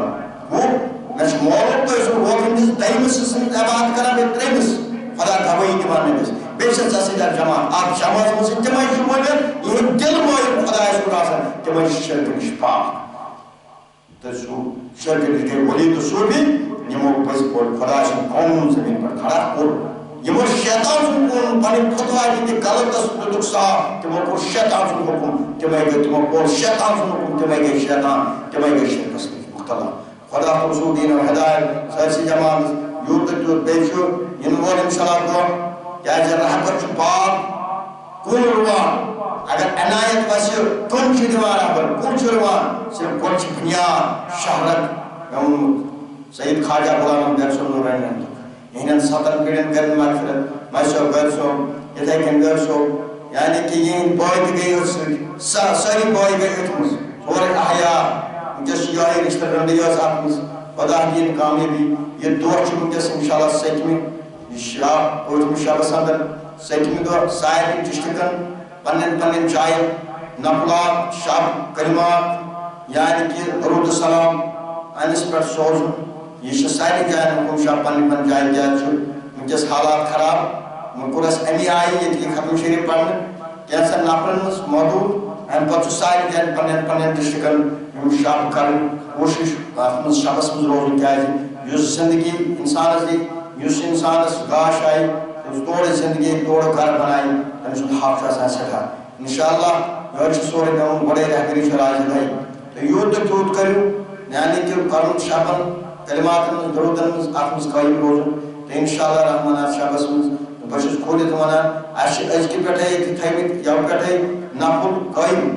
20 مےٚ چھُ مولوٗم تُہۍ ٲسِو روزنٕکِس دٔیمِس سٕنٛز عبادت کران بیٚیہِ ترٛیٚیمِس خدا گوٲہی دِوان أمِس بیٚیہِ چھِ ژےٚ سۭتۍ اکھ جماعت اکھ جماعت منٛز چھِ تِمے شُمٲلِیت یِہٕنٛدۍ دِل مٲیِل خدایس کُن آسان تِمے چھِ شرکہٕ نِش پاک تہٕ سُہ شرکہٕ نِش گٔے ؤلی تہٕ صوٗفی یِمو پٔزۍ پٲٹھۍ خۄداے سُنٛد قونوٗن زٔمیٖن پٮ۪ٹھ کھڑا کوٚر یِمو شیطان سُنٛد قونوٗن پنٕنۍ فتوا دِتِکھ غلطس دِتُکھ صاف تِمو کوٚر شیطان سُنٛد حُکُم تِمے گٔے تِمو کوٚر شیطان سُنٛد حُکُم تِمے گٔے شیطان تِمے گٔے شرکس نِش مُختلف خدا رسول دین و ہدایت سرسی جماعت یوت تیوت بیشو ان وول انشاءاللہ دو کیا رحمت پاک کل روان اگر عنایت واسه کن چھ دیوان اگر کن چھ روان صرف کن چھ بنیاد شہرت سید خواجہ غلام در صلی اللہ علیہ وسلم انہن ستن پیڑن کرن مغفرت مشو گر سو اتھے کن گر سو یعنی کہ یہ بوئی گئی ساری بوئی گئی اتمس اور احیاء جس یہی رشتہ رندیاز اتمس خدا دین کامیابی یہ دور چھ منکس انشاءاللہ سیکمی شاب اوٹم شاب سندر سیکمی دور سائر ڈسٹرکن پنن جائے نقلات شاب کلمات یعنی کہ درود السلام انس پر سوزن یہ ساری جائیں حکم شاہ پن جائیں جائیں چھو منکس حالات خراب منکرس امی آئی یہ کہ ختم شریف پڑھنے کینسا نافرنس موجود ہم پتو ساری جائیں پنن ڈسٹرکن ہم شاہ کرن کوشش اپنس شخص مز روزن کیا ہے یس زندگی انسان دی یس انسان گاش آئی اس توڑ زندگی توڑ گھر بنائی ہم سن حافظ آسان سکھا انشاءاللہ یہ سورے میں بڑے رہبری شراج ہے تو یوت تیوت کرو یعنی کہ کرن شابن کلمات من درودن من اتمس قائم روزن تو انشاءاللہ رحمانات شابس من بشس کھولی تو منا از کی پٹھائی تھیمت یو پٹھائی نفل قائم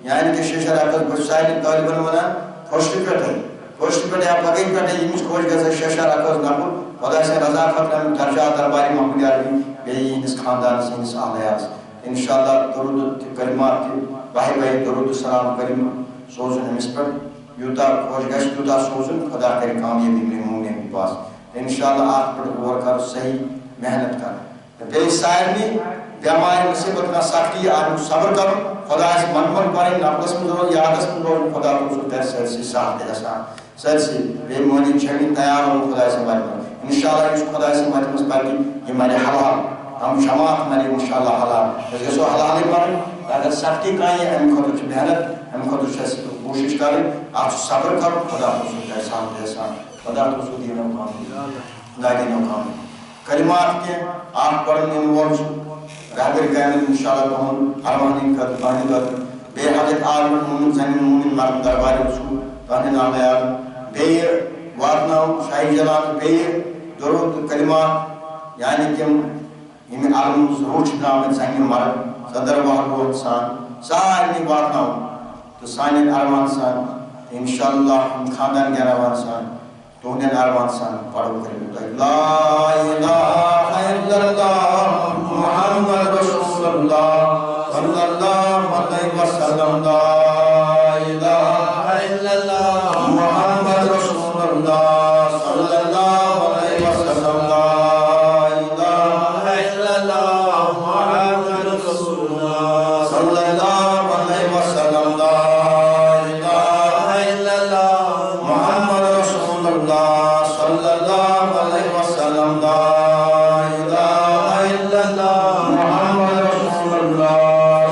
یعنی کہ شیشہ رکھت بشسائن طالبان منا خوشتی پٹھائی آپ لگئی پٹھائی یمس خوش گزر شیشہ رکھت نفل خدا سے رضا خطر میں درجہ درباری محمد عربی بیئی انس خاندان سے انس آلیاز انشاءاللہ درود کلمات بھائی بھائی درود السلام کریم سوزن ہمس پر یوتا خوش گش یوتا سوزن خدا کرے کامیابی میں مونگنے کے پاس انشاءاللہ آپ پر غور کر صحیح محنت کر بے سائرنی بیماری مصیبت کا سختی آدم صبر کر خدا اس من پڑھیں نفلس من روز یادس من روز خدا کو سوتر سر سے ساتھ دے سا سر سے بے مونی چھڑی تیار ہو خدا سے مر انشاءاللہ اس خدا سے مر مسپاکی یہ میرے حلال ہم جماعت میرے انشاءاللہ حلال اس کے سو حلال پر اگر سختی کہیں ہم خود محنت ہم خود کوشش کریں آپ صبر کرو خدا کو سوتر ساتھ دے سا خدا کو سو دینا کام دائیں کام کلمات کے آپ پڑھنے وول رہبر گئن انشاءاللہ تہن فرمانی کر بانی در بے حضرت عالم مومن زمین مومن مرد دربار رسول تہن نام یاد بے واتناو شاہی جلال بے درود کلمات یعنی کہ ہمیں عالم روچ نام زمین مرد صدر وحر انسان سارے واتناو تو سانین ارمان سان انشاءاللہ ہم خاندان گیراوان سان تو انہیں ارمان سان پڑھو کریں لا الہ الا اللہ محمد رسول اللہ صلی اللہ علیہ وسلم لا الہ الا اللہ محمد رسول اللہ صلی اللہ علیہ وسلم لا الہ الا اللہ محمد رسول اللہ صلی اللہ علیہ وسلم لا الہ الا اللہ محمد رسول اللہ صلی اللہ علیہ وسلم لا الہ الا اللہ محمد رسول اللہ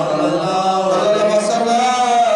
صلی اللہ علیہ وسلم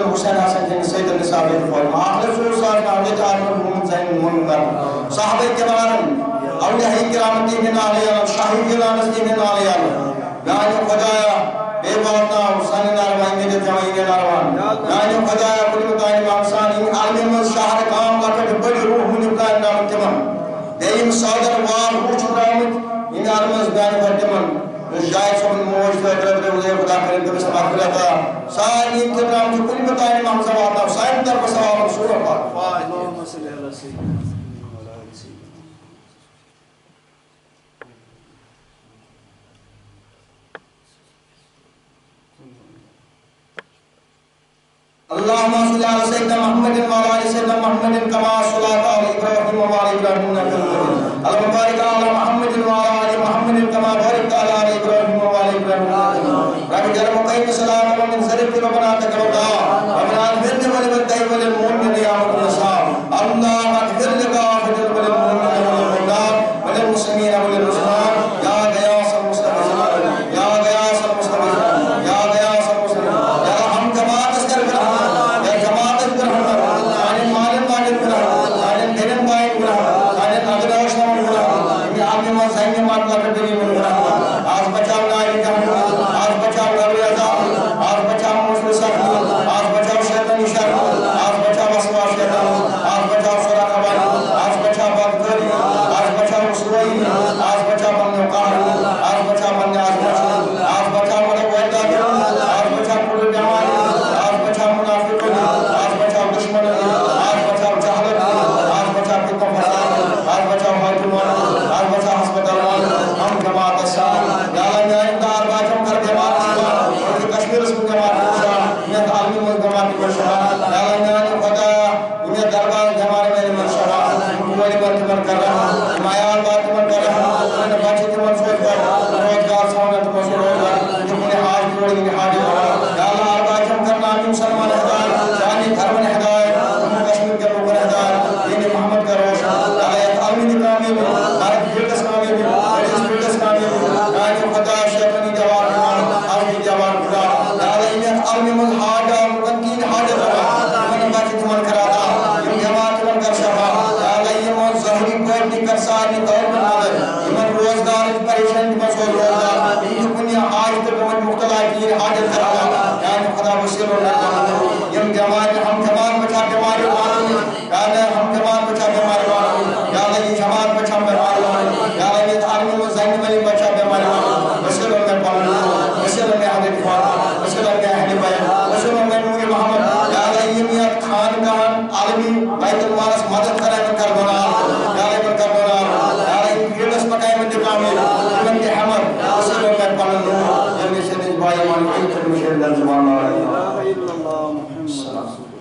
الحسین حسن جن سید النساء بالفعل آخر رسول صلی اللہ علیہ وسلم محمد زین المنکر صحابہ کرام اولیاء کرام دین علیہ شاہی جلال دین علیہ میانہ خدایا بے باطنا حسین ناروان میرے جوائن ناروان میانہ خدایا کل مکان مامسانی عالم من شہر کام لکٹ بڑی روح منکان نام تمام دیم صادر وار روچ رامت ان عالمز بیان فرتمن شاید سبن موج فکرت رہے خدا کریم کے بسم اخلاقہ سائن انتظام جو کل مکان مام سوابنا سائن در بسواب رسول اللہ اللہم صلی اللہ علیہ وسلم اللهم صل على سيدنا محمد وعلى ال سيدنا محمد كما صليت على ابراهيم وعلى ابراهيم انك حميد مجيد اللهم بارك على محمد وعلى ال محمد كما باركت على ابراهيم وعلى ابراهيم انك حميد مجيد رب جل وعلا سلام ومن ذريت ربنا تقبل ربنا اغفر لنا ولوالدينا وللمؤمنين يوم الحساب اللهم اغفر لكافة وللمؤمنين والمؤمنات وللمسلمين وللمسلمات يا غياث المستغيثين يا غياث المستغيثين يا غياث المستغيثين يا رحم كما تسكر لا إله إلا الله محمد رسول الله